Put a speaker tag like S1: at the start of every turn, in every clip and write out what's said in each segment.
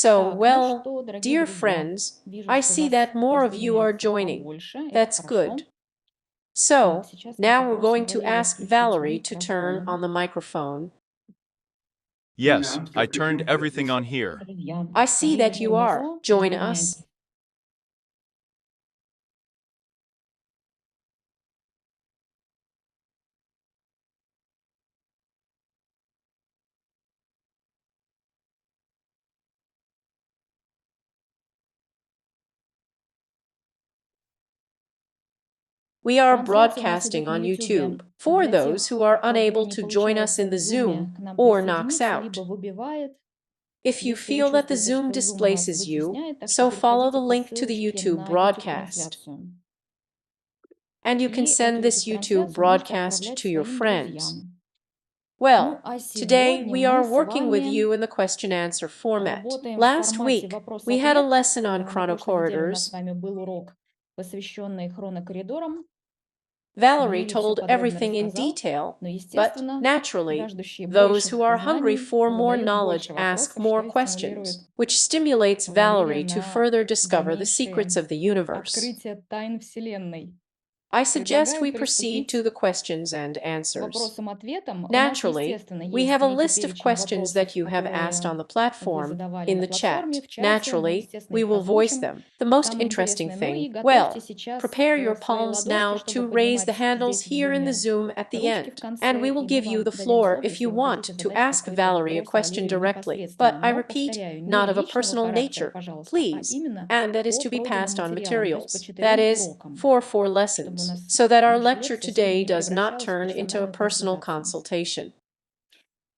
S1: So,
S2: Ну
S1: well,
S2: что, дорогие
S1: dear
S2: друзья,
S1: friends,
S2: вижу,
S1: I
S2: что
S1: see that
S2: вас
S1: more of you are
S2: присоединяется
S1: joining.
S2: побольше. Это
S1: That's
S2: хорошо.
S1: good. So,
S2: Сейчас мы
S1: now we're
S2: попросим
S1: going to
S2: Валерия
S1: ask
S2: включить
S1: Valery to turn
S2: микрофон.
S1: on the microphone.
S3: Yes, I turned everything on here.
S2: Друзья,
S1: I see
S2: Валерий
S1: that you
S2: уже
S1: are.
S2: внизу
S1: Join
S2: занимает.
S1: us. We are
S2: Трансляция у нас идет
S1: broadcasting
S2: на
S1: on
S2: YouTube.
S1: YouTube for
S2: Для
S1: those
S2: тех,
S1: who are
S2: кого
S1: unable
S2: не
S1: to join us
S2: получается
S1: in the
S2: в Zoom
S1: Zoom
S2: к нам
S1: or knocks
S2: присоединиться,
S1: out.
S2: либо выбивает.
S1: If you
S2: Если вы
S1: feel that the
S2: чувствуете,
S1: Zoom
S2: что Zoom вас
S1: displaces you,
S2: вытесняет, так что
S1: so follow the
S2: переходите по
S1: link to the
S2: ссылочке
S1: YouTube
S2: на
S1: broadcast.
S2: YouTube-трансляцию.
S1: And you can
S2: И эту
S1: send this YouTube
S2: YouTube-трансляцию можете
S1: broadcast
S2: отправлять
S1: to your
S2: своим друзьям.
S1: friends. Well,
S2: Ну, а
S1: today
S2: сегодня
S1: we
S2: мы
S1: are
S2: с
S1: working with
S2: вами
S1: you in the question-answer format.
S2: работаем в
S1: Last
S2: формате
S1: week, we had a
S2: вопрос-ответ.
S1: lesson on
S2: На прошлой неделе у нас с
S1: Chrono-Corridors.
S2: вами был урок, посвященный хронокоридорам.
S1: Valery
S2: Валерий все
S1: told
S2: подробно
S1: everything in
S2: рассказал,
S1: detail,
S2: но,
S1: but
S2: естественно,
S1: naturally,
S2: жаждущие
S1: those who
S2: больших
S1: are hungry
S2: знаний
S1: for more
S2: задают
S1: knowledge
S2: больше
S1: ask
S2: вопросов,
S1: more
S2: что и
S1: questions,
S2: стимулирует
S1: which stimulates
S2: Валерия
S1: Valery to
S2: на
S1: further discover the secrets
S2: дальнейшие
S1: of the universe.
S2: открытия тайн Вселенной.
S1: I suggest
S2: Предлагаю
S1: we proceed to
S2: приступить
S1: the questions and
S2: к
S1: answers.
S2: вопросам-ответам. У нас,
S1: Naturally,
S2: естественно,
S1: we
S2: есть
S1: have a
S2: некий
S1: list of
S2: перечень
S1: questions
S2: вопросов,
S1: that you have asked on
S2: которые
S1: the
S2: вы
S1: platform
S2: задавали
S1: in
S2: на
S1: the
S2: платформе,
S1: chat.
S2: в чате. Мы,
S1: Naturally,
S2: естественно,
S1: we
S2: их
S1: will voice
S2: озвучим.
S1: them. The most
S2: Самые
S1: interesting
S2: интересные. Ну и
S1: thing,
S2: готовьте
S1: well,
S2: сейчас
S1: prepare your
S2: свои
S1: palms
S2: ладошки,
S1: now
S2: чтобы
S1: to raise the
S2: поднимать
S1: handles
S2: здесь в
S1: here in the
S2: зуме
S1: Zoom at the
S2: ручки в
S1: end, and
S2: конце,
S1: we will
S2: и мы
S1: give you
S2: вам
S1: the
S2: дадим
S1: floor
S2: слово,
S1: if you
S2: если вы
S1: want
S2: хотите
S1: to
S2: задать
S1: ask
S2: какой-то
S1: Valery a
S2: вопрос
S1: question
S2: Валерию
S1: directly.
S2: непосредственно.
S1: But I
S2: Но,
S1: repeat,
S2: повторяю, не
S1: not of a
S2: личного
S1: personal
S2: характера,
S1: nature,
S2: пожалуйста, а
S1: please,
S2: именно
S1: and that is
S2: по
S1: to be
S2: пройденным
S1: passed on
S2: материалам, то есть по
S1: materials. That
S2: 4
S1: is,
S2: урокам,
S1: for 4
S2: чтобы у
S1: lessons,
S2: нас
S1: so that our
S2: наша
S1: lecture
S2: лекция сегодня
S1: today
S2: не
S1: does not
S2: превращалась в
S1: turn into a
S2: персональную
S1: personal
S2: консультацию.
S1: consultation.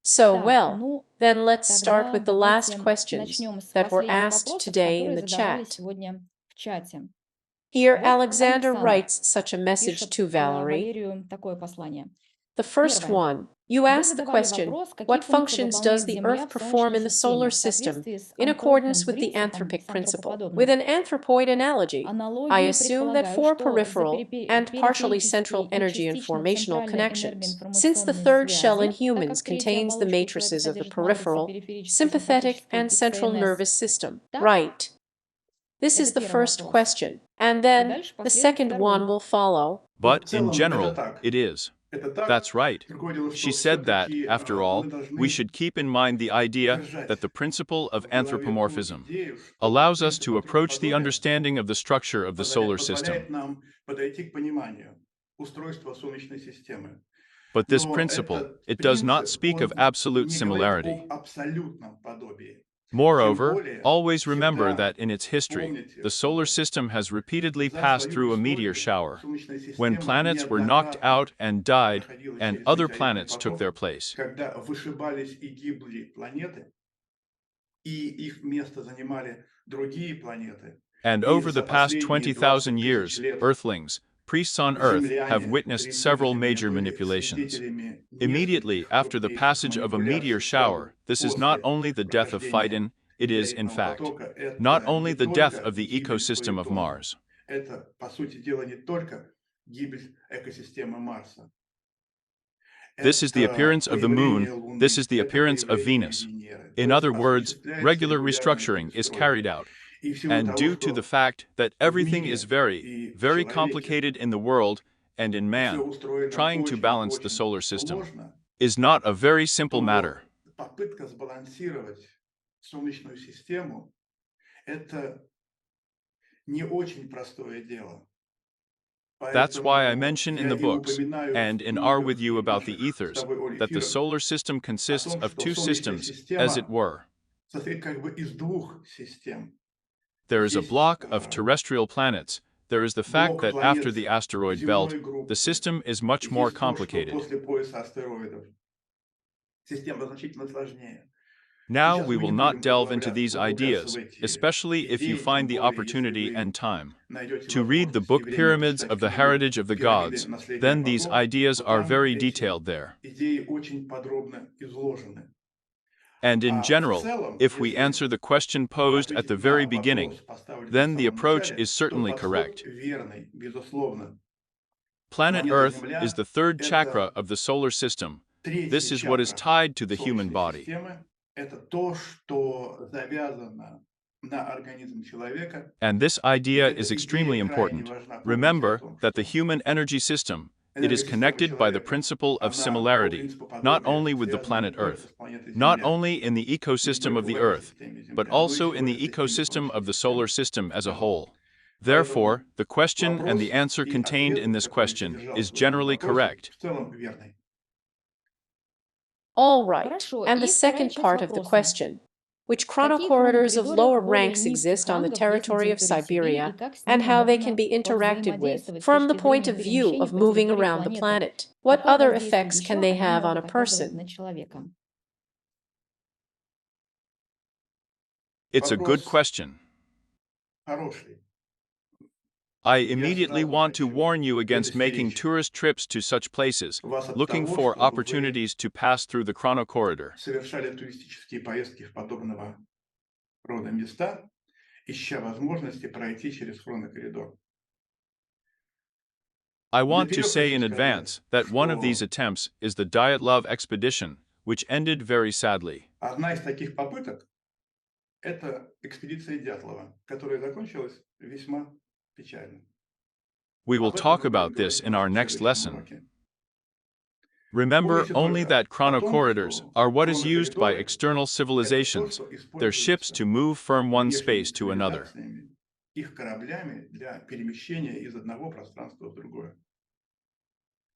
S1: So,
S2: Так,
S1: well,
S2: ну,
S1: then let's start
S2: тогда
S1: with the last
S2: давайте
S1: questions
S2: начнем с
S1: that were
S2: последних
S1: asked
S2: вопросов,
S1: today in
S2: которые
S1: the
S2: задавали
S1: chat.
S2: сегодня в чате.
S1: Here,
S2: Вот
S1: Alexander
S2: Александр
S1: writes such a message
S2: пишет
S1: to Valery.
S2: Валерию такое послание.
S1: The first
S2: Первое.
S1: one, you
S2: Вы
S1: asked the
S2: задавали
S1: question,
S2: вопрос, какие
S1: what
S2: функции
S1: functions does
S2: выполняет
S1: the
S2: Земля
S1: Earth
S2: в
S1: perform
S2: Солнечной
S1: in the solar
S2: системе в
S1: system
S2: соответствии с
S1: in
S2: антропным
S1: accordance with the
S2: принципом,
S1: anthropic
S2: с
S1: principle? With
S2: антропоподобным?
S1: an anthropoid analogy, I
S2: Аналогии
S1: assume that
S2: предполагают,
S1: for
S2: что за
S1: peripheral and partially central
S2: периферические и
S1: energy
S2: частично
S1: informational
S2: центральные
S1: connections, since the
S2: энергоинформационные
S1: third shell in
S2: связи, так
S1: humans
S2: как третья
S1: contains the
S2: оболочка у человека
S1: matrices of the
S2: содержит матрицы
S1: peripheral,
S2: периферический,
S1: sympathetic,
S2: симпатический
S1: and
S2: и
S1: central
S2: ЦНС.
S1: nervous system.
S2: Так?
S1: Right. This
S2: Это
S1: is the
S2: первый
S1: first
S2: вопрос.
S1: question, and
S2: И
S1: then
S2: дальше
S1: the
S2: последует
S1: second
S2: второй.
S1: one will follow.
S3: But in general, it is. That's right. She said that, after all, we should keep in mind the idea that the principle of anthropomorphism allows us to approach the understanding of the structure of the solar system. But this principle, it does not speak of absolute similarity. Moreover, always remember that in its history, the solar system has repeatedly passed through a meteor shower, when planets were knocked out and died, and other planets took their place. And over the past 20,000 years, Earthlings, priests on Earth, have witnessed several major manipulations. Immediately after the passage of a meteor shower, this is not only the death of Phaidon, it is, in fact, not only the death of the ecosystem of Mars. This is the appearance of the Moon, this is the appearance of Venus. In other words, regular restructuring is carried out. And due to the fact that everything is very, very complicated in the world and in man, trying to balance the solar system is not a very simple matter. That's why I mention in the books, and in Are With You about the ethers, that the solar system consists of two systems, as it were. There is a block of terrestrial planets. There is the fact that after the asteroid belt, the system is much more complicated. Now we will not delve into these ideas, especially if you find the opportunity and time to read the book Pyramids of the Heritage of the Gods, then these ideas are very detailed there. And in general, if we answer the question posed at the very beginning, then the approach is certainly correct. Planet Earth is the third chakra of the solar system. This is what is tied to the human body. And this
S4: И
S3: idea
S4: эта
S3: is
S4: идея
S3: extremely
S4: крайне
S3: important.
S4: важна. Помните о
S3: Remember
S4: том,
S3: that the
S4: что
S3: human energy system, it is
S4: энергосистема
S3: connected by the
S4: человека,
S3: principle of
S4: она по
S3: similarity,
S4: принципу
S3: not
S4: подобия
S3: only with the
S4: связана не
S3: planet
S4: только
S3: Earth,
S4: с планетой
S3: not
S4: Земля,
S3: only in the
S4: не
S3: ecosystem
S4: только
S3: of
S4: в
S3: the Earth,
S4: экосистеме
S3: but
S4: Земля, но
S3: also
S4: еще
S3: in
S4: в
S3: the
S4: экосистеме
S3: ecosystem
S4: Солнечной
S3: of the solar
S4: системы.
S3: system as a
S4: Вот.
S3: whole. Therefore,
S4: Поэтому
S3: the question and the
S4: вопрос
S3: answer
S4: и
S3: contained in
S4: ответ,
S3: this
S4: который
S3: question is
S4: содержался в этом
S3: generally
S4: вопросе,
S3: correct.
S4: в целом верный.
S1: All right.
S2: Хорошо.
S1: And the
S2: И вторая
S1: second
S2: часть
S1: part of the
S2: вопроса.
S1: question. Which
S2: В каких
S1: chrono-corridors of
S2: хронокоридорах
S1: lower
S2: более
S1: ranks
S2: низких
S1: exist on the
S2: рангов есть
S1: territory of
S2: территории Сибири и
S1: Siberia,
S2: как с
S1: and
S2: ними
S1: how they can
S2: можно
S1: be interacted with
S2: повзаимодействовать с
S1: from the
S2: точки
S1: point
S2: зрения
S1: of view
S2: перемещений
S1: of
S2: по
S1: moving
S2: территории
S1: around the
S2: планеты?
S1: planet? What
S2: Какое
S1: other
S2: воздействие
S1: effects
S2: еще
S1: can they
S2: они
S1: have on a
S2: могут оказывать
S1: person?
S2: на человека?
S3: It's a good
S4: Вопрос
S3: question.
S4: хороший.
S3: I
S4: Я
S3: immediately
S4: сразу
S3: want to
S4: хочу
S3: warn you against making
S4: предостеречь
S3: tourist trips to such places,
S4: вас от
S3: looking
S4: того,
S3: for
S4: чтобы вы
S3: opportunities to pass through the Chrono Corridor.
S4: совершали туристические поездки в подобного рода места, ища возможности пройти через хронокоридор.
S3: I want to
S4: Наперед
S3: say
S4: хочу
S3: in
S4: сказать,
S3: advance that one of these
S4: что
S3: attempts is the Diet Love expedition, which ended very sadly.
S4: одна из таких попыток – это экспедиция Дятлова, которая закончилась весьма печально.
S3: We will
S4: Об этом
S3: talk
S4: мы будем
S3: about this
S4: говорить в
S3: in our
S4: нашем
S3: next
S4: следующем
S3: lesson.
S4: уроке.
S3: Remember
S4: Помните
S3: only
S4: только
S3: that
S4: о
S3: Chrono
S4: том,
S3: Corridors
S4: что
S3: are what is used by
S4: хронокоридоры
S3: external
S4: – это то,
S3: civilizations,
S4: что
S3: their ships
S4: используется
S3: to move from one
S4: внешними
S3: space to another.
S4: цивилизациями, их кораблями для перемещения из одного пространства в другое.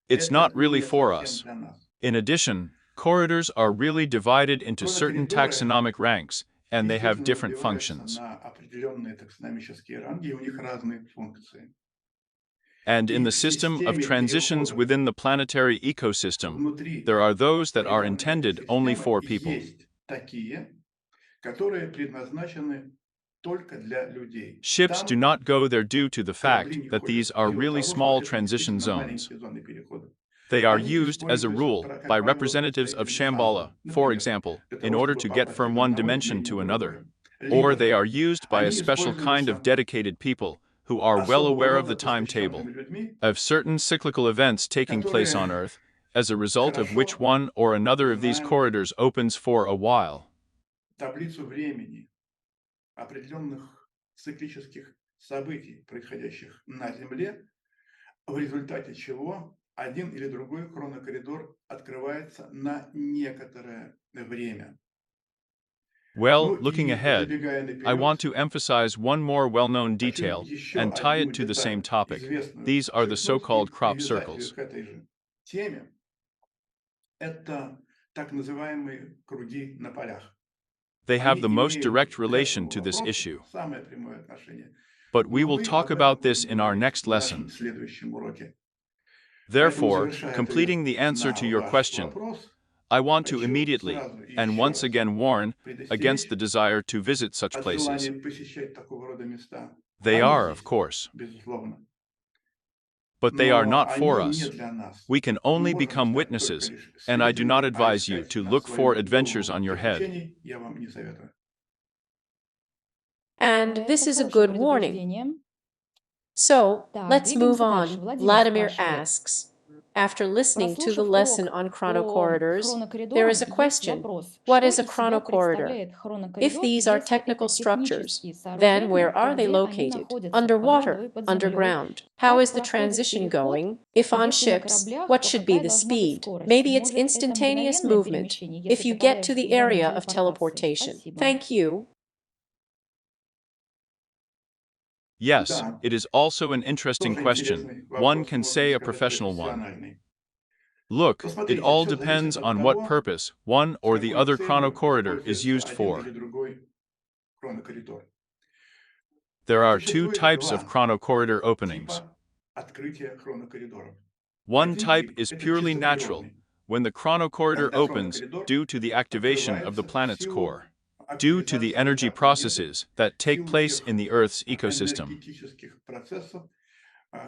S3: It's not
S4: Это
S3: really
S4: не
S3: for
S4: совсем
S3: us.
S4: для нас.
S3: In addition, corridors are really divided into certain
S4: Хронокоридоры
S3: taxonomic ranks, and they have
S4: действительно
S3: different
S4: разбиваются
S3: functions.
S4: на определенные таксономические ранги, и у них разные функции.
S3: And in
S4: И
S3: the
S4: в
S3: system of
S4: системе
S3: transitions
S4: переходов
S3: within the planetary ecosystem,
S4: внутри
S3: there are those that are
S4: планетарной
S3: intended only
S4: экосистемы
S3: for people.
S4: есть такие, которые предназначены только для людей.
S3: Ships do
S4: Там
S3: not go there due to the
S4: корабли
S3: fact
S4: не
S3: that these
S4: ходят
S3: are
S4: в силу
S3: really
S4: того, что
S3: small
S4: это
S3: transition
S4: действительно
S3: zones.
S4: маленькие зоны перехода.
S3: They are
S4: Они
S3: used as a
S4: используются,
S3: rule
S4: как
S3: by
S4: правило,
S3: representatives of
S4: представителями
S3: Shambhala,
S4: фауны,
S3: for
S4: например,
S3: example,
S4: для
S3: in
S4: того,
S3: order
S4: чтобы
S3: to get
S4: попасть
S3: from
S4: из
S3: one
S4: одного
S3: dimension
S4: измерения
S3: to
S4: в
S3: another.
S4: другое.
S3: Or they
S4: Либо
S3: are used by a
S4: они
S3: special kind of
S4: используются
S3: dedicated people who are well
S4: особого
S3: aware of the
S4: рода
S3: timetable
S4: посвященными людьми,
S3: of certain cyclical events taking place on
S4: которые
S3: Earth, as a result of which
S4: хорошо
S3: one or another of these
S4: знают
S3: corridors opens for a while.
S4: таблицу времени определенных циклических событий, происходящих на Земле, в результате чего один или другой хронокоридор открывается на некоторое время.
S3: Well,
S4: Ну
S3: looking
S4: и
S3: ahead,
S4: забегая
S3: I want
S4: наперед,
S3: to emphasize one more well-known
S4: хочу
S3: detail
S4: еще
S3: and tie
S4: одну
S3: it to the same
S4: деталь,
S3: topic.
S4: известную,
S3: These are the
S4: подчеркнуть и
S3: so-called crop
S4: привязать ее
S3: circles.
S4: к этой же теме. Это так называемые круги на полях.
S3: They have
S4: Они
S3: the most
S4: имеют
S3: direct
S4: к
S3: relation
S4: этому
S3: to this
S4: вопросу
S3: issue.
S4: самое прямое отношение.
S3: But we
S4: Но
S3: will
S4: мы
S3: talk
S4: об этом
S3: about this
S4: будем
S3: in our
S4: говорить
S3: next
S4: в нашем
S3: lesson.
S4: следующем уроке. Поэтому,
S3: Therefore,
S4: завершая
S3: completing the
S4: ответ
S3: answer
S4: на
S3: to your
S4: ваш
S3: question,
S4: вопрос,
S3: I want to
S4: хочу
S3: immediately,
S4: сразу и
S3: and
S4: еще
S3: once
S4: раз
S3: again warn, against the
S4: предостеречь
S3: desire to visit such
S4: от
S3: places.
S4: желания посещать такого рода места.
S3: They
S4: Они
S3: are, of
S4: здесь,
S3: course,
S4: безусловно,
S3: but they are
S4: но
S3: not for
S4: они не
S3: us.
S4: для нас.
S3: We can
S4: Мы
S3: only
S4: можем
S3: become
S4: стать только
S3: witnesses,
S4: лишь
S3: and I do not
S4: свидетелями, а
S3: advise you
S4: искать
S3: to
S4: на
S3: look for
S4: свою
S3: adventures
S4: голову
S3: on your head.
S4: приключений я вам не советую.
S1: And this
S2: Это
S1: is a
S2: хорошее
S1: good warning.
S2: предупреждение.
S1: So,
S2: Так,
S1: let's move
S2: двигаемся дальше.
S1: on.
S2: Владимир
S1: Vladimir
S2: спрашивает.
S1: asks, after listening to the
S2: Прослушав
S1: lesson
S2: урок
S1: on
S2: по
S1: chrono-corridors, there
S2: хронокоридорам,
S1: is a
S2: есть
S1: question.
S2: вопрос.
S1: What
S2: Что
S1: is a
S2: из себя
S1: chrono-corridor?
S2: представляет
S1: If
S2: хронокоридор,
S1: these are
S2: если
S1: technical
S2: это
S1: structures,
S2: технические
S1: then where
S2: сооружения, то
S1: are they
S2: где они
S1: located?
S2: находятся? Под
S1: Underwater,
S2: водой, под землей?
S1: underground? How
S2: Как
S1: is the
S2: проходит
S1: transition
S2: переход?
S1: going? If
S2: И
S1: on
S2: если на
S1: ships,
S2: кораблях,
S1: what
S2: то
S1: should be
S2: какая
S1: the
S2: должна быть
S1: speed?
S2: скорость?
S1: Maybe it's
S2: Может, это
S1: instantaneous
S2: мгновенное
S1: movement
S2: перемещение,
S1: if
S2: если
S1: you get
S2: попадаешь
S1: to
S2: в
S1: the
S2: зону
S1: area of
S2: телепортации?
S1: teleportation.
S2: Спасибо.
S1: Thank you.
S3: Yes,
S4: Да,
S3: it is also an interesting
S4: тоже
S3: question.
S4: интересный
S3: One
S4: вопрос,
S3: can
S4: можно
S3: say a
S4: сказать,
S3: professional one.
S4: профессиональный.
S3: Look, it
S4: Посмотрите,
S3: all
S4: все
S3: depends
S4: зависит от
S3: on what
S4: того,
S3: purpose one
S4: с
S3: or the
S4: какой
S3: other chrono
S4: целью
S3: corridor is
S4: используется
S3: used
S4: один
S3: for.
S4: или другой хронокоридор.
S3: There are two
S4: Существует
S3: types of
S4: два
S3: chrono corridor openings.
S4: типа открытия хронокоридоров.
S3: One
S4: Один
S3: type
S4: тип –
S3: is
S4: это
S3: purely
S4: чисто
S3: natural,
S4: природный,
S3: when the chrono corridor
S4: когда
S3: opens
S4: хронокоридор
S3: due to the activation of the
S4: открывается в
S3: planet's
S4: силу
S3: core, due to the
S4: активизации
S3: energy
S4: планеты,
S3: processes that
S4: в
S3: take
S4: силу
S3: place
S4: тех
S3: in the Earth's ecosystem.
S4: энергетических процессов,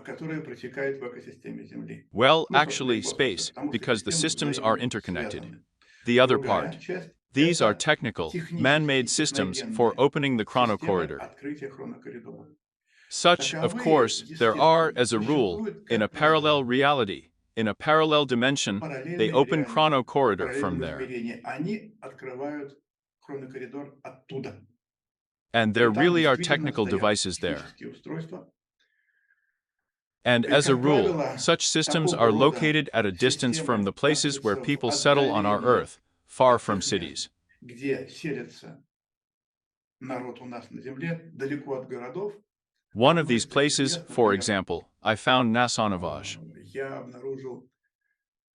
S4: которые протекают в экосистеме Земли.
S3: Well,
S4: Ну, собственно,
S3: actually,
S4: и космоса,
S3: space,
S4: потому что
S3: because the
S4: системы
S3: systems are
S4: взаимно
S3: interconnected.
S4: связаны.
S3: The other
S4: Другая
S3: part.
S4: часть –
S3: These are
S4: это
S3: technical,
S4: технические,
S3: man-made systems for
S4: техногенные
S3: opening the chrono
S4: системы
S3: corridor.
S4: открытия хронокоридора.
S3: Such, of
S4: Таковые,
S3: course, there are,
S4: естественно,
S3: as a rule,
S4: существуют,
S3: in a
S4: как
S3: parallel
S4: правило,
S3: reality, in a parallel dimension, they
S4: параллельные
S3: open
S4: реальности,
S3: chrono
S4: в
S3: corridor from
S4: параллельном
S3: there.
S4: измерении. Они открывают хронокоридор оттуда.
S3: And
S4: И
S3: there
S4: там
S3: really are
S4: действительно
S3: technical
S4: стоят
S3: devices there.
S4: технические устройства.
S3: And
S4: И,
S3: as a
S4: как
S3: rule,
S4: правило,
S3: such systems
S4: такого
S3: are
S4: рода
S3: located at a distance from
S4: системы
S3: the places where
S4: находятся в
S3: people settle on our
S4: отдалении
S3: Earth, far
S4: от
S3: from
S4: тех мест,
S3: cities.
S4: где селится народ у нас на Земле, далеко от городов.
S3: One
S4: Как
S3: of these
S4: говорится,
S3: places,
S4: сейчас,
S3: for
S4: например,
S3: example, I found Nasonovazh.
S4: я обнаружил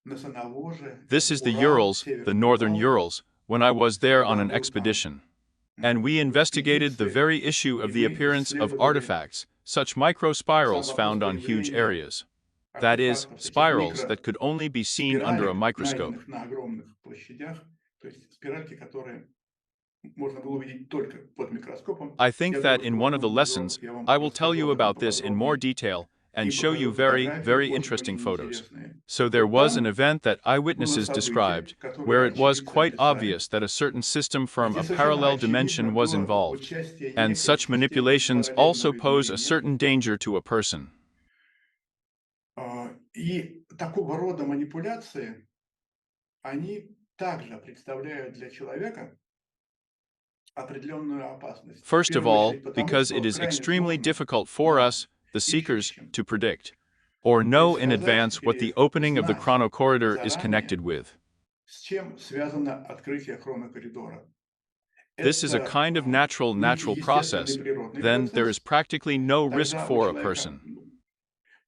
S4: на Сонавоже,
S3: This is the
S4: Урал,
S3: Urals, the
S4: Северный
S3: northern
S4: Урал,
S3: Urals, when I was there on
S4: когда
S3: an
S4: был там.
S3: expedition. And we
S4: В
S3: investigated the
S4: экспедиции,
S3: very issue
S4: и
S3: of the
S4: мы
S3: appearance of
S4: исследовали
S3: artifacts, such
S4: сам
S3: microspirals
S4: вопрос
S3: found on huge
S4: появления
S3: areas. That is,
S4: артефактов, таких
S3: spirals that could only be seen under a
S4: микроспиралек,
S3: microscope.
S4: найденных на огромных площадях, то есть спиральки, которые можно было увидеть только под микроскопом.
S3: I think
S4: Я
S3: that
S4: думаю,
S3: in
S4: что в
S3: one of the
S4: одном из
S3: lessons,
S4: уроков я вам
S3: I will tell
S4: расскажу
S3: you
S4: об этом
S3: about this in more
S4: поподробнее
S3: detail
S4: и
S3: and show you
S4: покажу
S3: very,
S4: фотографии,
S3: very
S4: очень
S3: interesting photos.
S4: интересные.
S3: So there
S4: Вот
S3: was an
S4: там
S3: event that
S4: было
S3: eyewitnesses
S4: событие,
S3: described,
S4: которое
S3: where it was
S4: очевидцы
S3: quite
S4: описали,
S3: obvious that a certain system from
S4: где
S3: a
S4: совершенно
S3: parallel
S4: очевидно
S3: dimension was
S4: было
S3: involved.
S4: участие
S3: And
S4: некой
S3: such
S4: системы
S3: manipulations also
S4: параллельного
S3: pose a
S4: измерения.
S3: certain danger to a person.
S4: И такого рода манипуляции, они также представляют для человека определенную опасность. В
S3: First of
S4: первую
S3: all,
S4: очередь потому,
S3: because it
S4: что
S3: is
S4: крайне
S3: extremely
S4: сложно
S3: difficult for
S4: нам,
S3: us, the seekers,
S4: ищущим,
S3: to predict or know in
S4: предсказать
S3: advance what
S4: или
S3: the opening of the
S4: знать
S3: Chrono-Corridor is
S4: заранее,
S3: connected with.
S4: с чем связано открытие хронокоридора.
S3: This is a
S4: Это
S3: kind of natural
S4: некий естественный
S3: process.
S4: природный
S3: Then there is
S4: процесс.
S3: practically no risk
S4: Тогда у
S3: for a
S4: человека
S3: person.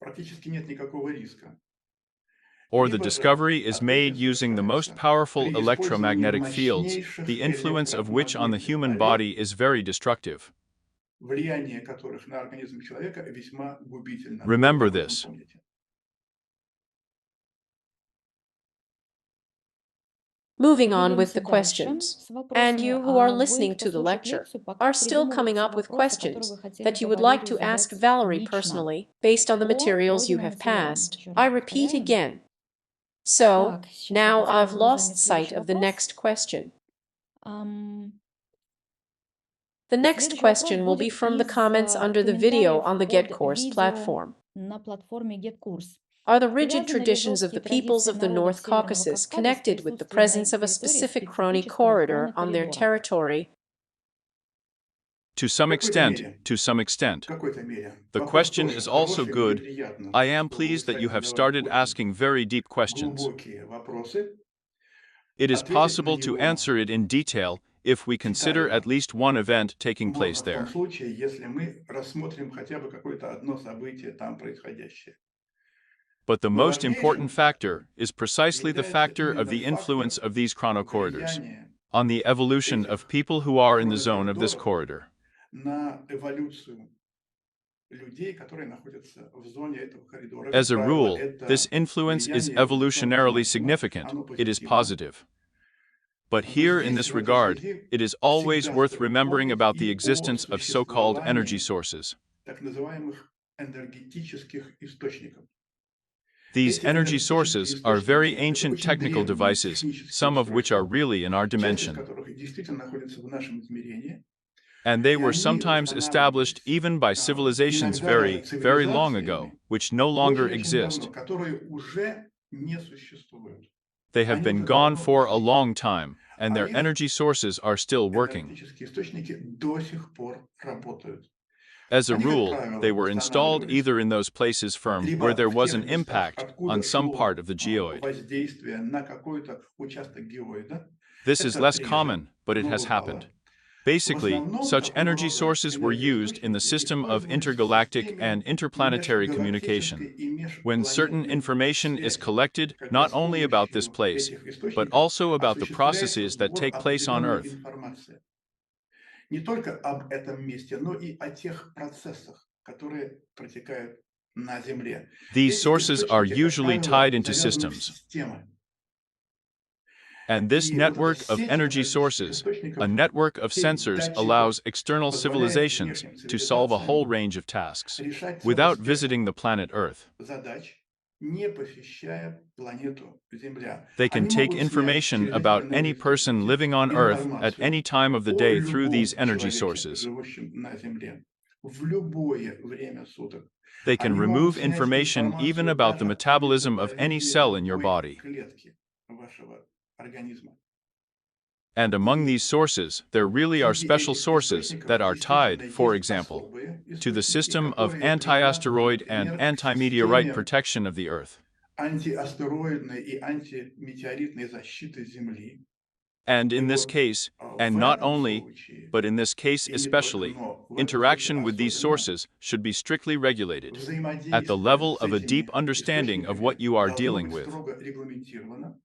S4: практически нет никакого риска.
S3: Or the
S4: Либо же
S3: discovery is
S4: открытие
S3: made using the most
S4: совершается
S3: powerful
S4: при использовании
S3: electromagnetic fields,
S4: мощнейших
S3: the influence of which on the
S4: электромагнитных
S3: human
S4: полей,
S3: body is very destructive.
S4: влияние которых на организм человека весьма губительно.
S3: Remember
S4: Об этом
S3: this.
S4: помните.
S1: Moving on with
S2: Двигаемся
S1: the
S2: дальше
S1: questions.
S2: с
S1: And
S2: вопросами.
S1: you who are
S2: А вы,
S1: listening
S2: кто
S1: to the
S2: слушает
S1: lecture,
S2: лекцию,
S1: are still coming
S2: придумывайте
S1: up with
S2: вопросы, которые
S1: questions
S2: вы хотели
S1: that
S2: бы
S1: you would like
S2: Валерию
S1: to ask
S2: задать
S1: Valery
S2: лично
S1: personally based on the
S2: по
S1: materials you
S2: пройденным
S1: have
S2: материалам.
S1: passed.
S2: Еще
S1: I
S2: раз
S1: repeat
S2: повторяем.
S1: again. So,
S2: Так, сейчас я
S1: now I've
S2: попробую
S1: lost
S2: занять
S1: sight
S2: следующий
S1: of the
S2: вопрос.
S1: next question.
S2: Ам,
S1: The next
S2: Следующий вопрос
S1: question will be
S2: будет
S1: from the
S2: из
S1: comments under the video
S2: комментариев
S1: on the Get
S2: под
S1: Course
S2: видео
S1: platform.
S2: на платформе GetCourse.
S1: Are the rigid
S2: Привязаны ли
S1: traditions of
S2: жесткие
S1: the peoples
S2: традиции
S1: of the
S2: народов
S1: North
S2: Северного
S1: Caucasus
S2: Кавказа с
S1: connected with the
S2: присутствием на
S1: presence
S2: их
S1: of a
S2: территории
S1: specific
S2: специфического
S1: Chrono-Corridor on their
S2: хронокоридора?
S1: territory?
S3: To some
S4: В
S3: extent,
S4: В какой-то мере.
S3: The
S4: Вопрос
S3: question
S4: тоже
S3: is also
S4: хороший, мне
S3: good.
S4: приятно,
S3: I am
S4: что вы
S3: pleased that you
S4: стали
S3: have
S4: задавать
S3: started
S4: очень
S3: asking very deep questions.
S4: глубокие вопросы.
S3: It is
S4: Ответить на
S3: possible to
S4: него
S3: answer it in detail if we consider at least one event taking place
S4: можно в том
S3: there.
S4: случае, если мы рассмотрим хотя бы какое-то одно событие там происходящее.
S3: But the
S4: Но
S3: most important
S4: важнейшим
S3: factor is precisely the
S4: является
S3: factor of
S4: именно
S3: the influence
S4: фактор
S3: of these chrono-corridors
S4: влияния
S3: on the evolution of
S4: этих
S3: people who are in the zone of this
S4: хронокоридоров
S3: corridor.
S4: на эволюцию людей, которые находятся в зоне этого коридора. Как
S3: As a
S4: правило,
S3: rule,
S4: это
S3: this influence is
S4: влияние эволюционно
S3: evolutionarily
S4: значимо,
S3: significant.
S4: оно
S3: It is
S4: позитивно.
S3: positive. But
S4: Но
S3: here in
S4: здесь,
S3: this
S4: в этой
S3: regard,
S4: связи,
S3: it is always
S4: всегда
S3: worth
S4: стоит
S3: remembering
S4: помнить
S3: about the
S4: и о
S3: existence of so-called energy
S4: существовании
S3: sources.
S4: так называемых энергетических источников.
S3: These
S4: Эти
S3: energy
S4: энергетические
S3: sources are very
S4: источники — это
S3: ancient
S4: очень
S3: technical
S4: древние
S3: devices,
S4: технические
S3: some of which are
S4: устройства,
S3: really in our
S4: часть из
S3: dimension.
S4: которых действительно находится в нашем измерении,
S3: And they
S4: и
S3: were
S4: они
S3: sometimes established
S4: устанавливались
S3: even by civilizations
S4: иногда даже
S3: very, very long ago,
S4: цивилизациями
S3: which no longer
S4: очень-очень
S3: exist.
S4: давно, которые уже не существуют.
S3: They have
S4: Они
S3: been
S4: уже
S3: gone
S4: давно
S3: for a
S4: ушли,
S3: long time, and
S4: а
S3: their
S4: их
S3: energy sources are still working.
S4: энергетические источники до сих пор работают.
S3: As a
S4: Они, как
S3: rule, they
S4: правило,
S3: were installed
S4: устанавливались
S3: either in those places from where
S4: либо
S3: there
S4: в
S3: was
S4: тех
S3: an
S4: местах,
S3: impact
S4: откуда
S3: on some
S4: шло
S3: part of the geoid.
S4: воздействие на какой-то участок геоида.
S3: This is
S4: Это
S3: less
S4: реже,
S3: common, but it
S4: но
S3: has
S4: бывало.
S3: happened.
S4: В
S3: Basically,
S4: основном
S3: such
S4: такого
S3: energy
S4: рода
S3: sources were used in the
S4: энергоисточники
S3: system of
S4: использовались в
S3: intergalactic and
S4: системе
S3: interplanetary communication.
S4: межгалактической и
S3: When certain
S4: межпланетной
S3: information is
S4: связи,
S3: collected
S4: когда
S3: not
S4: с
S3: only about this
S4: помощью
S3: place,
S4: этих
S3: but
S4: источников
S3: also about the
S4: осуществляется
S3: processes that
S4: сбор
S3: take place on
S4: определенной
S3: Earth.
S4: информации. Не только об этом месте, но и о тех процессах, которые протекают на Земле.
S3: These
S4: Эти
S3: sources are
S4: источники, как
S3: usually
S4: правило,
S3: tied into
S4: завязаны в
S3: systems.
S4: системы.
S3: And this
S4: И вот эта
S3: network of
S4: сеть
S3: energy
S4: энергетических
S3: sources, a
S4: источников,
S3: network of
S4: сеть
S3: sensors,
S4: датчиков
S3: allows external
S4: позволяет
S3: civilizations
S4: внешним
S3: to solve a whole
S4: цивилизациям
S3: range of tasks
S4: решать целый
S3: without
S4: спектр
S3: visiting the planet Earth.
S4: задач, не посещая планету Земля.
S3: They can
S4: Они
S3: take
S4: могут снять
S3: information
S4: через
S3: about
S4: эти
S3: any person
S4: энергоисточники
S3: living on Earth at
S4: информацию
S3: any time of the
S4: о
S3: day through
S4: любом
S3: these energy
S4: человеке,
S3: sources.
S4: живущем на Земле, в любое время суток.
S3: They can
S4: Они
S3: remove
S4: могут снять
S3: information even
S4: информацию
S3: about the
S4: даже о
S3: metabolism of any
S4: метаболизме
S3: cell in your
S4: любой
S3: body.
S4: клетки вашего организма.
S3: And among these sources, there really are
S4: Среди
S3: special
S4: этих
S3: sources
S4: источников
S3: that are tied,
S4: действительно
S3: for
S4: есть
S3: example,
S4: особые
S3: to the
S4: источники,
S3: system of
S4: которые привязаны,
S3: anti-asteroid and
S4: например, к
S3: anti-meteorite
S4: системе
S3: protection of the Earth.
S4: антиастероидной и антиметеоритной защиты Земли.
S3: And in
S4: И
S3: this
S4: вот
S3: case,
S4: в
S3: and not
S4: этом
S3: only,
S4: случае,
S3: but in this case
S4: и не только,
S3: especially,
S4: но в этом случае
S3: interaction with these
S4: особенно,
S3: sources should be strictly regulated, at the
S4: взаимодействие
S3: level
S4: с
S3: of a deep
S4: этими
S3: understanding of what
S4: источниками
S3: you are
S4: должно
S3: dealing
S4: быть
S3: with.
S4: строго регламентировано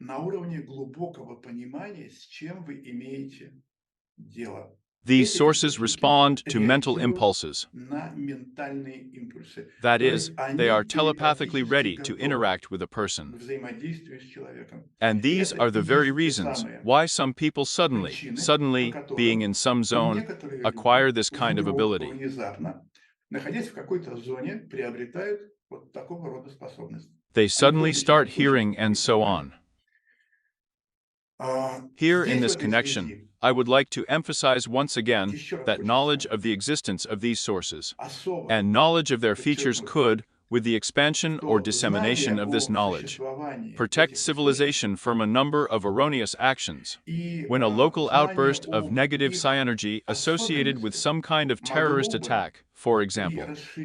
S4: на уровне глубокого понимания, с чем вы имеете дело.
S3: These
S4: Эти
S3: sources
S4: источники
S3: respond to mental
S4: реагируют
S3: impulses.
S4: на ментальные импульсы.
S3: That
S4: То
S3: is,
S4: есть
S3: they
S4: они
S3: are telepathically
S4: телепатически
S3: ready to
S4: готовы
S3: interact with a
S4: к
S3: person.
S4: взаимодействию с человеком.
S3: And
S4: И
S3: these
S4: это
S3: are
S4: и
S3: the very
S4: есть те
S3: reasons
S4: самые
S3: why some people
S4: причины, по
S3: being
S4: которым
S3: in some zone,
S4: некоторые
S3: acquire
S4: люди
S3: this kind of
S4: вдруг,
S3: ability.
S4: внезапно, находясь в какой-то зоне, приобретают вот такого рода способность.
S3: They
S4: Они
S3: suddenly
S4: первый начинают
S3: start hearing
S4: слышать и
S3: and so
S4: так далее.
S3: on. Here in
S4: Здесь, в
S3: this
S4: этой
S3: connection,
S4: связи,
S3: I would like to emphasize once again
S4: еще раз
S3: that
S4: хочется
S3: knowledge of the existence of these sources
S4: особо
S3: and knowledge of their features
S4: подчеркнуть,
S3: could, with the expansion or
S4: что
S3: dissemination
S4: знание
S3: of this
S4: о
S3: knowledge,
S4: существовании
S3: protect
S4: этих источников
S3: civilization from a number of erroneous actions.
S4: и
S3: When a local
S4: знание
S3: outburst of
S4: о
S3: negative
S4: их
S3: psi-energy associated with
S4: особенностях
S3: some kind of terrorist
S4: могло бы
S3: attack, for
S4: при
S3: example,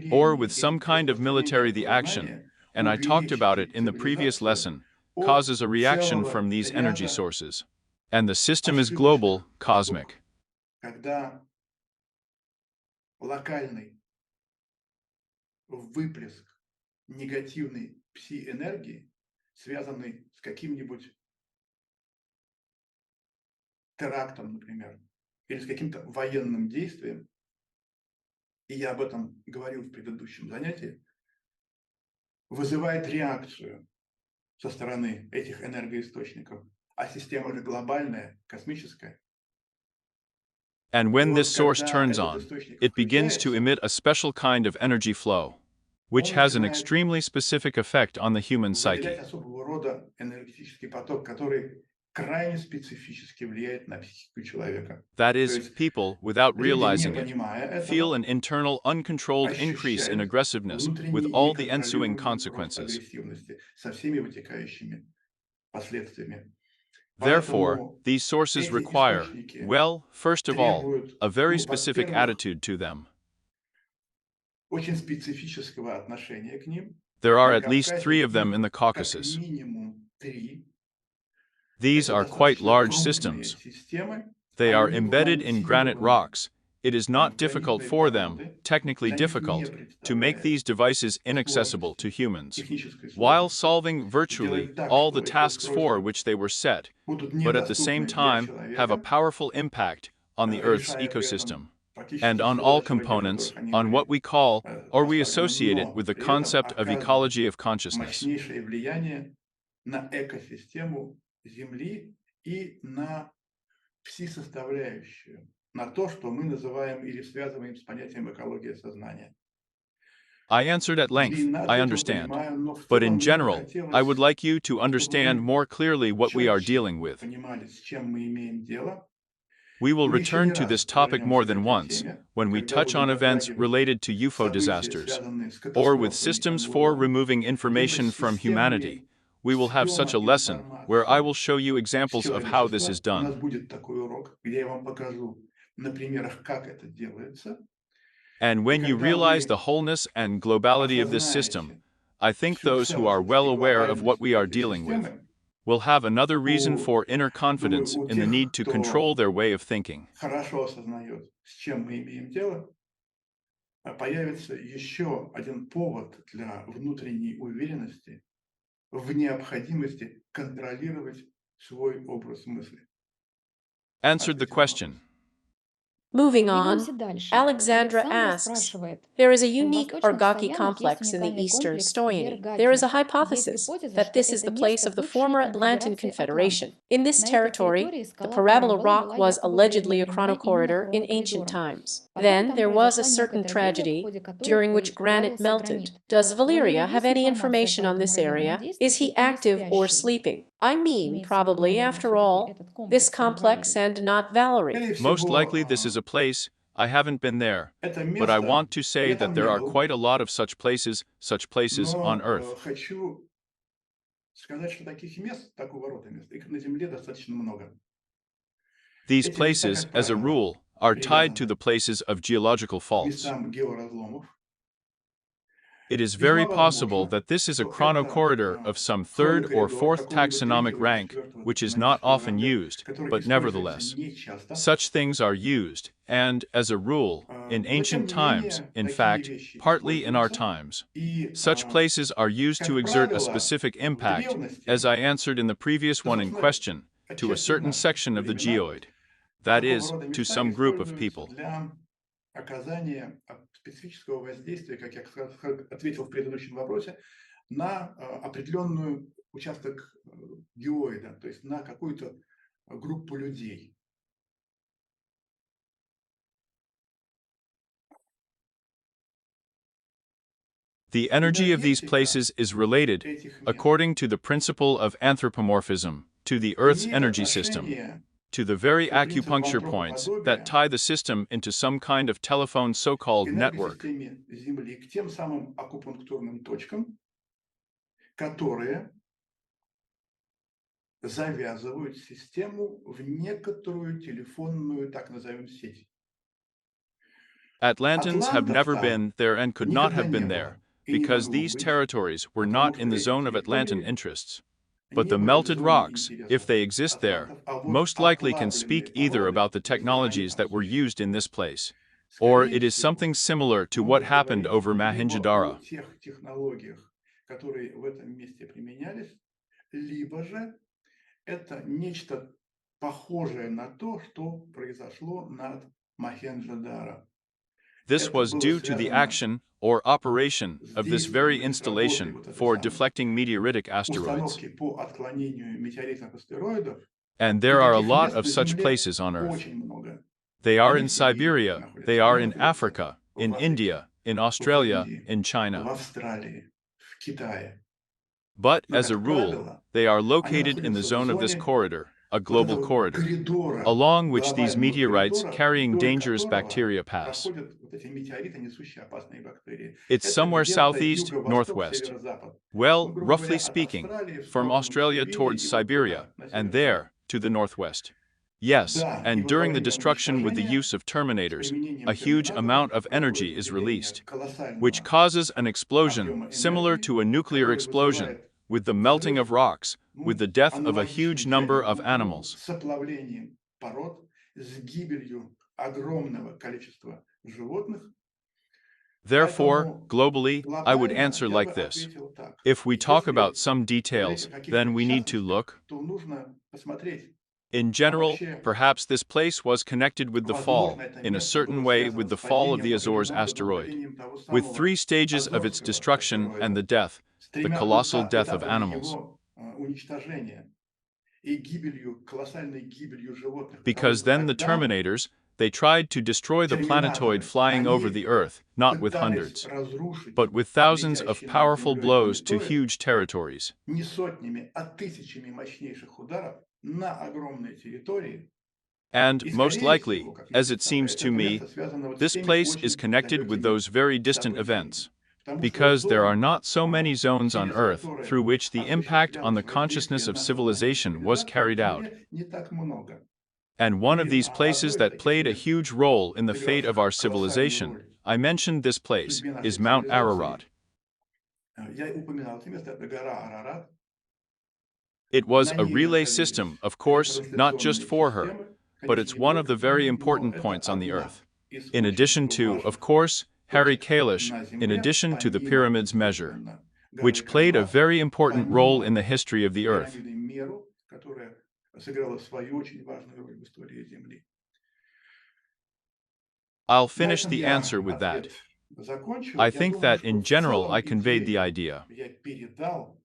S3: or
S4: расширении
S3: with some
S4: или при
S3: kind of
S4: распространении
S3: military the
S4: этого
S3: action,
S4: знания
S3: and I talked about it
S4: увеличить
S3: in the previous
S4: цивилизацию
S3: lesson,
S4: от
S3: causes a reaction from
S4: целого
S3: these energy
S4: ряда
S3: sources. And the system is
S4: ошибочных
S3: global,
S4: поступков,
S3: cosmic.
S4: когда локальный выплеск негативной пси-энергии, связанный с каким-нибудь терактом, например, или с каким-то военным действием, и я об этом говорил в предыдущем занятии, вызывает реакцию со стороны этих энергоисточников, а система же глобальная, космическая.
S3: And
S4: И
S3: when this
S4: вот
S3: source
S4: когда
S3: turns
S4: этот
S3: on,
S4: источник
S3: it begins to
S4: включается,
S3: emit a special kind of energy flow, which
S4: он
S3: has an
S4: начинает
S3: extremely specific effect on the human
S4: выделять
S3: psyche.
S4: особого рода энергетический поток, который крайне специфически влияет на психику человека.
S3: That
S4: То
S3: is,
S4: есть
S3: people, without
S4: люди, не
S3: realizing it,
S4: понимая
S3: feel
S4: этого,
S3: an internal uncontrolled increase in
S4: ощущают
S3: aggressiveness with
S4: внутренний
S3: all the ensuing
S4: неконтролируемый рост
S3: consequences.
S4: агрессивности со всеми вытекающими последствиями.
S3: Therefore,
S4: Поэтому
S3: these sources
S4: эти
S3: require,
S4: источники
S3: well, first of all,
S4: требуют,
S3: a very specific
S4: во-первых,
S3: attitude to them.
S4: очень специфического отношения к ним.
S3: There are
S4: На
S3: at least 3
S4: Кавказе
S3: of them
S4: их
S3: in the
S4: как
S3: Caucasus.
S4: минимум 3.
S3: These
S4: Это
S3: are quite
S4: достаточно
S3: large
S4: крупные
S3: systems.
S4: системы.
S3: They
S4: Они
S3: are
S4: либо
S3: embedded in granite
S4: монтированы
S3: rocks. It is not
S4: в
S3: difficult
S4: гранитные
S3: for them,
S4: породы,
S3: technically
S4: для них не
S3: difficult, to make
S4: представляет
S3: these devices inaccessible to
S4: сложности,
S3: humans,
S4: технической
S3: while
S4: сложности.
S3: solving virtually
S4: Сделать так,
S3: all the
S4: что эти
S3: tasks for
S4: устройства
S3: which they were set,
S4: будут
S3: but at the same
S4: недоступны для
S3: time have a
S4: человека,
S3: powerful impact on the Earth's
S4: решая при этом
S3: ecosystem,
S4: практически
S3: and on
S4: все
S3: all
S4: задачи, ради
S3: components,
S4: которых они
S3: on what
S4: были
S3: we call, or we
S4: поставлены,
S3: associate it
S4: но
S3: with the
S4: при этом
S3: concept of
S4: оказывают
S3: ecology of consciousness.
S4: мощнейшее влияние на экосистему Земли и на пси-составляющую, на то, что мы называем или связываем с понятием экология сознания.
S3: I answered at length,
S4: Длинно
S3: I
S4: ответил,
S3: understand.
S4: понимаю, но в
S3: But
S4: целом
S3: in
S4: мне бы
S3: general, I
S4: хотелось,
S3: would like you to
S4: чтобы
S3: understand
S4: мы
S3: more clearly what we are
S4: четче
S3: dealing with.
S4: понимали, с чем мы имеем дело.
S3: We will
S4: И мы еще не
S3: return to
S4: раз
S3: this topic more
S4: вернемся к
S3: than
S4: этой
S3: once
S4: теме,
S3: when we
S4: когда
S3: touch
S4: будем
S3: on events
S4: затрагивать
S3: related to UFO
S4: события,
S3: disasters,
S4: связанные с
S3: or with
S4: катастрофами
S3: systems for
S4: ООН,
S3: removing
S4: либо
S3: information
S4: с
S3: from humanity.
S4: системами
S3: We will have such a
S4: съема
S3: lesson where I
S4: информации
S3: will show you
S4: с
S3: examples of how this is
S4: человечества. У нас
S3: done.
S4: будет такой урок, где я вам покажу на примерах, как это делается.
S3: And
S4: И
S3: when you
S4: когда
S3: realize the
S4: вы
S3: wholeness and globality of this system,
S4: осознаете
S3: I think
S4: всю
S3: those who are
S4: целостность
S3: well
S4: и
S3: aware of what
S4: глобальность
S3: we are
S4: этой
S3: dealing with
S4: системы,
S3: will have another reason
S4: то,
S3: for inner
S4: думаю,
S3: confidence
S4: у
S3: in the
S4: тех,
S3: need to control
S4: кто
S3: their way of thinking.
S4: хорошо осознает, с чем мы имеем дело, появится еще один повод для внутренней уверенности в необходимости контролировать свой образ мысли.
S3: Answered the
S4: Ответил на вопрос.
S3: question.
S1: Moving
S2: Двигаемся
S1: on,
S2: дальше.
S1: Alexandra
S2: Александра
S1: asks,
S2: спрашивает.
S1: there is a
S2: В
S1: unique
S2: восточных
S1: Orgaki
S2: стоянах есть
S1: complex in the
S2: уникальный
S1: eastern
S2: комплекс
S1: Stoyany.
S2: Ергати.
S1: There is a
S2: Есть
S1: hypothesis
S2: гипотеза,
S1: that
S2: что
S1: this is
S2: это
S1: the place
S2: место
S1: of the
S2: бывшей
S1: former Atlantean
S2: конфедерации
S1: Confederation.
S2: атлантов.
S1: In this
S2: На этой
S1: territory,
S2: территории
S1: the
S2: скала
S1: Parabola
S2: Parabola
S1: rock
S2: была
S1: was
S2: якобы
S1: allegedly a
S2: преименована именно
S1: chrono-corridor in ancient
S2: Chrono-Corridorом.
S1: times.
S2: Потом
S1: Then
S2: там
S1: there was a
S2: произошла
S1: certain
S2: некая трагедия, в
S1: tragedy
S2: ходе которой
S1: during which granite
S2: плавился
S1: melted.
S2: гранит.
S1: Does
S2: Валерий,
S1: Valeria have
S2: есть
S1: any
S2: информация по
S1: information on
S2: этому
S1: this
S2: району? Он
S1: area? Is he
S2: действующий или
S1: active or
S2: спящий?
S1: sleeping? I mean,
S2: Имеется в виду,
S1: probably,
S2: наверное,
S1: after
S2: все-таки
S1: all,
S2: этот
S1: this
S2: комплекс, а не
S1: complex
S2: Валерий.
S1: and not Valery.
S4: Скорее
S3: Most likely
S4: всего,
S3: this is a place, I haven't been there,
S4: это
S3: but I want
S4: место,
S3: to say
S4: я
S3: that
S4: там
S3: there
S4: не
S3: are
S4: был,
S3: quite a lot of such places on
S4: но
S3: Earth.
S4: хочу сказать, что таких мест, такого рода мест, их на Земле достаточно много.
S3: These
S4: Эти места,
S3: places,
S4: как
S3: as a
S4: правило,
S3: rule, are tied to
S4: привязаны
S3: the places of geological
S4: к
S3: faults.
S4: местам георазломов.
S3: It is very
S4: Весьма
S3: possible
S4: возможно,
S3: that this is a
S4: что это
S3: chrono-corridor of some third or
S4: хронокоридор
S3: fourth
S4: какого-нибудь
S3: taxonomic
S4: третьего или
S3: rank,
S4: четвертого
S3: which is not
S4: таксономического
S3: often
S4: ранга,
S3: used,
S4: который
S3: but
S4: используется
S3: nevertheless,
S4: нечасто.
S3: such things are used, and, as a rule, in
S4: Но тем
S3: ancient
S4: не
S3: times,
S4: менее,
S3: in
S4: такие
S3: fact,
S4: вещи
S3: partly in our
S4: используются.
S3: times.
S4: И,
S3: Such places are used to
S4: как
S3: exert a
S4: правило,
S3: specific
S4: в
S3: impact,
S4: древности,
S3: as I answered in the previous
S4: да,
S3: one in
S4: собственно,
S3: question, to a
S4: отчасти в
S3: certain
S4: наши
S3: section of the
S4: времена,
S3: geoid. That
S4: такого
S3: is,
S4: рода
S3: to
S4: места
S3: some group of
S4: используются
S3: people.
S4: для оказания специфического воздействия, как я ответил в предыдущем вопросе, на определенную участок геоида, то есть на какую-то группу людей.
S3: The energy of these
S4: Энергетика
S3: places is related,
S4: этих мест
S3: according to the principle of anthropomorphism, to the Earth's
S4: имеет
S3: energy system,
S4: отношение
S3: to the very
S4: по принципу
S3: acupuncture points that
S4: антропоподобия
S3: tie the system into some kind of telephone
S4: к
S3: so-called network.
S4: энергосистеме Земли, к тем самым акупунктурным точкам, которые завязывают систему в некоторую телефонную, так назовем, сеть.
S3: Atlantans have
S4: Атлантов
S3: never
S4: там
S3: been there and could not
S4: никогда
S3: have
S4: не
S3: been
S4: было
S3: there,
S4: и не
S3: because
S4: могло
S3: these
S4: быть,
S3: territories were
S4: потому
S3: not in
S4: что
S3: the
S4: эти
S3: zone of Atlantan
S4: территории
S3: interests. But
S4: не
S3: the
S4: были в
S3: melted
S4: зоне
S3: rocks, if
S4: интересов
S3: they exist there,
S4: атлантов, а вот
S3: most likely can
S4: оплавленные
S3: speak either
S4: породы,
S3: about the
S4: если они
S3: technologies
S4: там
S3: that were
S4: существуют,
S3: used in this place, or
S4: скорее
S3: it is
S4: всего,
S3: something similar to what
S4: могут
S3: happened
S4: говорить
S3: over
S4: либо о
S3: Mohenjo-daro.
S4: тех технологиях, которые в этом месте применялись, либо же это нечто похожее на то, что произошло над Мохенджо-Даро.
S3: This
S4: Это
S3: was
S4: было
S3: due to the
S4: связано
S3: action or operation
S4: с
S3: of this
S4: действием
S3: very
S4: или с работой
S3: installation
S4: вот этой
S3: for
S4: самой
S3: deflecting meteoritic asteroids.
S4: установки по отклонению метеоритных астероидов.
S3: And
S4: И
S3: there are a
S4: таких
S3: lot
S4: мест
S3: of
S4: на
S3: such
S4: Земле
S3: places on Earth.
S4: очень много.
S3: They are
S4: Они
S3: in
S4: в Сибири
S3: Siberia,
S4: находятся,
S3: they
S4: они
S3: are in
S4: находятся
S3: Africa,
S4: в
S3: in
S4: Африке,
S3: India, in
S4: в
S3: Australia,
S4: Индии,
S3: in
S4: в
S3: China.
S4: Австралии, в Китае.
S3: But,
S4: Но,
S3: as a
S4: как
S3: rule,
S4: правило,
S3: they are
S4: они
S3: located in the
S4: находятся в
S3: zone of this
S4: зоне
S3: corridor, a
S4: вот
S3: global
S4: этого
S3: corridor,
S4: коридора,
S3: along which these
S4: глобального
S3: meteorites
S4: коридора,
S3: carrying
S4: вдоль
S3: dangerous
S4: которого
S3: bacteria pass.
S4: проходят вот эти метеориты, несущие опасные бактерии.
S3: It's
S4: Это
S3: somewhere
S4: где-то
S3: southeast,
S4: юго-восток,
S3: northwest.
S4: северо-запад.
S3: Well,
S4: Ну, грубо
S3: roughly
S4: говоря, от
S3: speaking,
S4: Австралии в
S3: from
S4: сторону
S3: Australia
S4: Сибири
S3: towards
S4: и вот
S3: Siberia,
S4: туда, на
S3: and
S4: северо-запад.
S3: there, to the northwest. Yes,
S4: Да, и
S3: and
S4: вот во
S3: during the
S4: время
S3: destruction with the
S4: уничтожения
S3: use of
S4: с
S3: terminators, a
S4: применением
S3: huge
S4: терминаторов
S3: amount of
S4: проходит
S3: energy is
S4: выделение
S3: released, which
S4: колоссального
S3: causes an explosion
S4: объема
S3: similar
S4: энергии,
S3: to a nuclear
S4: который
S3: explosion,
S4: вызывает
S3: with the melting
S4: взрыв,
S3: of rocks, with the
S4: ну,
S3: death of a huge
S4: аналогичный
S3: number of
S4: ядерному взрыву
S3: animals.
S4: с оплавлением пород, с гибелью огромного количества животных.
S3: Therefore,
S4: Поэтому
S3: globally, I would
S4: глобально
S3: answer
S4: я бы
S3: like this.
S4: ответил так.
S3: If we talk about
S4: Если
S3: some
S4: говорить
S3: details,
S4: о каких-то
S3: then we need to
S4: частностях,
S3: look.
S4: то нужно посмотреть,
S3: In
S4: а
S3: general,
S4: вообще,
S3: perhaps this place was connected with the fall,
S4: возможно, это
S3: in a
S4: место было
S3: certain way
S4: связано
S3: with
S4: с
S3: the fall of
S4: падением
S3: the Azores
S4: определенного
S3: asteroid,
S4: падением того
S3: with
S4: самого
S3: 3 stages of its
S4: Азорского
S3: destruction and
S4: астероида,
S3: the death,
S4: с
S3: the
S4: тремя
S3: colossal death of
S4: этапами
S3: animals.
S4: его уничтожения и гибелью, колоссальной гибелью животных, потому
S3: Because
S4: что
S3: then the
S4: тогда
S3: Terminators, they tried to destroy the planetoid
S4: терминаторы,
S3: flying over
S4: они
S3: the Earth, not with
S4: пытались
S3: hundreds,
S4: разрушить
S3: but with thousands of
S4: летящие над
S3: powerful
S4: землей
S3: blows to
S4: планетоид
S3: huge territories.
S4: не сотнями, а тысячами мощнейших ударов на огромные территории.
S3: And,
S4: И,
S3: most
S4: скорее
S3: likely,
S4: всего, как мне
S3: as it seems
S4: представляется,
S3: to
S4: это
S3: me,
S4: место связано вот с
S3: this
S4: теми
S3: place is
S4: очень
S3: connected with
S4: далекими
S3: those very distant
S4: событиями.
S3: events,
S4: Потому что
S3: because there are
S4: зон,
S3: not so many zones on
S4: через
S3: Earth through
S4: которые
S3: which the impact on the
S4: осуществлялось
S3: consciousness
S4: воздействие
S3: of
S4: на сознание
S3: civilization was
S4: цивилизации,
S3: carried
S4: на
S3: out.
S4: Земле не так много.
S3: And one of
S4: И
S3: these places
S4: одно из
S3: that
S4: таких
S3: played a
S4: мест,
S3: huge role in the fate of
S4: сыгравших
S3: our
S4: колоссальную
S3: civilization,
S4: роль
S3: I mentioned this
S4: в
S3: place,
S4: судьбе
S3: is
S4: нашей
S3: Mount Ararat.
S4: цивилизации, я упоминал это место, это гора Арарат.
S3: It was
S4: На
S3: a
S4: ней
S3: relay
S4: находились
S3: system, of course, not just
S4: ретрансляционные
S3: for her,
S4: системы,
S3: but
S4: конечно,
S3: it's
S4: не
S3: one of
S4: только
S3: the
S4: для
S3: very
S4: нее, но
S3: important
S4: это
S3: points on the
S4: одна
S3: Earth.
S4: из
S3: In addition
S4: очень
S3: to, of
S4: важных
S3: course, Harry
S4: точек
S3: Kalish,
S4: на
S3: in
S4: Земле,
S3: addition to the
S4: помимо,
S3: pyramids measure,
S4: естественно, горы
S3: which played a
S4: Карнат,
S3: very important role in
S4: помимо
S3: the history of the Earth.
S4: пирамиды Меру, которая сыграла свою очень важную роль в истории Земли.
S3: I'll
S4: На
S3: finish
S4: этом
S3: the
S4: я
S3: answer with that.
S4: ответ закончил.
S3: I
S4: Я
S3: think
S4: думаю,
S3: that
S4: что
S3: in
S4: в
S3: general I
S4: целом
S3: conveyed the
S4: идею
S3: idea.
S4: я передал.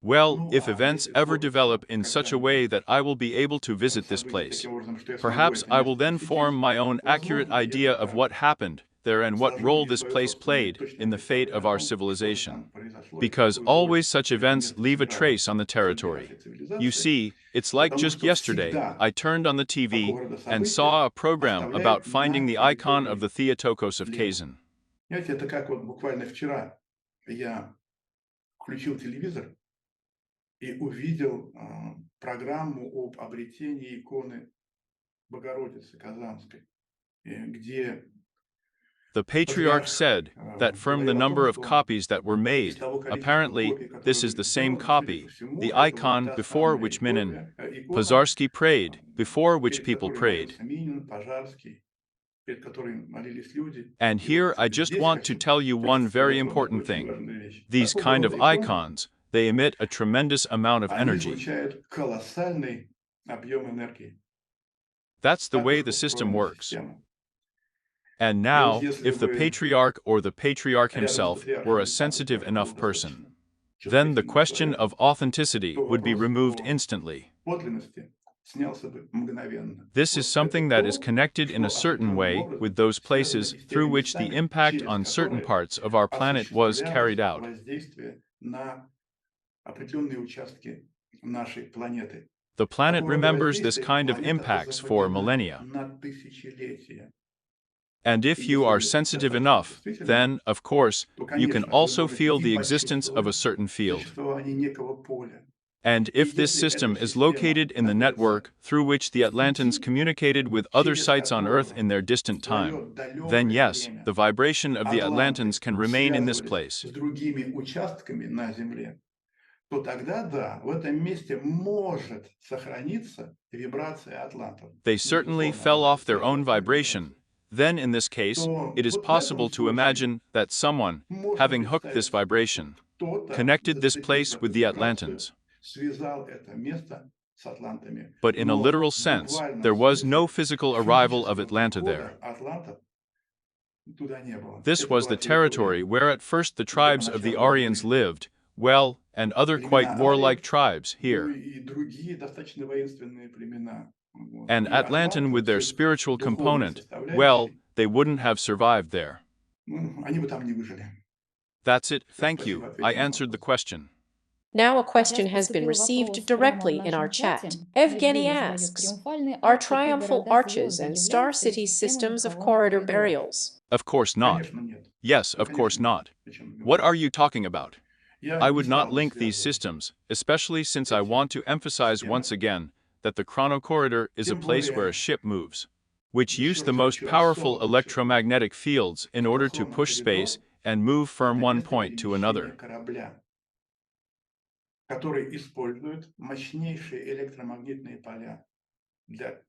S3: Well,
S4: Ну,
S3: if
S4: а
S3: events
S4: если
S3: ever
S4: вдруг
S3: develop in such a way
S4: когда-нибудь
S3: that I will be able to visit this
S4: события
S3: place,
S4: таким образом, что я смогу
S3: perhaps
S4: это
S3: I will
S4: место
S3: then form
S4: посетить,
S3: my own accurate
S4: возможно, я
S3: idea of
S4: как-то
S3: what happened there and what
S4: сложу
S3: role
S4: мне
S3: this
S4: свое
S3: place
S4: собственное
S3: played
S4: точное
S3: in the fate
S4: представление
S3: of
S4: о
S3: our
S4: том, что
S3: civilization.
S4: там произошло и
S3: Because
S4: какую роль
S3: always such
S4: это
S3: events
S4: место
S3: leave a
S4: сыграло
S3: trace on the
S4: в судьбе
S3: territory.
S4: нашей
S3: You
S4: цивилизации,
S3: see, it's like
S4: потому
S3: just
S4: что
S3: yesterday,
S4: всегда
S3: I turned on the TV
S4: такого рода
S3: and
S4: события
S3: saw a program about
S4: оставляют
S3: finding
S4: на
S3: the icon of the
S4: территории
S3: Theotokos of
S4: след.
S3: Kazan.
S4: Знаете, это как вот буквально вчера я включил телевизор, и увидел программу об обретении иконы Богородицы Казанской, где
S3: The patriarch said that from the
S4: говорил о
S3: number
S4: том,
S3: of
S4: что
S3: copies that were
S4: из
S3: made,
S4: того количества
S3: apparently
S4: копий,
S3: this
S4: которые
S3: is
S4: были
S3: the same
S4: сделаны, судя по
S3: copy,
S4: всему,
S3: the
S4: это была
S3: icon
S4: та
S3: before
S4: самая
S3: which Minin,
S4: икона,
S3: Pozharsky prayed, before which
S4: перед
S3: people
S4: которой
S3: prayed.
S4: молился Минин, Пожарский, перед которой молились люди.
S3: And
S4: И вот
S3: here I just
S4: здесь
S3: want to
S4: хочу
S3: tell you one very
S4: сказать вам
S3: important
S4: очень
S3: thing.
S4: важную вещь.
S3: These
S4: Такого
S3: kind of
S4: рода иконы,
S3: icons, they emit a tremendous amount of
S4: они
S3: energy.
S4: излучают колоссальный объем энергии.
S3: That's the
S4: Так
S3: way
S4: уж
S3: the system
S4: устроена
S3: works.
S4: система.
S3: And
S4: И вот
S3: now,
S4: если
S3: if the
S4: бы
S3: patriarch or the patriarch
S4: рядом с
S3: himself were a
S4: патриархом
S3: sensitive
S4: патриарх
S3: enough
S4: был
S3: person,
S4: достаточно
S3: then the
S4: чувствительным
S3: question
S4: человеком,
S3: of authenticity
S4: то
S3: would be
S4: вопрос
S3: removed
S4: о
S3: instantly.
S4: подлинности снялся бы мгновенно.
S3: This is
S4: Вот это
S3: something that is
S4: то,
S3: connected in a
S4: что
S3: certain
S4: определенным
S3: way
S4: образом
S3: with those
S4: связано
S3: places
S4: и с
S3: through
S4: теми
S3: which the
S4: местами,
S3: impact
S4: через
S3: on certain
S4: которые
S3: parts of our planet was carried
S4: осуществлялось
S3: out.
S4: воздействие на определенные участки нашей планеты.
S3: The planet
S4: Такого рода
S3: remembers this
S4: воздействие
S3: kind of
S4: планета
S3: impacts for
S4: запоминает
S3: millennia.
S4: на тысячелетия.
S3: And
S4: И
S3: if you
S4: если
S3: are
S4: вы
S3: sensitive
S4: достаточно
S3: enough,
S4: чувствительны,
S3: then, of course,
S4: то,
S3: you can
S4: конечно, вы
S3: also
S4: можете
S3: feel
S4: и
S3: the existence of a
S4: почувствовать
S3: certain field.
S4: существование некого поля.
S3: And
S4: И
S3: if this
S4: если эта
S3: system is
S4: система
S3: located in the
S4: находится
S3: network through which the
S4: в
S3: Atlantans
S4: пути,
S3: communicated with other
S4: через
S3: sites on Earth
S4: которого
S3: in their
S4: в
S3: distant
S4: свое
S3: time, then
S4: далекое
S3: yes,
S4: время
S3: the vibration of the Atlantans
S4: атланты
S3: can remain in this
S4: связывались
S3: place.
S4: с другими участками на Земле, то тогда да, в этом месте может сохраниться вибрация атлантов.
S3: They certainly fell off their own vibration. Then, in this case,
S4: То
S3: it is
S4: вот в этом
S3: possible to
S4: случае
S3: imagine that someone,
S4: можно
S3: having hooked this
S4: представить,
S3: vibration,
S4: кто-то,
S3: connected this
S4: зацепив
S3: place with
S4: эту
S3: the
S4: вибрацию,
S3: Atlantans.
S4: связал это место с атлантами.
S3: But in a
S4: Но
S3: literal
S4: в
S3: sense,
S4: буквальном
S3: there was no
S4: смысле
S3: physical arrival of
S4: физического
S3: Atlanta
S4: прихода
S3: there.
S4: атлантов туда не было.
S3: This
S4: Это
S3: was
S4: была
S3: the territory
S4: территория
S3: where at first the tribes of the
S4: первоначально
S3: Aryans
S4: были
S3: lived, well, and other quite
S4: племена
S3: warlike
S4: ариев,
S3: tribes
S4: ну
S3: here.
S4: и другие достаточно воинственные племена. Вот.
S3: And
S4: И
S3: Atlantan
S4: атланты
S3: with their
S4: с их
S3: spiritual
S4: духовной
S3: component, well,
S4: составляющей,
S3: they wouldn't have survived there.
S4: ну, они бы там не выжили.
S3: That's it,
S4: Всё,
S3: thank
S4: спасибо,
S3: you, I
S4: ответил на
S3: answered the
S4: вопрос.
S3: question.
S1: Now a
S2: Как раз
S1: question has been
S2: поступил
S1: received
S2: вопрос прямо в
S1: directly in our
S2: нашем
S1: chat.
S2: чате.
S1: Evgeny
S2: Евгений задает:
S1: asks,
S2: триумфальные
S1: are
S2: арки и
S1: triumphal arches
S2: города-звезды
S1: and star
S2: являются ли
S1: city
S2: системами
S1: systems of corridor
S2: Chrono-Corridors?
S1: burials?
S3: Of course not.
S4: Конечно, нет.
S3: Yes,
S4: Ну,
S3: of course
S4: конечно, нет.
S3: not.
S4: О чем вы
S3: What are
S4: говорите?
S3: you talking about?
S4: Я
S3: I
S4: не
S3: would not
S4: стал бы
S3: link these
S4: связывать
S3: systems, especially since I
S4: эти
S3: want to emphasize once
S4: системы.
S3: again that the Chrono-Corridor is a
S4: Тем
S3: place where a
S4: более,
S3: ship moves, which
S4: еще
S3: use the
S4: раз
S3: most
S4: хочу
S3: powerful
S4: особо подчеркнуть,
S3: electromagnetic fields in order to push
S4: Chrono-Corridor
S3: space and move from
S4: это
S3: one
S4: место
S3: point to
S4: перемещения
S3: another.
S4: корабля, который использует мощнейшие электромагнитные поля для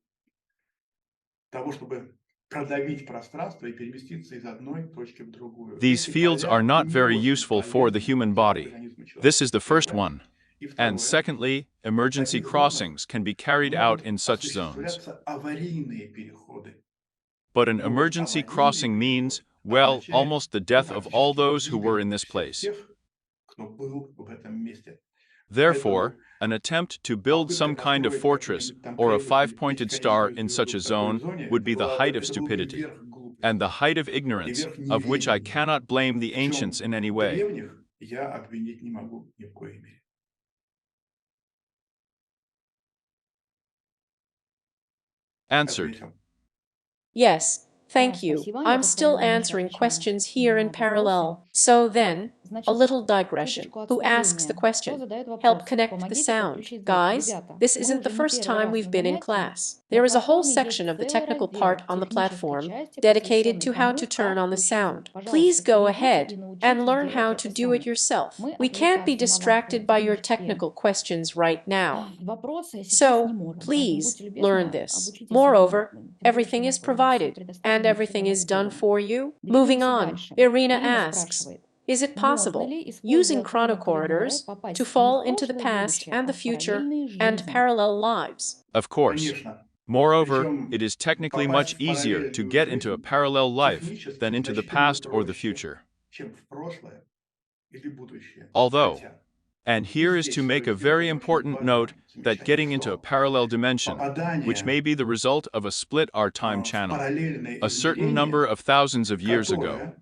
S4: того, чтобы продавить пространство и переместиться из одной точки в другую.
S3: These
S4: Эти
S3: fields
S4: поля
S3: are not
S4: не
S3: very
S4: очень
S3: useful for the
S4: полезны
S3: human
S4: для
S3: body.
S4: организма человека.
S3: This is the first
S4: Первое.
S3: one.
S4: И
S3: And
S4: второе.
S3: secondly,
S4: В
S3: emergency
S4: таких зонах
S3: crossings can be carried out
S4: могут
S3: in such zones.
S4: осуществляться аварийные переходы.
S3: But an
S4: Но вот
S3: emergency
S4: аварийный
S3: crossing means,
S4: переход
S3: well,
S4: означает
S3: almost the death of all
S4: практически
S3: those who were
S4: гибель
S3: in this
S4: всех
S3: place.
S4: тех, кто был в этом месте.
S3: Therefore,
S4: Поэтому
S3: an attempt to build
S4: попытка
S3: some kind of
S4: построить
S3: fortress
S4: какую-нибудь там
S3: or a
S4: крепость или
S3: five-pointed star
S4: бесконечную
S3: in such
S4: звезду
S3: a
S4: в такой
S3: zone
S4: зоне,
S3: would be the height of
S4: это был бы
S3: stupidity
S4: верх
S3: and
S4: глупости,
S3: the height of
S4: и
S3: ignorance,
S4: верх
S3: of which I
S4: неведения,
S3: cannot blame the
S4: в
S3: ancients
S4: чем
S3: in any way.
S4: древних я обвинить не могу ни в коей мере.
S3: Answered.
S4: Ответил.
S1: Yes, thank you.
S2: Спасибо. Я
S1: I'm
S2: тут
S1: still
S2: параллельно еще
S1: answering
S2: отвечаю
S1: questions here in
S2: на вопросы.
S1: parallel. So then, a
S2: Значит,
S1: little digression.
S2: чуточку
S1: Who asks the
S2: отступления. Кто
S1: question?
S2: задает
S1: Help
S2: вопрос?
S1: connect the
S2: Помогите
S1: sound.
S2: подключить звук.
S1: Guys,
S2: Ребята,
S1: this
S2: мы
S1: isn't the
S2: уже не
S1: first
S2: первый
S1: time
S2: раз
S1: we've
S2: на
S1: been in
S2: занятии.
S1: class.
S2: На
S1: There is a whole
S2: платформе
S1: section
S2: есть
S1: of the
S2: целый
S1: technical
S2: раздел
S1: part on the
S2: технической
S1: platform
S2: части,
S1: dedicated to
S2: посвященный
S1: how
S2: тому,
S1: to turn
S2: как
S1: on the
S2: включить
S1: sound.
S2: звук.
S1: Please
S2: Пожалуйста,
S1: go
S2: перейдите и
S1: ahead and
S2: научитесь
S1: learn
S2: делать
S1: how
S2: это
S1: to do it
S2: сами.
S1: yourself.
S2: Мы
S1: We can't be
S2: отвлекаться на ваши
S1: distracted by your
S2: технические
S1: technical questions right now.
S2: вопросы сейчас не
S1: So,
S2: можем. Поэтому
S1: please
S2: будьте любезны,
S1: learn this.
S2: обучитесь его
S1: Moreover,
S2: тем
S1: everything
S2: будущему
S1: is
S2: всё
S1: provided and
S2: предоставлено, всё
S1: everything is done
S2: сделано.
S1: for you.
S2: Двигаемся
S1: Moving on,
S2: дальше.
S1: Irina
S2: Ирина
S1: asks,
S2: спрашивает,
S1: is it
S2: можно
S1: possible,
S2: ли,
S1: using
S2: используя
S1: chrono-corridors,
S2: Chrono-Corridors, попасть
S1: to
S2: не в
S1: fall into the
S2: прошлое и
S1: past
S2: будущее,
S1: and
S2: а
S1: the
S2: в
S1: future
S2: параллельные
S1: and
S2: жизни?
S1: parallel lives?
S3: Of course.
S4: Конечно.
S3: Moreover,
S4: Причем
S3: it is technically
S4: попасть
S3: much
S4: в
S3: easier to
S4: параллельную
S3: get into a
S4: жизнь
S3: parallel life
S4: технически
S3: than into the
S4: значительно
S3: past or the
S4: проще,
S3: future.
S4: чем в прошлое или будущее.
S3: Although,
S4: Хотя
S3: and here is to make a very important note that getting into a parallel dimension, which may
S4: попадание
S3: be the result of a split our time
S4: в
S3: channel,
S4: параллельное
S3: a certain number
S4: измерение,
S3: of thousands of years ago,
S4: которое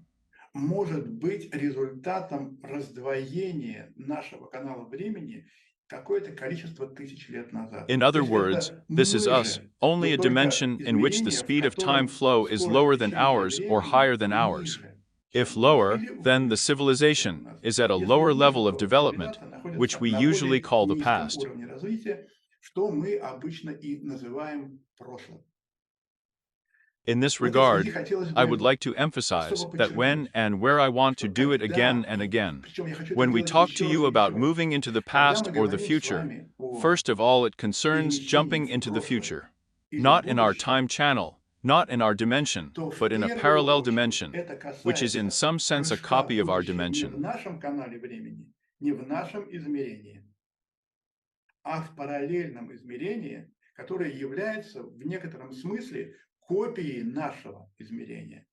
S4: может быть результатом раздвоения нашего канала времени какое-то количество тысяч лет назад.
S3: in
S4: То
S3: other
S4: есть
S3: words,
S4: это
S3: this is
S4: мы
S3: us,
S4: же,
S3: only
S4: но
S3: a
S4: только
S3: dimension in which the
S4: измерение, в
S3: speed of time
S4: котором
S3: flow is
S4: скорость
S3: lower than
S4: течения
S3: ours or
S4: времени
S3: higher than ours.
S4: ниже,
S3: If lower, then the civilization is at a lower level of development, which we usually call the past.
S4: уровне развития, что мы обычно и называем прошлым.
S3: In this
S4: Вот если
S3: regard,
S4: не хотелось
S3: I
S4: бы
S3: would like to emphasize
S4: особо
S3: that when
S4: подчеркнуть,
S3: and where I want to
S4: что
S3: do it
S4: когда,
S3: again and again,
S4: причем я хочу это
S3: when we
S4: делать
S3: talk
S4: еще
S3: to
S4: раз
S3: you
S4: и
S3: about
S4: еще раз,
S3: moving into the
S4: когда
S3: past
S4: мы
S3: or the
S4: говорим с
S3: future,
S4: вами о
S3: first of all it concerns
S4: перемещении
S3: jumping
S4: в
S3: into the
S4: прошлое
S3: future,
S4: или в
S3: not in our
S4: будущее,
S3: time channel, not in our dimension,
S4: то в
S3: but in a
S4: первую
S3: parallel
S4: очередь
S3: dimension,
S4: это
S3: which is in
S4: касается
S3: some sense a
S4: прыжка в
S3: copy of our
S4: будущее не в
S3: dimension.
S4: нашем канале времени, не в нашем измерении, а в параллельном измерении, которое является в некотором смысле копией нашего измерения.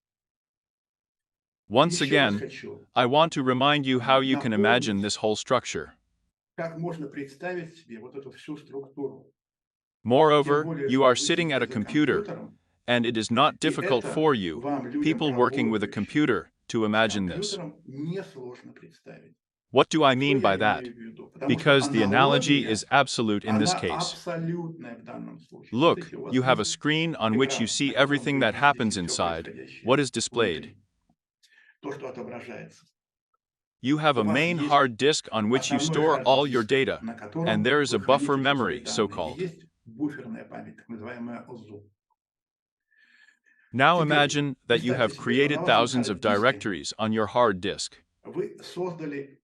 S3: Once
S4: Еще раз
S3: again,
S4: хочу
S3: I want to remind you how you can imagine
S4: напомнить,
S3: this whole structure.
S4: как можно представить себе вот эту всю структуру. Тем
S3: Moreover,
S4: более,
S3: you
S4: что
S3: are
S4: вы
S3: sitting at
S4: сидите
S3: a
S4: за
S3: computer,
S4: компьютером,
S3: and it is not
S4: и
S3: difficult
S4: это
S3: for you,
S4: вам, людям
S3: people working with a
S4: работающим
S3: computer, to
S4: с
S3: imagine this.
S4: компьютером, несложно представить.
S3: What do I
S4: Что
S3: mean
S4: я
S3: by that?
S4: имею в виду? Потому что
S3: Because the analogy is
S4: аналогия,
S3: absolute in this
S4: она
S3: case.
S4: абсолютная в данном случае.
S3: Look,
S4: Смотрите, у вас
S3: you have a
S4: есть
S3: screen on which you
S4: экран,
S3: see
S4: на котором
S3: everything
S4: вы
S3: that happens
S4: видите все
S3: inside.
S4: происходящее
S3: What is displayed?
S4: внутри, то, что отображается.
S3: You have
S4: У
S3: a
S4: вас
S3: main
S4: есть
S3: hard disk on which you
S4: основной
S3: store all your
S4: хард-диск,
S3: data,
S4: на
S3: and
S4: котором
S3: there is
S4: вы
S3: a buffer
S4: храните все свои
S3: memory,
S4: данные, и
S3: so-called.
S4: есть буферная память, так называемая ОЗУ.
S3: Now
S4: Теперь
S3: imagine that you
S4: представьте
S3: have
S4: себе, что на
S3: created
S4: вашем
S3: thousands of
S4: хард-диске
S3: directories on your hard disk.
S4: вы создали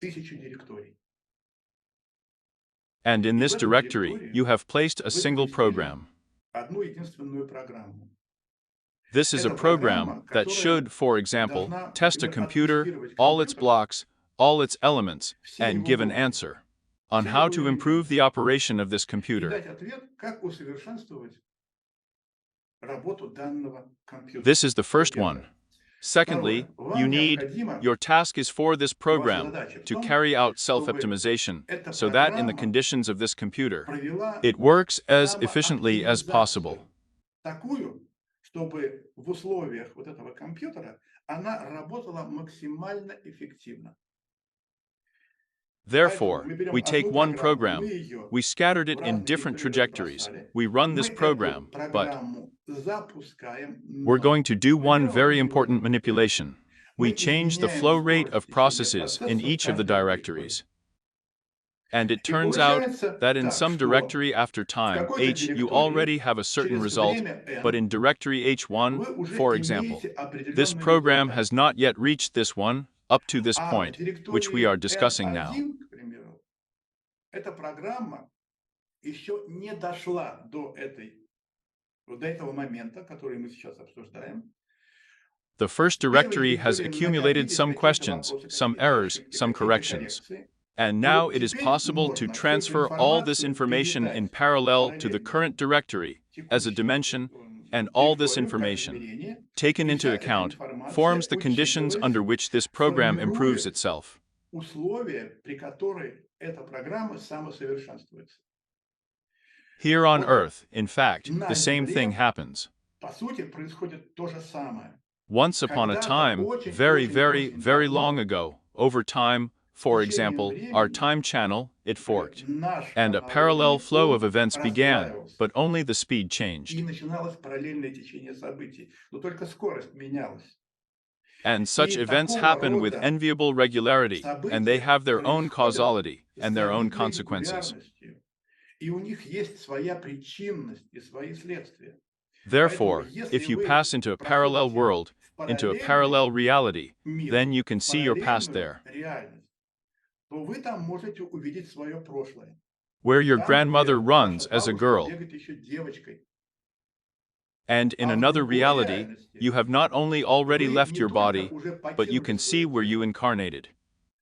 S4: 1000 директорий.
S3: And in
S4: И в
S3: this
S4: эту
S3: directory,
S4: директорию
S3: you have placed a
S4: вы
S3: single
S4: поместили
S3: program.
S4: одну единственную программу.
S3: This is a
S4: Это
S3: program
S4: программа,
S3: that
S4: которая
S3: should, for example,
S4: должна,
S3: test a
S4: например,
S3: computer,
S4: оттестировать
S3: all its
S4: компьютер,
S3: blocks, all its elements,
S4: все
S3: and
S4: его
S3: give an
S4: блоки,
S3: answer on
S4: все
S3: how
S4: его
S3: to improve the
S4: элементы,
S3: operation of this
S4: и
S3: computer.
S4: дать ответ, как усовершенствовать работу данного компьютера.
S3: This is the
S4: Это
S3: first one.
S4: первое.
S3: Secondly,
S4: Второе.
S3: you
S4: Вам
S3: need,
S4: необходимо,
S3: your task is for this
S4: ваша
S3: program
S4: задача в
S3: to
S4: том,
S3: carry out
S4: чтобы
S3: self-optimization
S4: эта
S3: so that in the
S4: программа
S3: conditions of this computer,
S4: провела
S3: it works as efficiently as
S4: самооптимизацию
S3: possible.
S4: такую, чтобы в условиях вот этого компьютера она работала максимально эффективно. Поэтому
S3: Therefore,
S4: мы берем
S3: we take
S4: одну
S3: one
S4: программу, мы
S3: program,
S4: ее
S3: we scattered it
S4: в
S3: in
S4: разные
S3: different
S4: директории
S3: trajectories,
S4: разбросали,
S3: we run
S4: мы
S3: this
S4: эту
S3: program, but
S4: программу запускаем,
S3: we're
S4: но
S3: going to do
S4: мы
S3: one
S4: делаем
S3: very
S4: всего
S3: important
S4: одну операцию.
S3: manipulation.
S4: Мы
S3: We change the
S4: изменяем
S3: flow rate
S4: скорость
S3: of
S4: течения
S3: processes in
S4: процесса в
S3: each of the
S4: каждой директории.
S3: directories. And it
S4: И
S3: turns out
S4: получается
S3: that in
S4: так,
S3: some
S4: что
S3: directory after
S4: в
S3: time
S4: какой-то
S3: H you
S4: директории
S3: already have a certain
S4: через
S3: result,
S4: время
S3: but
S4: n
S3: in directory H1,
S4: вы уже
S3: for example,
S4: имеете
S3: this
S4: определенный
S3: program
S4: результат.
S3: has not yet reached this one, up to this
S4: А в
S3: point, which we are
S4: директории
S3: discussing now.
S4: N1, к примеру, эта программа еще не дошла до этого момента, который мы сейчас обсуждаем.
S3: The first
S4: В первой
S3: directory has
S4: директории
S3: accumulated
S4: накопились
S3: some
S4: какие-то
S3: questions,
S4: вопросы,
S3: some
S4: какие-то
S3: errors,
S4: ошибки,
S3: some
S4: какие-то
S3: corrections.
S4: коррекции.
S3: And
S4: И
S3: now
S4: вот
S3: it is
S4: теперь
S3: possible to
S4: можно всю эту
S3: transfer all this
S4: информацию
S3: information in
S4: передать
S3: parallel to the
S4: параллельно
S3: current directory as a
S4: текущую
S3: dimension, and all this
S4: директорию как
S3: information,
S4: измерение,
S3: taken
S4: и
S3: into
S4: вся эта
S3: account,
S4: информация,
S3: forms the conditions under
S4: учитываясь,
S3: which this program improves
S4: формирует
S3: itself.
S4: условия, при которых эта программа самосовершенствуется.
S3: Here on
S4: Вот
S3: Earth, in fact,
S4: на
S3: the same thing
S4: Земле,
S3: happens.
S4: по сути, происходит то же самое.
S3: Once upon a
S4: Когда-то
S3: time, very, very,
S4: очень
S3: very
S4: давно,
S3: long ago, over time,
S4: с
S3: for
S4: течением
S3: example, our
S4: времени,
S3: time channel, it forked,
S4: наш
S3: and a
S4: канал
S3: parallel
S4: времени,
S3: flow of
S4: он
S3: events began,
S4: раздваивался.
S3: but only the speed
S4: И
S3: changed.
S4: начиналось параллельное течение событий. Но только скорость менялась.
S3: And such
S4: И
S3: events
S4: такого
S3: happen with
S4: рода
S3: enviable regularity, and they
S4: события
S3: have their own
S4: происходят
S3: causality
S4: с
S3: and their own
S4: завидной
S3: consequences.
S4: регулярностью. И у них есть своя причинность и свои следствия. Поэтому,
S3: Therefore,
S4: если
S3: if you
S4: вы
S3: pass into a parallel
S4: проходите
S3: world,
S4: в
S3: into a
S4: параллельный
S3: parallel reality,
S4: мир,
S3: then you
S4: в
S3: can see your past
S4: параллельную
S3: there,
S4: реальность, то вы там можете увидеть свое прошлое.
S3: where your
S4: Там,
S3: grandmother
S4: где
S3: runs
S4: ваша
S3: as a
S4: бабушка
S3: girl.
S4: бегает еще девочкой.
S3: And in
S4: А в
S3: another
S4: другой
S3: reality,
S4: реальности
S3: you have not only already
S4: вы
S3: left
S4: не
S3: your
S4: только
S3: body,
S4: уже
S3: but you
S4: покинули
S3: can see
S4: свое
S3: where you
S4: тело,
S3: incarnated.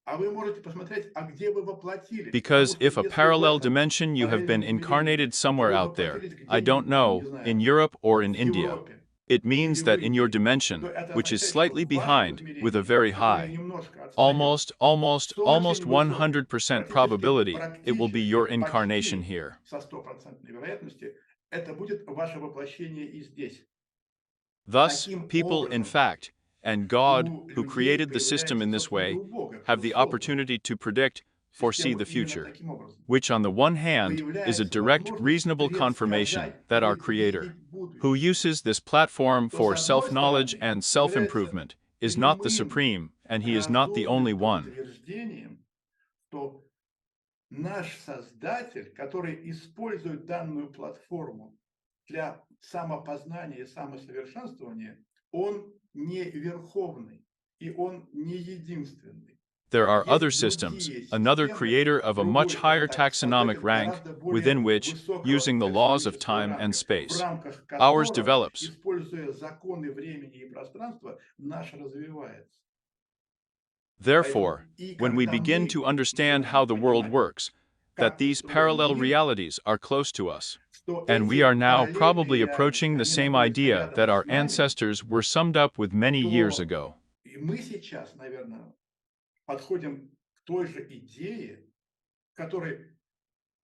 S4: а вы можете посмотреть, а где вы воплотились.
S3: Because
S4: Потому
S3: if
S4: что
S3: a
S4: если в
S3: parallel
S4: этом
S3: dimension you have been
S4: параллельном измерении
S3: incarnated somewhere
S4: вы
S3: out there,
S4: воплотились
S3: I don't
S4: где-нибудь там, не
S3: know, in
S4: знаю,
S3: Europe or in
S4: в
S3: India,
S4: Европе
S3: it
S4: или
S3: means
S4: в
S3: that in your
S4: Индии,
S3: dimension,
S4: то это
S3: which is
S4: означает, что
S3: slightly
S4: в вашем
S3: behind, with a
S4: измерении,
S3: very
S4: которое
S3: high,
S4: немножко отстает,
S3: almost
S4: с очень высокой,
S3: 100%
S4: практически
S3: probability, it will be your
S4: практически
S3: incarnation
S4: почти
S3: here.
S4: со стопроцентной вероятностью, это будет ваше воплощение и здесь.
S3: Thus,
S4: Таким
S3: people, in
S4: образом,
S3: fact, and God,
S4: у
S3: who
S4: людей
S3: created the system
S4: появляется,
S3: in this
S4: собственно, и
S3: way,
S4: у Бога,
S3: have
S4: кто
S3: the
S4: создал
S3: opportunity to predict, foresee
S4: систему
S3: the
S4: именно
S3: future,
S4: таким образом.
S3: which on the one hand is a
S4: Появляется
S3: direct,
S4: возможность
S3: reasonable confirmation
S4: предсказать,
S3: that our Creator,
S4: предвидеть
S3: who
S4: будущее.
S3: uses this platform
S4: То,
S3: for
S4: с одной
S3: self-knowledge
S4: стороны,
S3: and
S4: является
S3: self-improvement, is not the supreme, and he is not the only one.
S4: утверждением, что наш Создатель, который использует данную платформу для самопознания и самосовершенствования, он не верховный, и он не единственный.
S3: There are other systems, another creator of a much higher taxonomic rank, within which, using the laws of time and space, ours develops.
S4: Используя законы времени и пространства, наш развивается.
S3: Therefore, when we begin to understand how the world works, that these parallel realities are close to us, and we are now probably approaching the same idea that our ancestors were summed up with many years ago.
S4: И мы сейчас, наверное, подходим к той же идее, которой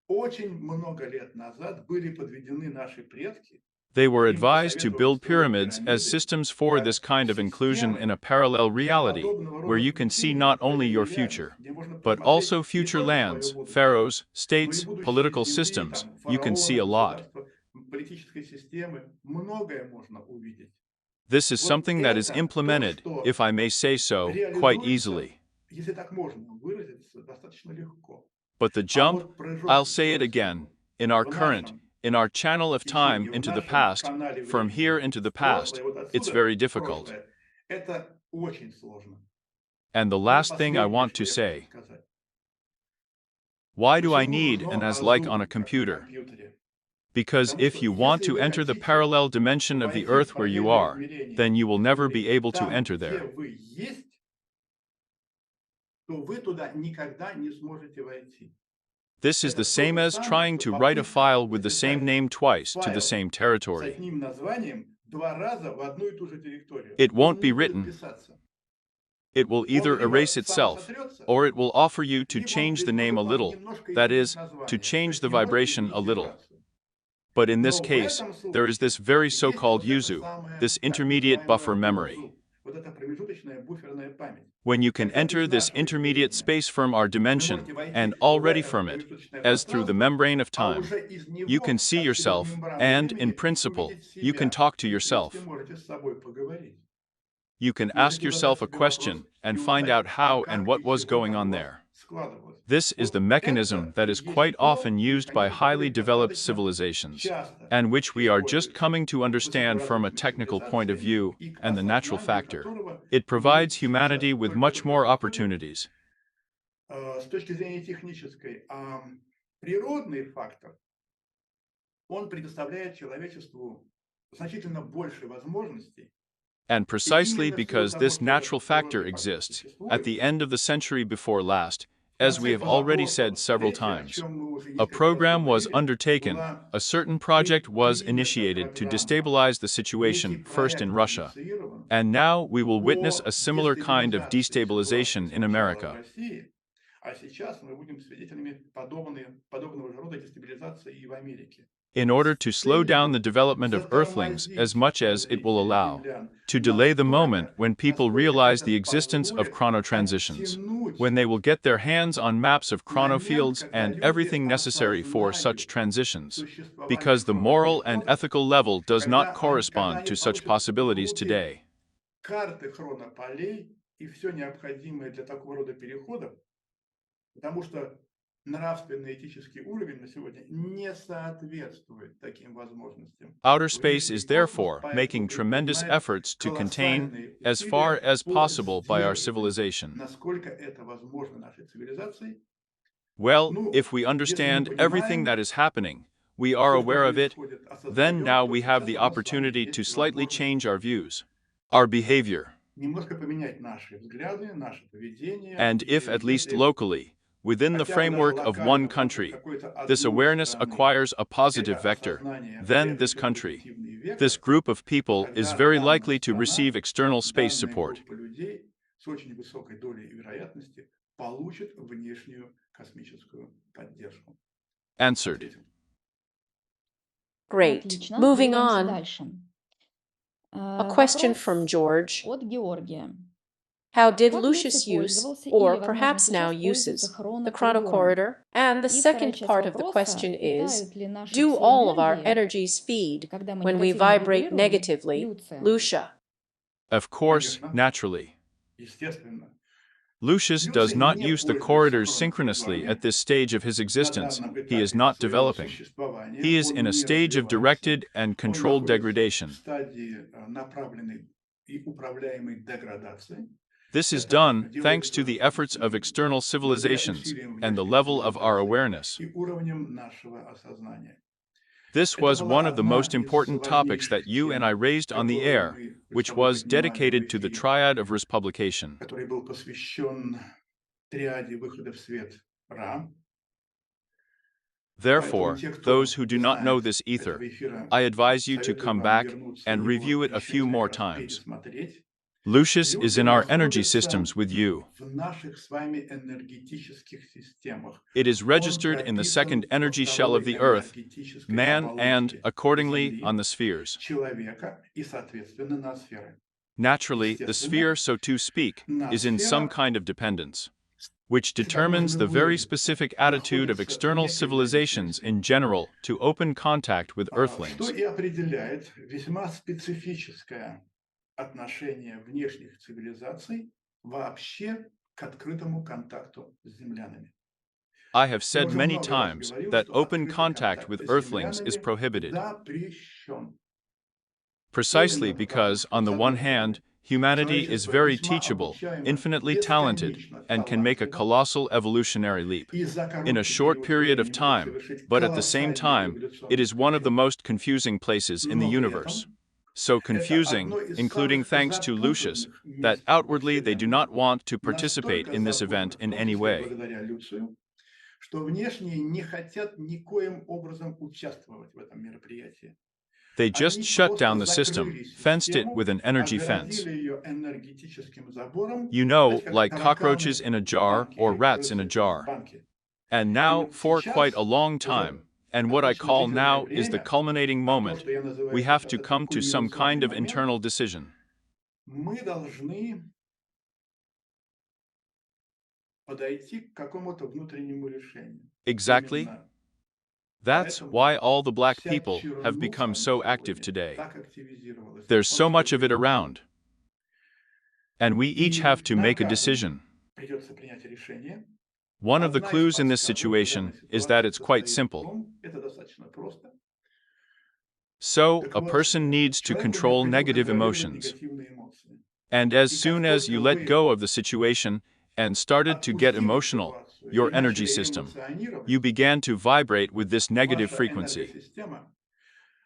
S4: очень много лет назад были подведены наши предки.
S3: They were advised to build pyramids as systems for this kind of inclusion in a parallel reality, where you can see not only your future, but also future lands, pharaohs, states, political systems. You can see a lot.
S4: Политической системы, многое можно увидеть.
S3: This is something that is implemented, if I may say so, quite easily.
S4: Если так можно выразиться, достаточно легко.
S3: But the jump, I'll say it again, in our current, in our channel of time into the past, from here into the past, it's very difficult.
S4: Это очень сложно.
S3: And the last thing I want to say, why do I need an as like on a computer? Because if you want to enter the parallel dimension of the earth where you are, then you will never be able to enter there.
S4: Там, где вы есть, то вы туда никогда не сможете войти.
S3: This is the same as trying to write a file with the same name twice to the same
S4: С
S3: territory.
S4: одним названием два раза в одну и ту же территорию.
S3: It won't be
S4: Он не будет
S3: written.
S4: писаться.
S3: It will either erase itself, or it will offer you to change the name a little, that is, to change the vibration a little. But in this case, there is this very so-called yuzu, this intermediate buffer memory.
S4: Вот эта промежуточная буферная память.
S3: When you can enter this intermediate space from our dimension, and already from it, as through the membrane of time, you can see yourself, and, in principle, you can talk to yourself.
S4: Вы можете с собой поговорить.
S3: You can ask yourself a question and find out how and what was going on there. This is the mechanism that is quite often used by highly developed civilizations, and which we are just coming to understand from a technical point of view and the natural factor. It provides humanity with much more opportunities.
S4: С точки зрения технической, природный фактор, он предоставляет человечеству значительно больше возможностей.
S3: And precisely because this natural factor exists, at the end of the century before last, as we have already said several times, a program was undertaken, a certain project was initiated to destabilize the situation first in Russia, and now we will witness a similar kind of destabilization in America.
S4: А сейчас мы будем свидетелями подобного же рода дестабилизации и в Америке.
S3: In order to slow down the development of Earthlings as much as it will allow, to delay the moment when people realize the existence of chronotransitions, when they will get their hands on maps of chronofields and everything necessary for such transitions, because the moral and ethical level does not correspond to such possibilities today.
S4: Карты хронополей и все необходимое для такого рода переходов, потому что нравственно-этический уровень на сегодня не соответствует таким возможностям.
S3: Outer space is therefore making tremendous efforts to contain, as far as possible by our civilization.
S4: Насколько это возможно нашей цивилизации?
S3: Well, if we understand everything that is happening, we are aware of it, then now we have the opportunity to slightly change our views, our behavior,
S4: Немножко поменять наши взгляды, наше поведение.
S3: and if at least locally, within the framework of one country, this awareness acquires a positive vector, then this country, this group of people is very likely to receive external space support.
S4: С очень высокой долей вероятности получит внешнюю космическую поддержку.
S3: Answered.
S1: Great.
S2: Отлично.
S1: Moving
S2: Двигаемся
S1: on.
S2: дальше.
S1: A question
S2: Вопрос
S1: from George.
S2: от Георгия.
S1: How did
S2: Как
S1: Lucius
S2: Люций
S1: use,
S2: пользовался
S1: or
S2: или, возможно,
S1: perhaps now
S2: сейчас
S1: uses,
S2: пользуется
S1: the
S2: Chrono-Corridor?
S1: Chrono-Corridor? And the
S2: И вторая
S1: second
S2: часть
S1: part of the
S2: вопроса,
S1: question is,
S2: питают ли наши
S1: do
S2: все
S1: all of our
S2: энергии,
S1: energies feed
S2: когда мы
S1: when we
S2: негативно
S1: vibrate
S2: вибрируем,
S1: negatively?
S2: Люция?
S1: Lucia.
S3: Of course,
S4: Конечно,
S3: naturally.
S4: естественно.
S3: Lucius does
S4: Люций
S3: not
S4: не
S3: use the
S4: пользуется
S3: corridors synchronously at
S4: хронокоридорами
S3: this stage of his
S4: на
S3: existence.
S4: данном
S3: He is
S4: этапе
S3: not
S4: своего
S3: developing.
S4: существования.
S3: He is in
S4: Он
S3: a
S4: не
S3: stage of
S4: развивается.
S3: directed and
S4: Он
S3: controlled
S4: находится в
S3: degradation.
S4: стадии направленной и управляемой деградации.
S3: This is
S4: Это
S3: done thanks to
S4: делается
S3: the efforts of external
S4: благодаря
S3: civilizations
S4: усилиям
S3: and the
S4: внешних
S3: level of our
S4: цивилизаций
S3: awareness.
S4: и уровням нашего осознания.
S3: This
S4: Это
S3: was
S4: была
S3: one of the
S4: одна
S3: most
S4: из
S3: important topics that
S4: важнейших
S3: you and I
S4: тем,
S3: raised on the
S4: которую
S3: air,
S4: мы с
S3: which
S4: тобой
S3: was
S4: поднимали в
S3: dedicated to the
S4: эфире,
S3: triad of Respublication.
S4: который был посвящен триаде выхода в свет Ра. Поэтому
S3: Therefore,
S4: те, кто
S3: those who do
S4: не
S3: not know
S4: знает
S3: this ether,
S4: этого эфира,
S3: I advise you to
S4: советую
S3: come
S4: вам
S3: back
S4: вернуться
S3: and
S4: его
S3: review it a
S4: еще
S3: few more
S4: несколько раз
S3: times.
S4: пересмотреть.
S3: Lucius is
S4: Люди
S3: in our energy
S4: находятся
S3: systems with you.
S4: в наших с вами энергетических системах.
S3: It is
S4: Он
S3: registered in the second
S4: прописан во
S3: energy shell of
S4: второй
S3: the Earth,
S4: энергетической
S3: man, and,
S4: оболочке
S3: accordingly,
S4: Земли,
S3: on the spheres.
S4: человека и, соответственно, ноосферы.
S3: Naturally, the
S4: Естественно,
S3: sphere, so to speak, is in some
S4: ноосфера
S3: kind of dependence, which
S4: если так
S3: determines
S4: можно
S3: the very
S4: выразиться,
S3: specific attitude of
S4: находится в
S3: external
S4: некой
S3: civilizations
S4: зависимости,
S3: in general to open contact with
S4: что
S3: Earthlings.
S4: и определяет весьма специфическое отношение внешних цивилизаций вообще к открытому контакту с землянами.
S3: I have
S4: Я
S3: said
S4: уже
S3: many
S4: много раз
S3: times
S4: говорил,
S3: that
S4: что
S3: open
S4: открытый
S3: contact
S4: контакт
S3: with
S4: с
S3: Earthlings is
S4: землянами
S3: prohibited,
S4: запрещен.
S3: precisely
S4: Именно потому,
S3: because,
S4: что,
S3: on
S4: с
S3: the one
S4: одной
S3: hand,
S4: стороны,
S3: humanity is
S4: человечество
S3: very
S4: весьма
S3: teachable,
S4: обучаемо,
S3: infinitely talented,
S4: бесконечно
S3: and can make a
S4: талантливо,
S3: colossal evolutionary leap
S4: и за
S3: in a
S4: короткий
S3: short
S4: период
S3: period of
S4: времени может
S3: time,
S4: совершить
S3: but at the same
S4: колоссальные
S3: time, it is
S4: эволюционные
S3: one of the
S4: прыжки.
S3: most confusing places in the
S4: Но при
S3: universe.
S4: этом
S3: So
S4: это
S3: confusing,
S4: одно из
S3: including
S4: самых
S3: thanks to Lucius,
S4: запутанных
S3: that
S4: мест во
S3: outwardly they do not
S4: Вселенной,
S3: want to participate
S4: настолько
S3: in this event
S4: запутанных, в
S3: in
S4: том
S3: any
S4: числе и
S3: way.
S4: благодаря Люцию, что внешние не хотят никоим образом участвовать в этом мероприятии.
S3: They just
S4: Они
S3: shut
S4: просто
S3: down the system,
S4: закрыли
S3: fenced it
S4: систему,
S3: with an energy fence.
S4: огородили ее энергетическим забором,
S3: You know,
S4: знаете, как
S3: like cockroaches
S4: тараканы
S3: in a
S4: в
S3: jar
S4: банке
S3: or
S4: или
S3: rats in a
S4: крысы в
S3: jar.
S4: банке.
S3: And
S4: И
S3: now,
S4: вот
S3: for quite a
S4: сейчас
S3: long
S4: уже
S3: time, and what I
S4: достаточно
S3: call
S4: длительное
S3: now is the
S4: время,
S3: culminating
S4: а то,
S3: moment,
S4: что я
S3: we
S4: называю
S3: have
S4: сейчас
S3: to
S4: это
S3: come to some
S4: кульминационный
S3: kind of
S4: момент,
S3: internal decision.
S4: мы должны подойти к какому-то внутреннему решению.
S3: Exactly.
S4: Именно
S3: That's
S4: поэтому
S3: why all the black
S4: вся
S3: people have become
S4: чернуха
S3: so active
S4: сегодня
S3: today.
S4: так активизировалась.
S3: There's
S4: Он
S3: so much of it
S4: сегодня
S3: around. And we each
S4: и
S3: have to
S4: нам
S3: make a
S4: каждому
S3: decision.
S4: придется принять решение.
S3: One of the
S4: Одна из
S3: clues in this
S4: подсказок в данной
S3: situation is that
S4: ситуации
S3: it's quite
S4: состоит в
S3: simple.
S4: том, это достаточно просто.
S3: So,
S4: Так
S3: a
S4: вот,
S3: person needs to
S4: человеку
S3: control
S4: необходимо
S3: negative
S4: контролировать
S3: emotions.
S4: негативные эмоции.
S3: And as
S4: И как
S3: soon as you
S4: только
S3: let
S4: вы
S3: go of the situation and started to get
S4: отпустили
S3: emotional,
S4: ситуацию
S3: your
S4: и
S3: energy
S4: начали
S3: system,
S4: эмоционировать,
S3: you began to vibrate with this negative
S4: ваша
S3: frequency.
S4: энергосистема,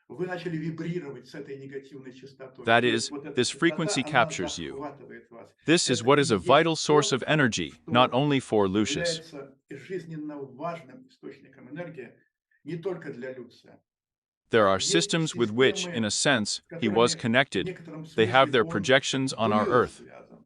S4: вы начали вибрировать с этой негативной частотой.
S3: That
S4: То
S3: is,
S4: есть вот эта
S3: this
S4: частота,
S3: frequency
S4: она
S3: captures you.
S4: захватывает вас.
S3: This is
S4: Это
S3: what
S4: и
S3: is a
S4: есть
S3: vital source
S4: то,
S3: of energy, not
S4: что
S3: only for Lucius.
S4: является жизненно важным источником энергии не только для Люция.
S3: There are
S4: Есть
S3: systems with which, in
S4: системы,
S3: a sense,
S4: с
S3: he was
S4: которыми в
S3: connected.
S4: некотором
S3: They have
S4: смысле
S3: their
S4: он
S3: projections on our
S4: был
S3: Earth.
S4: связан.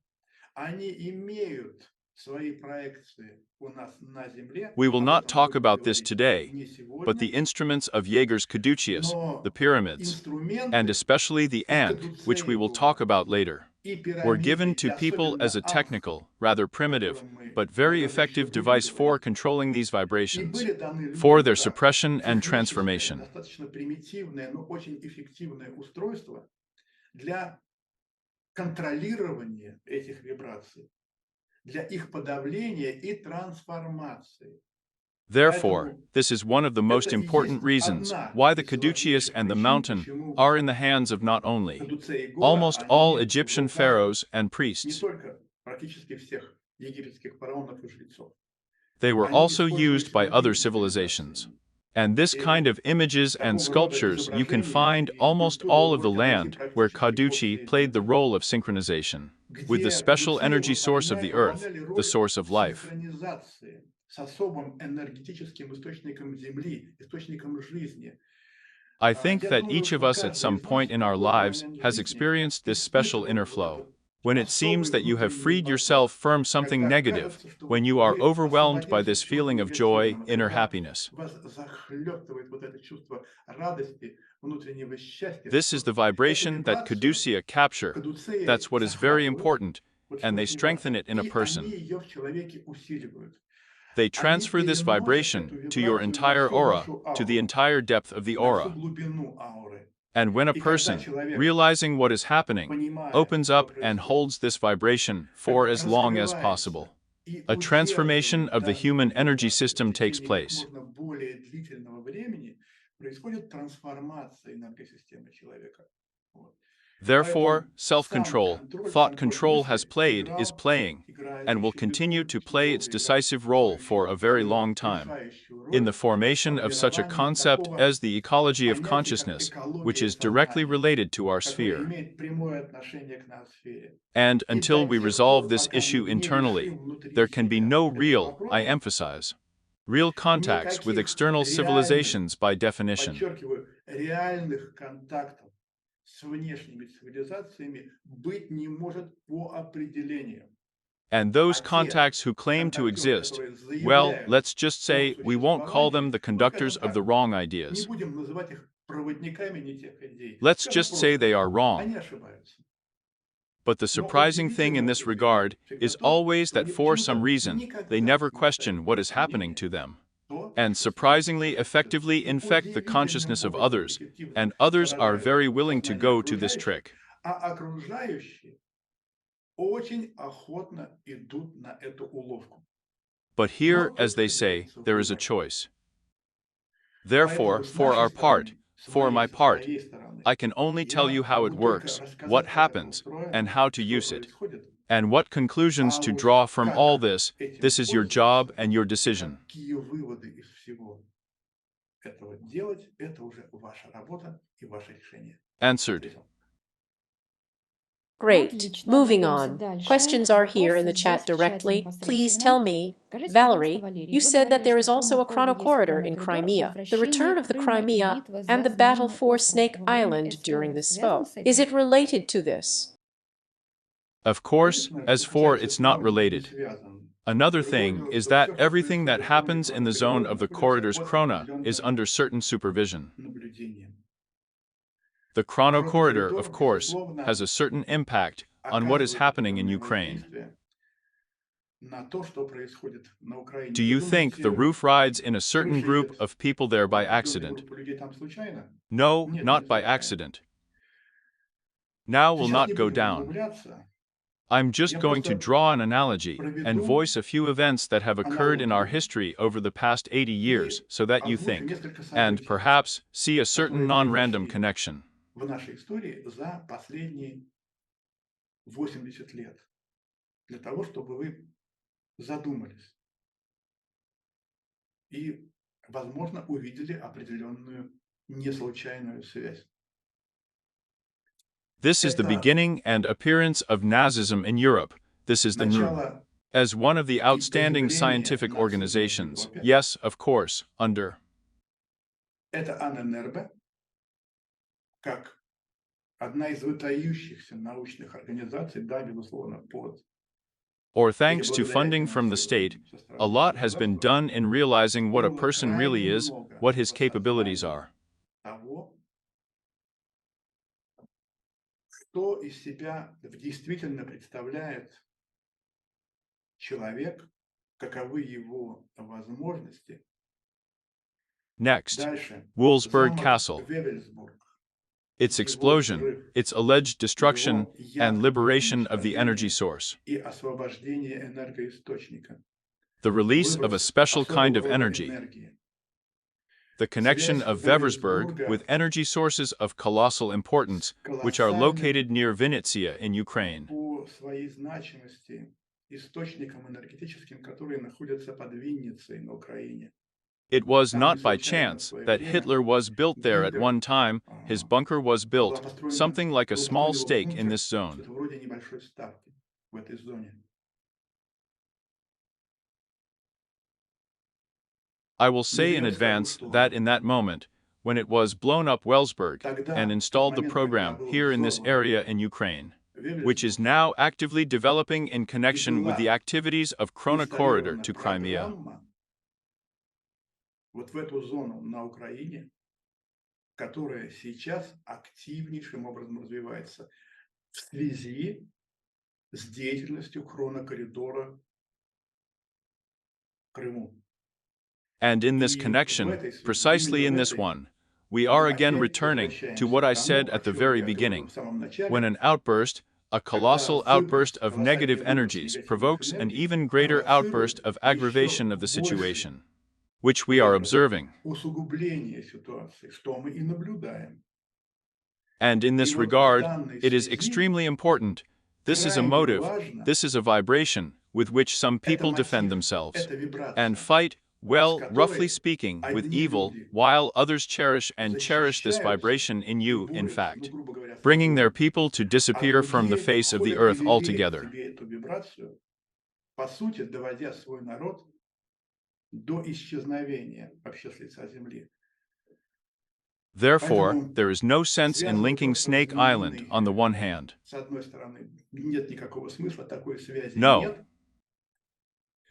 S4: Они имеют свои проекции у нас на Земле.
S3: We will
S4: Об
S3: not
S4: этом
S3: talk
S4: будем
S3: about this
S4: говорить
S3: today,
S4: не
S3: but the
S4: сегодня.
S3: instruments of Jaeger's caduceus, the
S4: Но
S3: pyramids, and
S4: инструменты
S3: especially the ant, which we will talk about later,
S4: и
S3: were
S4: пирамиды,
S3: given
S4: и
S3: to people as
S4: особенно
S3: a
S4: ад,
S3: technical, rather
S4: о
S3: primitive,
S4: котором мы,
S3: but very
S4: наверное, еще
S3: effective
S4: будем
S3: device for
S4: говорить,
S3: controlling these
S4: и
S3: vibrations,
S4: были даны
S3: for
S4: людям
S3: their
S4: как
S3: suppression and
S4: техническое,
S3: transformation.
S4: достаточно примитивное, но очень эффективное устройство для контролирования этих вибраций, для их подавления и трансформации.
S3: Therefore,
S4: Поэтому
S3: this is one of the most
S4: это и
S3: important
S4: есть
S3: reasons
S4: одна
S3: why the
S4: из
S3: caduceus
S4: важнейших
S3: and the
S4: причин,
S3: mountain
S4: почему
S3: are in the hands of not only
S4: Кадуцея и Гора,
S3: almost all
S4: они в
S3: Egyptian
S4: руках
S3: pharaohs and
S4: не
S3: priests.
S4: только практически всех египетских фараонов и жрецов.
S3: They were
S4: Они
S3: also used
S4: использовались
S3: by other
S4: другими
S3: civilizations.
S4: цивилизациями.
S3: And this
S4: И
S3: kind of images
S4: в
S3: and
S4: такого рода
S3: sculptures you can
S4: изображения
S3: find
S4: и
S3: almost
S4: скульптуры
S3: all
S4: вы
S3: of the
S4: можете найти
S3: land where
S4: практически по
S3: Caducci
S4: всей
S3: played the
S4: Земле,
S3: role of synchronization, with the
S4: где
S3: special
S4: Кадуцеи
S3: energy source of the earth,
S4: выполняли
S3: the
S4: роль
S3: source of life.
S4: синхронизации с особым энергетическим источником Земли, источником жизни.
S3: I think
S4: Я
S3: that
S4: думаю,
S3: each of
S4: что
S3: us at
S4: каждый
S3: some
S4: из нас
S3: point
S4: в
S3: in our
S4: какой-то
S3: lives
S4: момент
S3: has
S4: жизни
S3: experienced this special
S4: испытывал
S3: inner
S4: вот
S3: flow,
S4: этот
S3: when it
S4: особый
S3: seems that you have
S4: внутренний
S3: freed
S4: поток,
S3: yourself from something
S4: когда
S3: negative,
S4: кажется, что
S3: when
S4: вот
S3: you are
S4: вы
S3: overwhelmed by
S4: освободились
S3: this
S4: от чего-то
S3: feeling of joy,
S4: негативного,
S3: inner
S4: когда
S3: happiness.
S4: вас захлестывает вот это чувство радости, внутреннего счастья.
S3: This is the
S4: Эту
S3: vibration that
S4: вибрацию
S3: Caduceia capture.
S4: кадуцеи
S3: That's what is very
S4: захватывают,
S3: important,
S4: вот
S3: and
S4: что
S3: they
S4: очень
S3: strengthen
S4: важно,
S3: it in a
S4: и они
S3: person.
S4: ее в человеке усиливают.
S3: They
S4: Они
S3: transfer this
S4: переносят эту
S3: vibration to your
S4: вибрацию на
S3: entire
S4: всю
S3: aura,
S4: вашу
S3: to the
S4: ауру,
S3: entire depth of the
S4: на всю
S3: aura.
S4: глубину ауры.
S3: And when a
S4: И когда
S3: person,
S4: человек
S3: realizing what is happening,
S4: понимает,
S3: opens
S4: что
S3: up and
S4: происходит,
S3: holds this vibration for
S4: как
S3: as long as
S4: раскрывается
S3: possible,
S4: и
S3: a transformation
S4: удерживает
S3: of the
S4: данный
S3: human energy
S4: вибрацию в
S3: system takes
S4: течение как
S3: place.
S4: можно более длительного времени, происходит трансформация энергосистемы человека. Вот.
S3: Therefore,
S4: Поэтому
S3: self-control,
S4: самоконтроль,
S3: thought
S4: контроль
S3: control has
S4: мысли
S3: played, is playing,
S4: играет
S3: and will
S4: очень
S3: continue to
S4: очень
S3: play its
S4: долго играть
S3: decisive role for a very long time
S4: решающую
S3: in
S4: роль
S3: the
S4: в
S3: formation of such a
S4: формировании
S3: concept
S4: такого
S3: as the ecology of
S4: понятия, как
S3: consciousness, which
S4: экология
S3: is directly
S4: сознания,
S3: related to our
S4: которое
S3: sphere.
S4: имеет прямое отношение к ноосфере.
S3: And
S4: И
S3: until
S4: до
S3: we
S4: тех
S3: resolve
S4: пор,
S3: this
S4: пока мы
S3: issue
S4: не
S3: internally,
S4: решим внутри
S3: there can be
S4: себя
S3: no
S4: этот
S3: real, I
S4: вопрос,
S3: emphasize, real contacts with
S4: никаких
S3: external
S4: реальных,
S3: civilizations by definition.
S4: подчеркиваю, реальных контактов с внешними цивилизациями быть не может по определению.
S3: And those
S4: А те
S3: contacts who claim to
S4: контактеры,
S3: exist,
S4: которые
S3: well,
S4: заявляют
S3: let's just
S4: о
S3: say we won't call them
S4: существовании,
S3: the
S4: ну,
S3: conductors
S4: скажем
S3: of the
S4: так,
S3: wrong
S4: не
S3: ideas.
S4: будем называть их проводниками не тех идей.
S3: Let's
S4: Скажем
S3: just say they
S4: просто,
S3: are wrong.
S4: они ошибаются.
S3: But the
S4: Но
S3: surprising thing in
S4: удивительно
S3: this regard
S4: всегда
S3: is
S4: то,
S3: always
S4: что
S3: that
S4: они
S3: for some
S4: почему-то
S3: reason, they
S4: никогда
S3: never
S4: не ставят
S3: question what
S4: под
S3: is happening
S4: сомнение
S3: to them,
S4: то,
S3: and
S4: что с ними
S3: surprisingly
S4: происходит,
S3: effectively
S4: и
S3: infect the
S4: удивительным
S3: consciousness of
S4: образом
S3: others,
S4: эффективно
S3: and others are
S4: заражают
S3: very willing to
S4: сознание
S3: go to this
S4: окружающих,
S3: trick.
S4: а окружающие очень охотно идут на эту уловку.
S3: But here,
S4: Но
S3: as
S4: тут,
S3: they
S4: как
S3: say,
S4: говорится,
S3: there is a
S4: выбор.
S3: choice.
S4: Поэтому
S3: Therefore,
S4: с
S3: for
S4: нашей
S3: our part,
S4: стороны,
S3: for my
S4: со
S3: part,
S4: своей стороны,
S3: I can only tell you
S4: я
S3: how it
S4: могу только
S3: works, what
S4: рассказать, как это
S3: happens, and
S4: устроено,
S3: how to
S4: что
S3: use it,
S4: происходит,
S3: and what conclusions
S4: а
S3: to
S4: уж
S3: draw from all
S4: как
S3: this.
S4: этим
S3: This is your job
S4: пользоваться
S3: and your
S4: и
S3: decision.
S4: какие выводы из всего этого делать, это уже ваша работа и ваше решение.
S3: Answered.
S4: Ответил.
S1: Great.
S2: Отлично,
S1: Moving
S2: двигаемся
S1: on.
S2: дальше.
S1: Questions are here in
S2: Вопросы
S1: the
S2: здесь
S1: chat
S2: в чате
S1: directly. Please
S2: непосредственно.
S1: tell me,
S2: Скажите, пожалуйста,
S1: Valery,
S2: Валерий,
S1: you
S2: вы
S1: said that
S2: говорили,
S1: there
S2: что
S1: is
S2: в
S1: also a
S2: Chrono-Corridor
S1: Chrono-Corridor
S2: есть
S1: in
S2: Chrono-Corridor,
S1: Crimea, the return
S2: возвращение
S1: of the
S2: Крыма и
S1: Crimea,
S2: битва
S1: and
S2: за
S1: the battle
S2: знаменитый
S1: for
S2: остров
S1: Snake
S2: во время
S1: Island during
S2: СВО.
S1: this
S2: Связано
S1: spell.
S2: с
S1: Is
S2: этим?
S1: it related to this?
S3: Of course,
S4: Конечно,
S3: as
S4: что
S3: for
S4: касается
S3: it's not
S4: основы, не
S3: related.
S4: связан.
S3: Another
S4: Другое
S3: thing
S4: дело,
S3: is
S4: что
S3: that
S4: все, что
S3: everything that
S4: происходит в зоне
S3: happens in the zone
S4: Chrono-Corridor,
S3: of the
S4: находится
S3: corridor's
S4: под
S3: Chrono is
S4: определенным
S3: under certain supervision.
S4: наблюдением.
S3: The Chrono-Corridor, of
S4: Chrono-Corridor,
S3: course, has
S4: безусловно,
S3: a certain impact on what is
S4: оказывает
S3: happening in
S4: определенное
S3: Ukraine.
S4: воздействие на то, что происходит на Украине.
S3: Do
S4: Вы
S3: you think the
S4: думаете,
S3: roof rides in a certain
S4: крыша
S3: group
S4: идет
S3: of people there
S4: у
S3: by
S4: определенной
S3: accident?
S4: группы людей там случайно?
S3: No,
S4: Нет, не
S3: not by
S4: случайно.
S3: accident. Now will
S4: Сейчас не
S3: not go
S4: будем
S3: down.
S4: углубляться.
S3: I'm just
S4: Я
S3: going to
S4: просто
S3: draw an analogy and
S4: проведу
S3: voice a few events that have occurred in our
S4: аналогию
S3: history over the past 80 years
S4: и
S3: so that you
S4: озвучу
S3: think,
S4: несколько
S3: and
S4: событий,
S3: perhaps see a certain
S4: которые
S3: non-random
S4: произошли
S3: connection.
S4: в нашей истории за последние 80 лет, для того, чтобы вы задумались и, возможно, увидели определенную неслучайную связь.
S3: This is the
S4: Это
S3: beginning and appearance of Nazism in Europe. This is the NUN.
S4: начало
S3: As one of the
S4: и
S3: outstanding
S4: появление
S3: scientific
S4: нацизма в
S3: organizations,
S4: Европе.
S3: yes, of course, under.
S4: Это АННРБ, как одна из выдающихся научных организаций, да, безусловно, под
S3: Or
S4: или
S3: thanks to
S4: благодаря
S3: funding from the state,
S4: финансированию со
S3: a
S4: стороны
S3: lot has been
S4: государства,
S3: done in realizing what a
S4: было
S3: person really
S4: крайне
S3: is,
S4: много
S3: what his capabilities
S4: воссознания
S3: are.
S4: того, что из себя действительно представляет человек, каковы его возможности.
S3: Next,
S4: Дальше.
S3: Wolfsburg
S4: Замок
S3: Castle.
S4: Вевельсбург,
S3: Its
S4: его
S3: explosion,
S4: взрыв,
S3: its alleged destruction,
S4: его
S3: and
S4: ядерное
S3: liberation of the energy
S4: уничтожение
S3: source.
S4: и освобождение энергоисточника.
S3: The release of a
S4: Выброс
S3: special kind
S4: особого
S3: of
S4: рода
S3: energy.
S4: энергии.
S3: The connection
S4: Связь
S3: of Veversburg
S4: Вевельсбурга
S3: with energy sources of colossal importance,
S4: с
S3: which are
S4: колоссальным
S3: located near Vinnytsia in Ukraine.
S4: по своей значимости источником энергетическим, которые находятся под Винницей на Украине.
S3: It was
S4: Там
S3: not
S4: не
S3: by
S4: случайно в
S3: chance
S4: свое
S3: that
S4: время
S3: Hitler was built there at
S4: Гитлер
S3: one time, his bunker was
S4: была
S3: built,
S4: построена,
S3: something like a
S4: был
S3: small
S4: построен его
S3: stake in
S4: бункер,
S3: this zone.
S4: что-то вроде небольшой ставки в этой зоне.
S3: I will
S4: Но
S3: say
S4: я
S3: in
S4: вам скажу,
S3: advance
S4: что
S3: that in that moment, when it was blown up Wellsburg and
S4: тогда, в тот
S3: installed the
S4: момент, когда
S3: program
S4: был
S3: here in this
S4: взорван
S3: area in Ukraine, which is
S4: Вевельсбург,
S3: now actively developing in
S4: и
S3: connection with the
S4: была
S3: activities of Chrono-Corridor
S4: инсталлирована
S3: to Crimea,
S4: программа вот в эту зону на Украине, которая сейчас активнейшим образом развивается в связи с деятельностью хронокоридора в Крыму.
S3: and in this
S4: И в
S3: connection,
S4: этой связи,
S3: precisely
S4: именно
S3: in
S4: в
S3: this
S4: этой
S3: one, we
S4: мы
S3: are again
S4: опять
S3: returning to
S4: возвращаемся
S3: what
S4: к
S3: I
S4: тому,
S3: said
S4: о
S3: at the
S4: чем
S3: very
S4: я говорил
S3: beginning.
S4: в самом начале,
S3: When an outburst, a
S4: когда
S3: colossal outburst of negative
S4: колоссальный выброс
S3: energies,
S4: негативных
S3: provokes an
S4: энергий
S3: even greater outburst
S4: провоцирует
S3: of
S4: еще
S3: aggravation of the
S4: больший
S3: situation, which we are observing.
S4: усугубление ситуации, что мы и наблюдаем.
S3: And in
S4: И
S3: this
S4: вот в
S3: regard,
S4: данной
S3: it is
S4: связи
S3: extremely important. This is a
S4: крайне
S3: motive,
S4: важно
S3: this is a vibration with which some
S4: это
S3: people defend
S4: мотив,
S3: themselves
S4: это
S3: and
S4: вибрация,
S3: fight,
S4: с
S3: well, roughly
S4: которой
S3: speaking, with
S4: одни
S3: evil,
S4: люди
S3: while others cherish and cherish this
S4: защищаются
S3: vibration in
S4: и
S3: you, in
S4: борются, ну,
S3: fact,
S4: грубо говоря, со
S3: bringing their
S4: злом,
S3: people to
S4: а
S3: disappear from the
S4: другие
S3: face of the
S4: ходят и
S3: earth
S4: лелеют в
S3: altogether.
S4: себе эту вибрацию, по сути, доводя свой народ до исчезновения вообще с лица земли.
S3: Therefore,
S4: Поэтому
S3: there is no sense in
S4: связывать
S3: linking
S4: то, что
S3: Snake Island
S4: изменены,
S3: on the one hand.
S4: с одной стороны, нет никакого смысла, такой связи
S3: No.
S4: нет. Связь на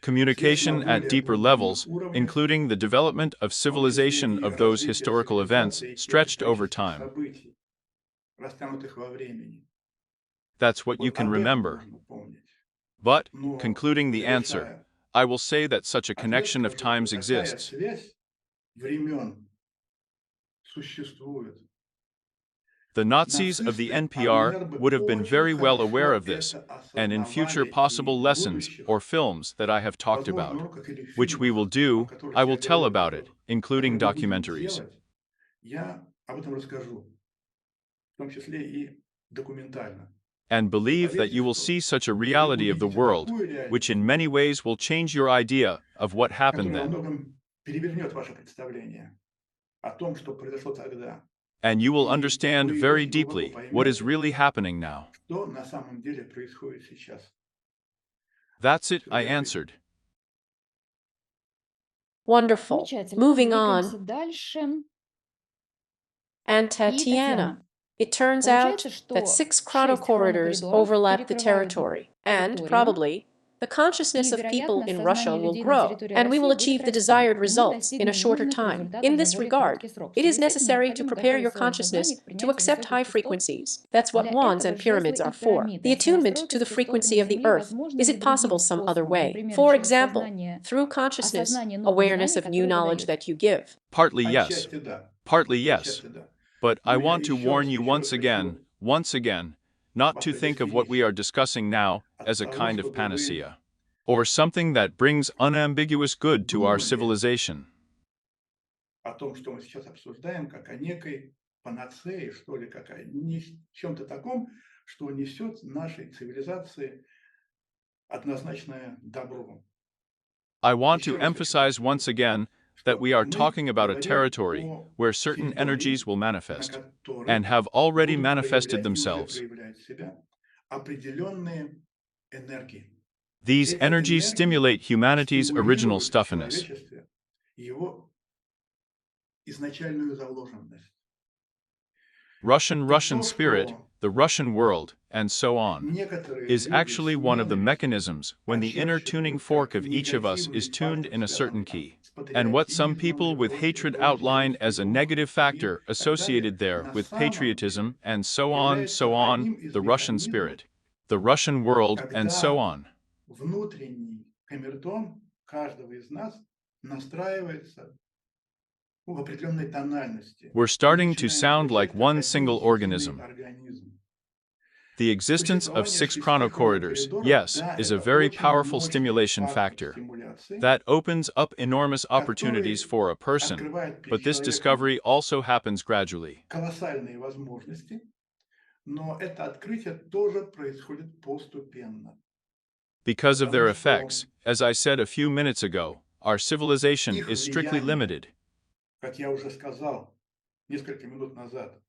S3: Communication at
S4: более
S3: deeper
S4: глубинных
S3: levels,
S4: уровнях,
S3: including the development of
S4: в том числе
S3: civilization
S4: и
S3: of those
S4: развитие
S3: historical events,
S4: цивилизации и тех
S3: stretched over
S4: исторических
S3: time.
S4: событий, растянутых во времени.
S3: That's what you
S4: Вот
S3: can
S4: об этом
S3: remember.
S4: нужно помнить.
S3: But,
S4: Но,
S3: concluding the answer,
S4: завершая
S3: I will say that such a
S4: ответ,
S3: connection of
S4: скажу,
S3: times
S4: что такая
S3: exists.
S4: связь времен существует.
S3: The Nazis of the
S4: Нацисты,
S3: NPR
S4: они, наверное,
S3: would have been
S4: очень
S3: very well aware
S4: хорошо
S3: of this,
S4: это
S3: and in future
S4: осознавали,
S3: possible
S4: и в
S3: lessons
S4: будущих,
S3: or films that I have talked
S4: возможно,
S3: about,
S4: уроках или
S3: which we will
S4: фильмах, о
S3: do,
S4: которых
S3: I
S4: я
S3: will tell
S4: говорил,
S3: about it, including
S4: которые мы будем
S3: documentaries.
S4: делать, я об этом расскажу, в том числе и документально.
S3: And believe that you will see such a reality of the world, which in many ways will change your idea of what happened
S4: Которая во
S3: then.
S4: многом перевернет ваше представление о том, что произошло тогда,
S3: And you will
S4: и
S3: understand
S4: вы
S3: very
S4: очень глубоко
S3: deeply what is
S4: поймете,
S3: really happening now.
S4: что на самом деле происходит сейчас.
S3: That's it,
S4: Всё,
S3: I
S4: я ответил.
S3: answered.
S1: Wonderful.
S2: Замечательно.
S1: Moving
S2: Двигаемся
S1: on.
S2: дальше.
S1: And
S2: И
S1: Tatiana.
S2: Татьяна.
S1: It turns
S2: Получается,
S1: out
S2: что
S1: that 6
S2: 6
S1: chrono-corridors
S2: chrono-коридоров
S1: overlap the
S2: перекрывают
S1: territory, and
S2: территорию,
S1: probably the consciousness
S2: и,
S1: of people
S2: вероятно,
S1: in
S2: сознание
S1: Russia will
S2: людей на
S1: grow,
S2: территории
S1: and we will
S2: России будет
S1: achieve the
S2: расти,
S1: desired
S2: и мы
S1: results in a
S2: достигнем
S1: shorter
S2: нужных
S1: time.
S2: результатов
S1: In
S2: за
S1: this
S2: более
S1: regard,
S2: короткий срок. В
S1: it
S2: связи
S1: is
S2: с этим
S1: necessary to
S2: необходимо
S1: prepare your
S2: готовить свое
S1: consciousness
S2: сознание к
S1: to
S2: принятию
S1: accept
S2: высоких
S1: high
S2: частот.
S1: frequencies. That's what
S2: Для
S1: wands
S2: этого
S1: and
S2: жезлы
S1: pyramids
S2: и
S1: are for.
S2: пирамиды
S1: The attunement
S2: сонастройка
S1: to
S2: с
S1: the
S2: частотами
S1: frequency of the
S2: Земли
S1: earth.
S2: возможно
S1: Is
S2: и
S1: it possible
S2: другим
S1: some other
S2: способом,
S1: way?
S2: например,
S1: For
S2: через
S1: example,
S2: сознание,
S1: through consciousness,
S2: осознание новых
S1: awareness
S2: знаний,
S1: of new
S2: которые вы
S1: knowledge
S2: даете.
S1: that you give.
S3: Partly yes,
S4: Отчасти да,
S3: partly yes.
S4: отчасти да.
S3: But I
S4: Но я
S3: want to
S4: еще
S3: warn
S4: раз,
S3: you
S4: еще раз
S3: once
S4: хочу
S3: again, not
S4: вас
S3: to think of what we
S4: предостеречь
S3: are discussing now
S4: от
S3: as a
S4: того,
S3: kind of
S4: чтобы вы
S3: panacea, or something that brings unambiguous good to our
S4: думали
S3: civilization.
S4: о том, что мы сейчас обсуждаем, как о некой панацее, что ли, как о чем-то таком, что несет нашей цивилизации однозначное добро.
S3: I want
S4: Еще
S3: to
S4: раз хочу
S3: emphasize once again that
S4: что
S3: we are
S4: мы
S3: talking about a
S4: говорим
S3: territory
S4: о
S3: where certain
S4: территории,
S3: energies will
S4: на
S3: manifest
S4: которой
S3: and have already
S4: будут
S3: manifested
S4: проявлять и уже
S3: themselves.
S4: проявляют себя определенные энергии.
S3: These
S4: Эти
S3: energies
S4: энергии
S3: stimulate humanity's original
S4: стимулируют в
S3: stuffiness.
S4: человечестве его изначальную заложенность.
S3: Russian
S4: То,
S3: spirit,
S4: что
S3: the Russian world, and so on,
S4: некоторые
S3: is
S4: люди
S3: actually one of the
S4: смелые
S3: mechanisms when the inner tuning
S4: очерчивают
S3: fork
S4: как
S3: of each of us is
S4: негативный
S3: tuned
S4: фактор,
S3: in a certain
S4: связанный там
S3: key,
S4: с
S3: and what some
S4: патриотизмом
S3: people
S4: и
S3: with
S4: прочее,
S3: hatred
S4: прочее,
S3: outline
S4: русский
S3: as a
S4: дух
S3: negative
S4: и
S3: factor
S4: так далее,
S3: associated there
S4: на
S3: with
S4: самом деле
S3: patriotism and so
S4: является
S3: on,
S4: одним из
S3: the Russian
S4: механизмов,
S3: spirit, the Russian world, and so
S4: когда
S3: on.
S4: внутренний камертон каждого из нас настраивается в определенной тональности.
S3: We're
S4: Мы
S3: starting to
S4: начинаем
S3: sound like
S4: звучать как
S3: one
S4: один
S3: single
S4: единый
S3: organism.
S4: организм.
S3: The existence of
S4: Существование
S3: 6
S4: 6
S3: chrono-corridors,
S4: chrono-коридоров,
S3: yes,
S4: да,
S3: is a
S4: это
S3: very
S4: очень
S3: powerful
S4: мощный
S3: stimulation
S4: фактор
S3: factor.
S4: стимуляции,
S3: That opens up enormous opportunities
S4: который
S3: for a person,
S4: открывает перед
S3: but this
S4: человеком
S3: discovery also happens gradually.
S4: колоссальные возможности, но это открытие тоже происходит постепенно.
S3: Because of their
S4: Потому что
S3: effects, as I said a few minutes ago, our civilization
S4: их
S3: is strictly
S4: влияние,
S3: limited.
S4: как я уже сказал несколько минут назад,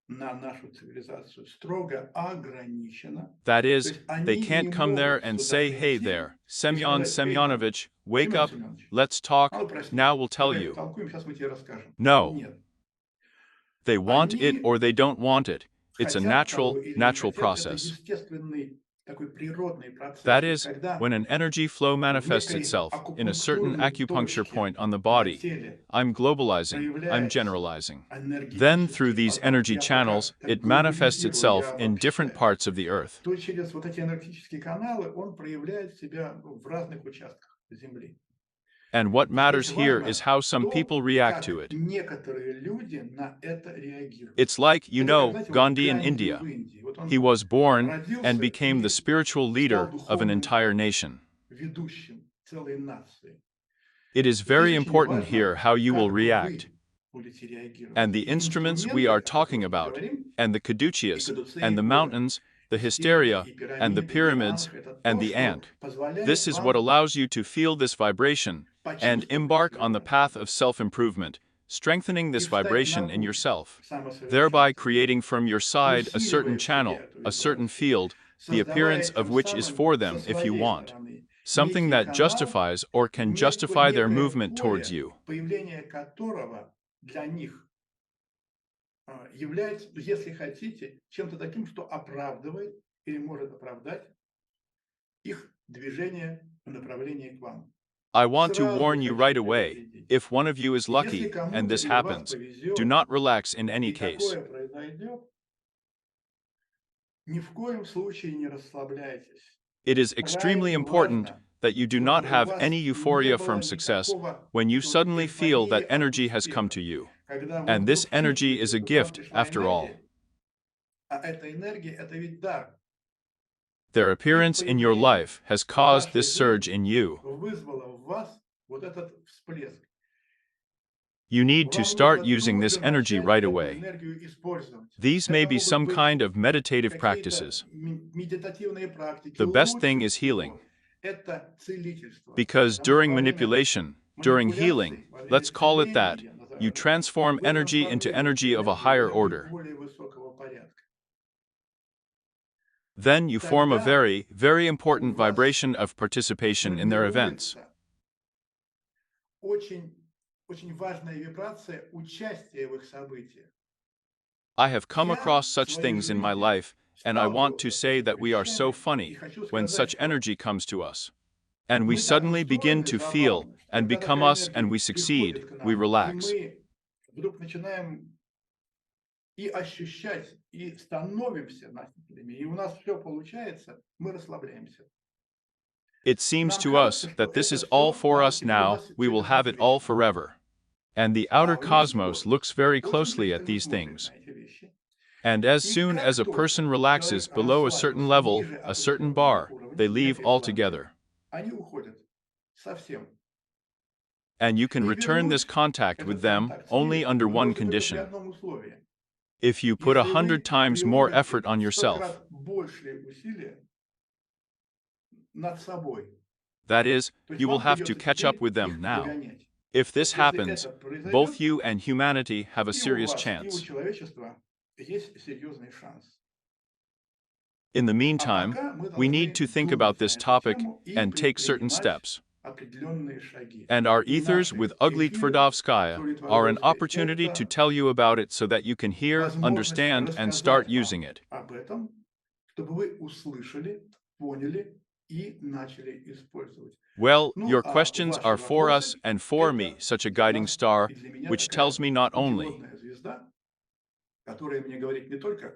S4: на нашу цивилизацию строго ограничено.
S3: That
S4: То
S3: is,
S4: есть
S3: they
S4: они не
S3: can't come there
S4: могут
S3: and
S4: сюда
S3: say, hey
S4: прийти
S3: there,
S4: и
S3: Semyon
S4: сказать: эй, там,
S3: Semyonovich, wake
S4: Семен
S3: up,
S4: Семенович,
S3: let's talk,
S4: ну прости,
S3: now we'll tell
S4: давай
S3: you.
S4: потолкуем, сейчас мы тебе расскажем.
S3: No.
S4: Нет.
S3: They want it
S4: Они
S3: or they don't want it. It's a
S4: хотят того или не
S3: natural
S4: хотят, это
S3: process.
S4: естественный такой природный
S3: That
S4: процесс.
S3: is,
S4: Когда
S3: when an energy flow
S4: в
S3: manifests
S4: некой
S3: itself in a certain
S4: акупунктурной
S3: acupuncture
S4: точке
S3: point on the
S4: на
S3: body,
S4: теле
S3: I'm globalizing, I'm
S4: проявляется
S3: generalizing. Then, through
S4: энергетический
S3: these
S4: поток,
S3: energy
S4: я пока
S3: channels,
S4: так
S3: it manifests
S4: глобализирую,
S3: itself
S4: я
S3: in different
S4: обобщаю,
S3: parts of the earth.
S4: то через вот эти энергетические каналы он проявляет себя в разных участках Земли.
S3: And what matters
S4: Здесь
S3: here
S4: важно
S3: is how some
S4: то,
S3: people react to
S4: как
S3: it.
S4: некоторые люди на это реагируют.
S3: It's like,
S4: Это как, знаете, вот
S3: Gandhi in
S4: Ганди
S3: India.
S4: в Индии. Вот
S3: He
S4: он
S3: was born and
S4: родился
S3: became the
S4: и
S3: spiritual
S4: стал
S3: leader of an
S4: духовным
S3: entire nation.
S4: ведущим целой нации.
S3: It is
S4: Здесь
S3: very
S4: очень
S3: important
S4: важно,
S3: here how you will
S4: как
S3: react.
S4: вы будете реагировать.
S3: And the
S4: И
S3: instruments we
S4: инструменты,
S3: are
S4: о
S3: talking
S4: которых мы
S3: about,
S4: говорим,
S3: and the
S4: и
S3: caduceus,
S4: кадуцеи,
S3: and the
S4: горы,
S3: mountains, the
S4: и стенки,
S3: hysteria,
S4: и
S3: and the
S4: пирамиды, и
S3: pyramids,
S4: ангелы, это
S3: and
S4: то,
S3: the
S4: что
S3: ant.
S4: позволяет
S3: This is what
S4: вам
S3: allows you to feel this vibration and
S4: почувствовать
S3: embark on the
S4: свое
S3: path of self-improvement, strengthening
S4: и
S3: this
S4: встать на
S3: vibration in
S4: путь
S3: yourself, thereby
S4: самосовершенствования,
S3: creating from your side a certain
S4: усиливая в себе
S3: channel,
S4: эту
S3: a certain
S4: вибрацию,
S3: field, the
S4: создавая
S3: appearance of
S4: тем
S3: which is
S4: самым
S3: for
S4: со
S3: them if you
S4: своей
S3: want,
S4: стороны
S3: something
S4: некий
S3: that
S4: канал,
S3: justifies or can justify their
S4: некое
S3: movement towards
S4: поле,
S3: you.
S4: появление которого для них является, если хотите, чем-то таким, что оправдывает или может оправдать их движение в направлении к вам.
S3: I want to
S4: Сразу
S3: warn you
S4: хочу
S3: right away,
S4: предупредить.
S3: if one of you is
S4: Если
S3: lucky and
S4: кому-то
S3: this
S4: из вас
S3: happens,
S4: повезет,
S3: do not relax in any
S4: и
S3: case.
S4: такое произойдет, ни в коем случае не расслабляйтесь.
S3: It is extremely
S4: Крайне
S3: important
S4: важно,
S3: that you do
S4: чтобы
S3: not
S4: у
S3: have
S4: вас
S3: any
S4: не
S3: euphoria
S4: было
S3: from success
S4: никакого
S3: when you suddenly feel
S4: эйфории
S3: that
S4: от
S3: energy has come
S4: успеха.
S3: to you.
S4: Когда вы
S3: And this
S4: вдруг
S3: energy is
S4: чувствуете,
S3: a
S4: что к вам
S3: gift,
S4: пришла
S3: after all.
S4: энергия, а эта энергия – это ведь дар.
S3: Their
S4: Их
S3: appearance in your
S4: появление
S3: life has
S4: в
S3: caused
S4: вашей
S3: this surge
S4: жизни
S3: in you.
S4: вызвало в вас вот этот всплеск.
S3: You need to
S4: Вам
S3: start
S4: нужно
S3: using
S4: тут
S3: this
S4: же
S3: energy
S4: начать
S3: right
S4: эту
S3: away.
S4: энергию использовать.
S3: These may
S4: Это
S3: be
S4: могут
S3: some
S4: быть
S3: kind of meditative
S4: какие-то
S3: practices.
S4: медитативные практики.
S3: The best thing
S4: Лучше
S3: is healing.
S4: всего это целительство.
S3: Because
S4: Потому что
S3: during
S4: во время
S3: manipulation, during healing,
S4: манипуляций, во время
S3: let's call it that,
S4: целения, назовем
S3: you
S4: это,
S3: transform
S4: вы
S3: energy into energy
S4: трансформируете
S3: of a
S4: энергию в
S3: higher
S4: энергию
S3: order.
S4: более высокого порядка.
S3: Then you form a
S4: Тогда
S3: very, very
S4: у
S3: important
S4: вас
S3: vibration of participation in their events.
S4: формируется очень, очень важная вибрация участия в их событиях.
S3: I have come
S4: Я
S3: across
S4: в
S3: such
S4: своей
S3: things in my
S4: жизни
S3: life, and I want to
S4: сталкивался с
S3: say
S4: этими
S3: that we are so
S4: вещами и
S3: funny
S4: хочу
S3: when
S4: сказать,
S3: such
S4: что
S3: energy comes to us. And we
S4: мы так
S3: suddenly begin
S4: устроены
S3: to feel
S4: забавно, что
S3: and
S4: когда
S3: become
S4: такая
S3: us and we
S4: энергия
S3: succeed,
S4: приходит к
S3: we
S4: нам, и
S3: relax.
S4: мы вдруг начинаем и ощущать, и становимся носителями, и у нас все получается, мы расслабляемся.
S3: It seems
S4: Нам
S3: to us
S4: кажется, что
S3: that this
S4: это
S3: is all
S4: все,
S3: for
S4: да,
S3: us
S4: теперь у
S3: now,
S4: нас
S3: we
S4: все
S3: will
S4: это
S3: have it all
S4: будет вечно.
S3: forever. And the outer
S4: А внешний
S3: cosmos
S4: мир
S3: looks very
S4: очень
S3: closely at
S4: пристально
S3: these
S4: смотрит
S3: things.
S4: на эти вещи.
S3: And as
S4: И
S3: soon as
S4: как
S3: a person
S4: только
S3: relaxes
S4: человек
S3: below a certain
S4: расслабился
S3: level,
S4: ниже
S3: a certain
S4: определенного
S3: bar,
S4: уровня,
S3: they
S4: на
S3: leave
S4: этой планке,
S3: altogether.
S4: они уходят совсем.
S3: And you can
S4: И
S3: return this
S4: вернуть
S3: contact with
S4: этот
S3: them
S4: контакт с
S3: only
S4: миром
S3: under
S4: вы
S3: one
S4: можете только при
S3: condition.
S4: одном условии.
S3: If you put
S4: Если
S3: 100
S4: вы
S3: times more
S4: приложите
S3: effort on
S4: в 100
S3: yourself.
S4: крат большие усилия над собой.
S3: That is,
S4: То есть
S3: you will
S4: вам
S3: have to
S4: придется
S3: catch up
S4: теперь
S3: with them
S4: их
S3: now.
S4: догонять.
S3: If this
S4: Вот если
S3: happens,
S4: это произойдет,
S3: both you and humanity have a
S4: и у
S3: serious
S4: вас, и у
S3: chance.
S4: человечества есть серьезный шанс.
S3: In the
S4: А
S3: meantime,
S4: пока мы
S3: we need
S4: должны
S3: to think about
S4: думать на
S3: this
S4: эту
S3: topic
S4: тему и
S3: and take certain
S4: предпринимать
S3: steps.
S4: определенные шаги.
S3: And our
S4: И
S3: ethers
S4: наши
S3: with ugly
S4: эфиры
S3: Tverdovskaya are an
S4: Твардовской –
S3: opportunity to
S4: это
S3: tell you about it so that you can hear,
S4: возможность
S3: understand, and start
S4: рассказать
S3: using
S4: вам
S3: it.
S4: об этом, чтобы вы услышали, поняли и начали использовать.
S3: Well,
S4: Ну,
S3: your
S4: а
S3: questions
S4: ваши
S3: are for us
S4: вопросы
S3: and
S4: –
S3: for me,
S4: это
S3: such a
S4: для
S3: guiding
S4: нас
S3: star,
S4: и для меня
S3: which tells
S4: такая
S3: me not only.
S4: путеводная звезда, которая мне говорит не только,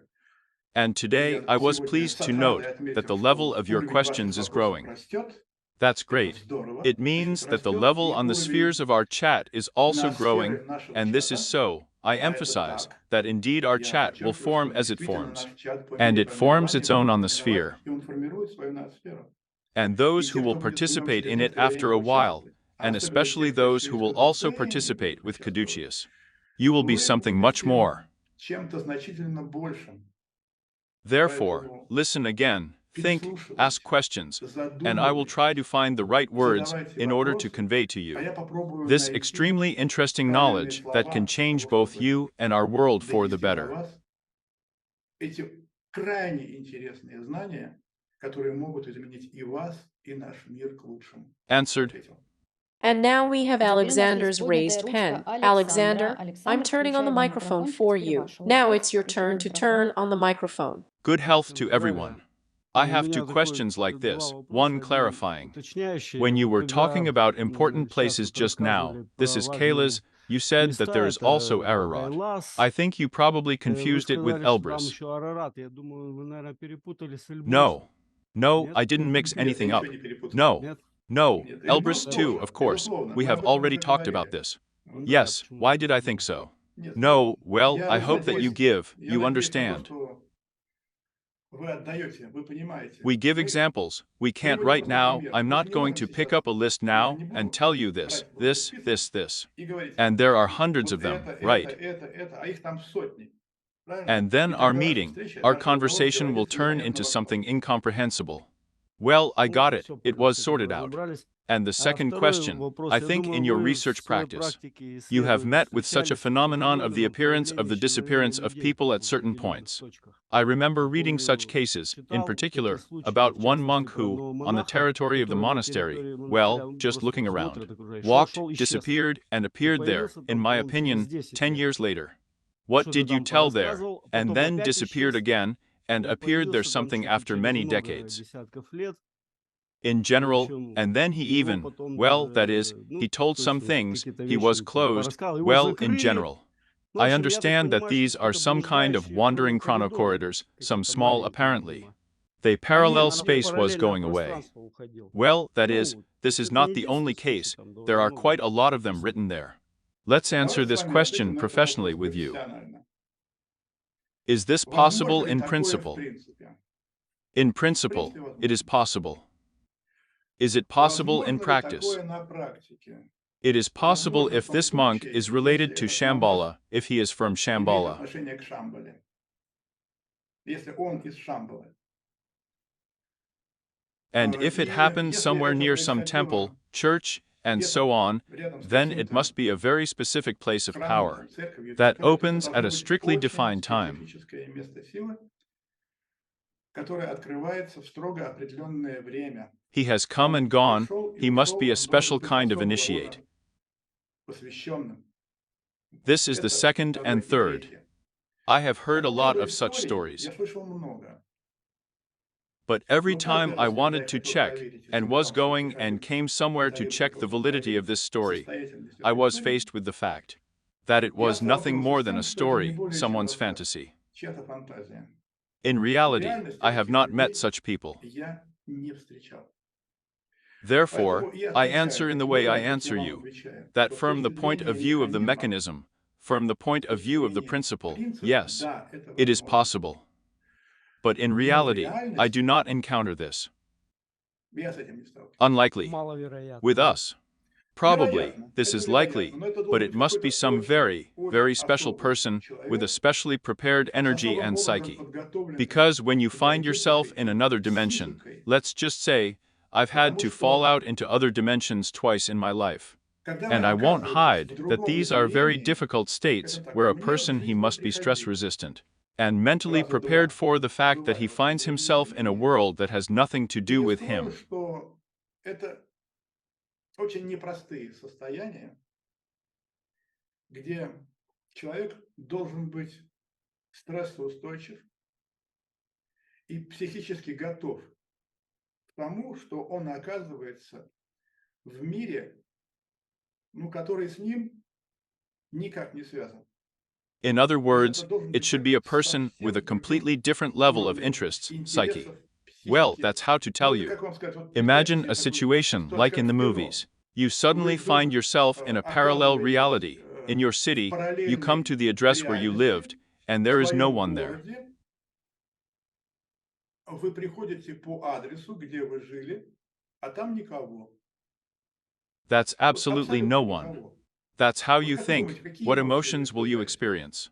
S3: And
S4: что
S3: today,
S4: я
S3: I was
S4: сегодня
S3: pleased
S4: с
S3: to note
S4: отрадой
S3: that the
S4: отметил,
S3: level
S4: что
S3: of your
S4: уровень ваших
S3: questions is
S4: вопросов
S3: growing.
S4: растет.
S3: That's
S4: Это
S3: great.
S4: здорово.
S3: It
S4: Значит,
S3: means that the
S4: растет
S3: level
S4: и
S3: on the
S4: уровень
S3: spheres of our chat is also growing,
S4: ноосферы нашего
S3: and this is
S4: чата.
S3: so, I
S4: А это
S3: emphasize,
S4: так.
S3: that indeed our
S4: Я
S3: chat will
S4: подчеркиваю,
S3: form
S4: что
S3: as it
S4: действительно
S3: forms,
S4: наш чат по
S3: and
S4: мере
S3: it forms
S4: формирования
S3: its own
S4: будет
S3: on the
S4: формировать,
S3: sphere.
S4: и он формирует свою ноосферу.
S3: And
S4: И
S3: those
S4: те,
S3: who will
S4: кто будет в нем
S3: participate
S4: через
S3: in it
S4: некоторое
S3: after
S4: время
S3: a while,
S4: участвовать, а
S3: and
S4: особенно
S3: especially
S4: те, кто
S3: those
S4: через
S3: who will also
S4: кадуцеи
S3: participate
S4: будут
S3: with
S4: участвовать,
S3: caduceus, you will be
S4: вы
S3: something much
S4: будете
S3: more.
S4: чем-то значительно большим.
S3: Therefore,
S4: Поэтому
S3: listen again, think,
S4: переслушивайте,
S3: ask questions, and I will try to
S4: задумывайтесь,
S3: find the right words
S4: задавайте
S3: in order to
S4: вопросы,
S3: convey to
S4: а
S3: you
S4: я попробую
S3: this
S4: найти
S3: extremely interesting
S4: правильные
S3: knowledge that can
S4: слова для
S3: change
S4: того,
S3: both
S4: чтобы
S3: you and our world for the
S4: донести до
S3: better.
S4: вас эти крайне интересные знания, которые могут изменить и вас, и наш мир к лучшему.
S3: Answered.
S4: Ответил.
S1: And now we have
S2: Теперь у нас есть
S1: Alexander's
S2: поднятая
S1: raised
S2: ручка
S1: pen.
S2: Александра.
S1: Alexander, I'm
S2: Александр,
S1: turning on the
S2: включаем
S1: microphone
S2: микрофончик.
S1: for
S2: Теперь
S1: you.
S2: ваша
S1: Now
S2: очередь.
S1: it's your turn
S2: Включаем
S1: to
S2: микрофон.
S1: turn on the microphone.
S3: Good health to
S5: Здравия.
S3: everyone. I
S5: У
S3: have
S5: меня
S3: two
S5: такой
S3: questions like
S5: два
S3: this,
S5: вопроса.
S3: one
S5: Один
S3: clarifying.
S5: уточняющий.
S3: When you
S5: Вот
S3: were
S5: когда
S3: talking about important
S5: сейчас
S3: places
S5: вот
S3: just now,
S5: рассказывали
S3: this
S5: про
S3: is
S5: важные
S3: Kayla's, you said that
S5: места,
S3: there is also
S5: это
S3: Ararat.
S5: Кайлас.
S3: I think you probably
S5: Вы
S3: confused it with
S5: сказали, что там
S3: Elbrus.
S5: еще Арарат. Я думаю, вы, наверное, перепутали с Эльбрусом.
S3: No. No,
S5: Нет?
S3: I didn't mix
S4: Нет, я
S3: anything up.
S4: ничего не перепутал.
S3: No.
S5: Нет?
S3: No,
S4: Нет,
S3: Elbrus
S4: эльбрус
S3: too,
S4: тоже,
S3: of course.
S4: безусловно,
S3: We
S4: мы
S3: have
S4: об этом
S3: already
S4: уже
S3: talked about
S4: говорили.
S3: this.
S4: Да.
S3: Yes, why did I think so?
S4: Нет,
S3: No, well,
S4: я
S3: I hope that you
S4: надеюсь,
S3: give,
S4: я
S3: you
S4: надеюсь на то,
S3: understand.
S4: что вы отдаете, вы понимаете.
S3: We give
S4: Мы
S3: examples. We can't
S4: приводим
S3: right
S4: просто
S3: now.
S4: пример.
S3: I'm
S4: Мы же
S3: not
S4: не
S3: going
S4: можем
S3: to pick
S4: сейчас,
S3: up a list
S4: я же
S3: now
S4: не
S3: and
S4: буду
S3: tell you this,
S4: брать просто
S3: this,
S4: список
S3: this, this.
S4: и говорить,
S3: And there are hundreds
S4: вот
S3: of them,
S4: это,
S3: right?
S4: а их там сотни. Правильно?
S3: And then
S4: И
S3: our
S4: тогда
S3: meeting,
S4: встреча,
S3: our
S4: наш разговор
S3: conversation will
S4: превратится в
S3: turn
S4: непонятно
S3: into
S4: во что.
S3: something incomprehensible. Well, I got it. It was sorted out. And the second question, I think in your research practice, you have met with such a phenomenon of the appearance of the disappearance of people at certain points. I remember reading such cases, in particular, about one monk who, on the territory of the monastery, well, just looking around, walked, disappeared, and appeared there, in my opinion, 10 years later. What did you tell there? And then disappeared again, and appeared there something after many decades. In general, and then he even, well, that is, he told some things, he was closed, well, in general. I understand that these are some kind of wandering chrono-corridors, some small apparently. They parallel space was going away. Well, that is, this is not the only case, there are quite a lot of them written there. Let's answer
S4: Давайте с
S3: this
S4: вами
S3: question
S4: ответим на этот
S3: professionally
S4: вопрос
S3: with you.
S4: профессионально.
S3: Is this
S4: Возможно
S3: possible
S4: ли
S3: in
S4: такое в
S3: principle?
S4: принципе?
S3: In
S4: В
S3: principle,
S4: принципе,
S3: it is
S4: возможно.
S3: possible. Is it possible in
S4: Возможно ли
S3: practice?
S4: такое на практике?
S3: It is possible
S4: Возможно в
S3: if
S4: том
S3: this monk
S4: случае,
S3: is related to
S4: если этот монах
S3: Shambhala, if he is from
S4: имеет
S3: Shambhala,
S4: отношение к Шамбале, если он из Шамбалы.
S3: and if it
S4: И
S3: happens
S4: если
S3: somewhere
S4: это
S3: near some temple,
S4: происходило
S3: church, and so
S4: где-то
S3: on,
S4: рядом с
S3: then it must
S4: каким-то
S3: be a very specific place of
S4: храмом,
S3: power
S4: там, церковью,
S3: that
S4: то это
S3: opens at
S4: должно
S3: a
S4: быть
S3: strictly
S4: очень
S3: defined time.
S4: специфическое место силы, которое открывается в строго определенное время.
S3: He has come
S4: Он
S3: and gone,
S4: пришел и
S3: he must be
S4: ушел,
S3: a
S4: он должен
S3: special
S4: быть
S3: kind of
S4: особого
S3: initiate.
S4: рода посвященным.
S3: This is the
S4: Это
S3: second
S4: второе.
S3: and
S4: И
S3: third.
S4: третье.
S3: I have
S4: По
S3: heard a lot
S4: поводу
S3: of such
S4: историй
S3: stories.
S4: я слышал много.
S3: But every
S4: Но
S3: time
S4: каждый
S3: I
S4: раз, когда
S3: wanted
S4: я
S3: to
S4: хотел
S3: check,
S4: проверить,
S3: and was going and came somewhere to check the validity of this story,
S4: состоятельность
S3: I
S4: этой
S3: was
S4: истории,
S3: faced with the fact that it
S4: я
S3: was nothing
S4: сталкивался
S3: more
S4: с
S3: than
S4: тем,
S3: a
S4: что это не
S3: story,
S4: более чем
S3: someone's
S4: рассказ,
S3: fantasy.
S4: чья-то фантазия.
S3: In
S4: В
S3: reality,
S4: реальности
S3: I have
S4: этих
S3: not met
S4: людей
S3: such people.
S4: я не встречал.
S3: Therefore,
S4: Поэтому и
S3: I
S4: отвечаю
S3: answer in the
S4: таким
S3: way I
S4: образом, как я
S3: answer
S4: вам
S3: you,
S4: отвечаю.
S3: that
S4: Что с
S3: from the
S4: точки
S3: point of
S4: зрения
S3: view of the
S4: механизма,
S3: mechanism, from the point
S4: с
S3: of
S4: точки
S3: view of the
S4: зрения
S3: principle,
S4: принципа,
S3: yes,
S4: да, это
S3: it is
S4: возможно.
S3: possible. But in
S4: Но в
S3: reality, I do
S4: реальности
S3: not encounter this.
S4: я с этим не сталкивался.
S3: Unlikely. With us. Probably,
S4: Вероятно,
S3: this
S4: это
S3: is
S4: вероятно,
S3: likely,
S4: но это
S3: but
S4: должен
S3: it
S4: быть
S3: must be
S4: какой-то
S3: some very, very
S4: очень
S3: special
S4: особый
S3: person with a
S4: человек,
S3: specially prepared
S4: с
S3: energy
S4: особым
S3: and
S4: образом
S3: psyche.
S4: подготовленной
S3: Because when you find yourself
S4: энергетикой
S3: in another
S4: и
S3: dimension,
S4: психикой.
S3: let's just say, I've had
S4: Потому
S3: to fall
S4: что,
S3: out into other dimensions twice in my life.
S4: когда мы
S3: And I won't
S4: оказываемся в
S3: hide that
S4: другом
S3: these are very
S4: измерении,
S3: difficult states
S4: это
S3: where
S4: такое,
S3: a
S4: мне в
S3: person he
S4: жизни
S3: must be stress
S4: приходилось
S3: resistant and mentally
S4: раза
S3: prepared
S4: два
S3: for the fact that
S4: бывать
S3: he
S4: в
S3: finds
S4: таком
S3: himself in a
S4: измерении.
S3: world that has nothing to
S4: И
S3: do
S4: я
S3: with
S4: скрою,
S3: him.
S4: что это очень непростые состояния, где человек должен быть стрессоустойчив и психически готов к тому, что он оказывается в мире, ну, который с ним никак не связан.
S3: In other
S4: То есть
S3: words,
S4: это должен
S3: it
S4: быть
S3: should
S4: человек
S3: be a
S4: с
S3: person with a
S4: совсем
S3: completely
S4: другим
S3: different level of
S4: уровнем
S3: interests, psyche.
S4: интересов,
S3: Well,
S4: психики.
S3: that's how to
S4: Ну,
S3: tell
S4: это,
S3: you.
S4: как вам сказать, вот
S3: Imagine
S4: представьте
S3: a
S4: себе такую
S3: situation
S4: ситуацию,
S3: like
S4: как
S3: in the
S4: в кино.
S3: movies. You suddenly
S4: Вы
S3: find
S4: вдруг
S3: yourself in a parallel reality.
S4: оказываетесь
S3: In your
S4: в
S3: city, you come to
S4: параллельной
S3: the address where you lived,
S4: реальности,
S3: and
S4: в
S3: there is no
S4: своем
S3: one there.
S4: городе. Вы приходите по адресу, где вы жили, а там никого.
S3: That's
S4: Вот
S3: absolutely
S4: абсолютно
S3: no one.
S4: никого.
S3: That's how
S4: Вот
S3: you
S4: как вы думаете,
S3: think.
S4: какие
S3: What
S4: эмоции вы
S3: emotions will you
S4: испытаете?
S3: experience?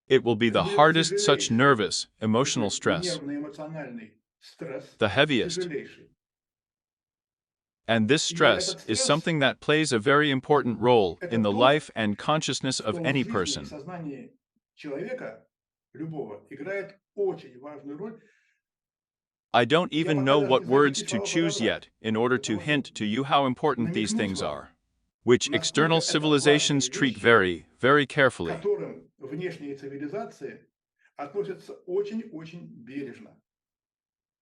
S3: It will be
S4: Это
S3: the
S4: будет
S3: hardest such
S4: тяжелейший
S3: nervous, emotional
S4: такой
S3: stress,
S4: нервно-эмоциональный стресс,
S3: the heaviest.
S4: тяжелейший.
S3: And this
S4: И
S3: stress
S4: этот
S3: is
S4: стресс
S3: something that plays a very important role
S4: это
S3: in the
S4: то,
S3: life and consciousness of
S4: что в
S3: any
S4: жизни и
S3: person.
S4: сознании человека, любого, играет очень важную роль.
S3: I don't
S4: Я
S3: even
S4: пока
S3: know
S4: даже не
S3: what
S4: знаю,
S3: words
S4: какие
S3: to
S4: слова
S3: choose
S4: подобрать
S3: yet in order
S4: для
S3: to
S4: того,
S3: hint
S4: чтобы
S3: to you how important these
S4: намекнуть
S3: things
S4: вам,
S3: are, which
S4: насколько
S3: external
S4: это
S3: civilizations
S4: важные
S3: treat
S4: вещи,
S3: very, very
S4: к
S3: carefully.
S4: которым внешние цивилизации относятся очень-очень бережно.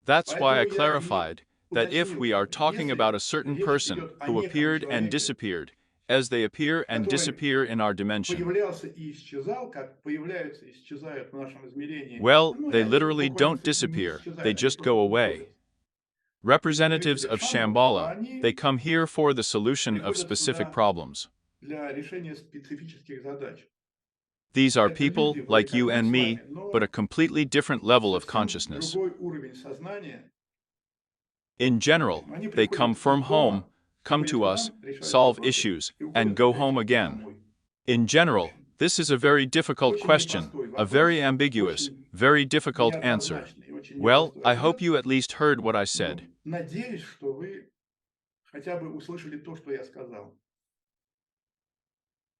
S3: That's why I
S4: Поэтому я и
S3: clarified that if
S4: уточнил,
S3: we are
S4: что
S3: talking about
S4: если
S3: a certain
S4: речь
S3: person
S4: идет о
S3: who
S4: неком
S3: appeared and
S4: человеке,
S3: disappeared, as they appear and
S4: который
S3: disappear in our dimension,
S4: появлялся и исчезал, как появляются и исчезают в нашем измерении,
S3: well,
S4: ну, и
S3: they
S4: они
S3: literally
S4: буквально
S3: don't
S4: с этим не
S3: disappear, they
S4: исчезают, они
S3: just
S4: просто
S3: go away.
S4: уходят.
S3: Representatives of
S4: Шамбала,
S3: Shambhala,
S4: они
S3: they come here for the solution of
S4: приходят
S3: specific
S4: сюда
S3: problems.
S4: для решения специфических задач.
S3: These are
S4: Это люди
S3: people
S4: вроде
S3: like
S4: как
S3: you
S4: мы
S3: and
S4: с
S3: me,
S4: вами,
S3: but a
S4: но
S3: completely different level of
S4: совсем
S3: consciousness.
S4: другой уровень сознания.
S3: In general,
S4: Они
S3: they come
S4: приходят
S3: from
S4: из
S3: home,
S4: дома,
S3: come
S4: приходят
S3: to
S4: к
S3: us,
S4: нам, решают
S3: solve
S4: вопросы
S3: issues,
S4: и
S3: and
S4: уходят
S3: go
S4: опять
S3: home again.
S4: домой.
S3: In
S4: В
S3: general,
S4: общем,
S3: this is a very difficult
S4: очень
S3: question,
S4: непростой
S3: a very
S4: вопрос,
S3: ambiguous,
S4: очень
S3: very difficult answer.
S4: неоднозначный и очень
S3: Well,
S4: непростой
S3: I hope
S4: ответ.
S3: you at least heard what I said.
S4: Ну, надеюсь, что вы хотя бы услышали то, что я сказал.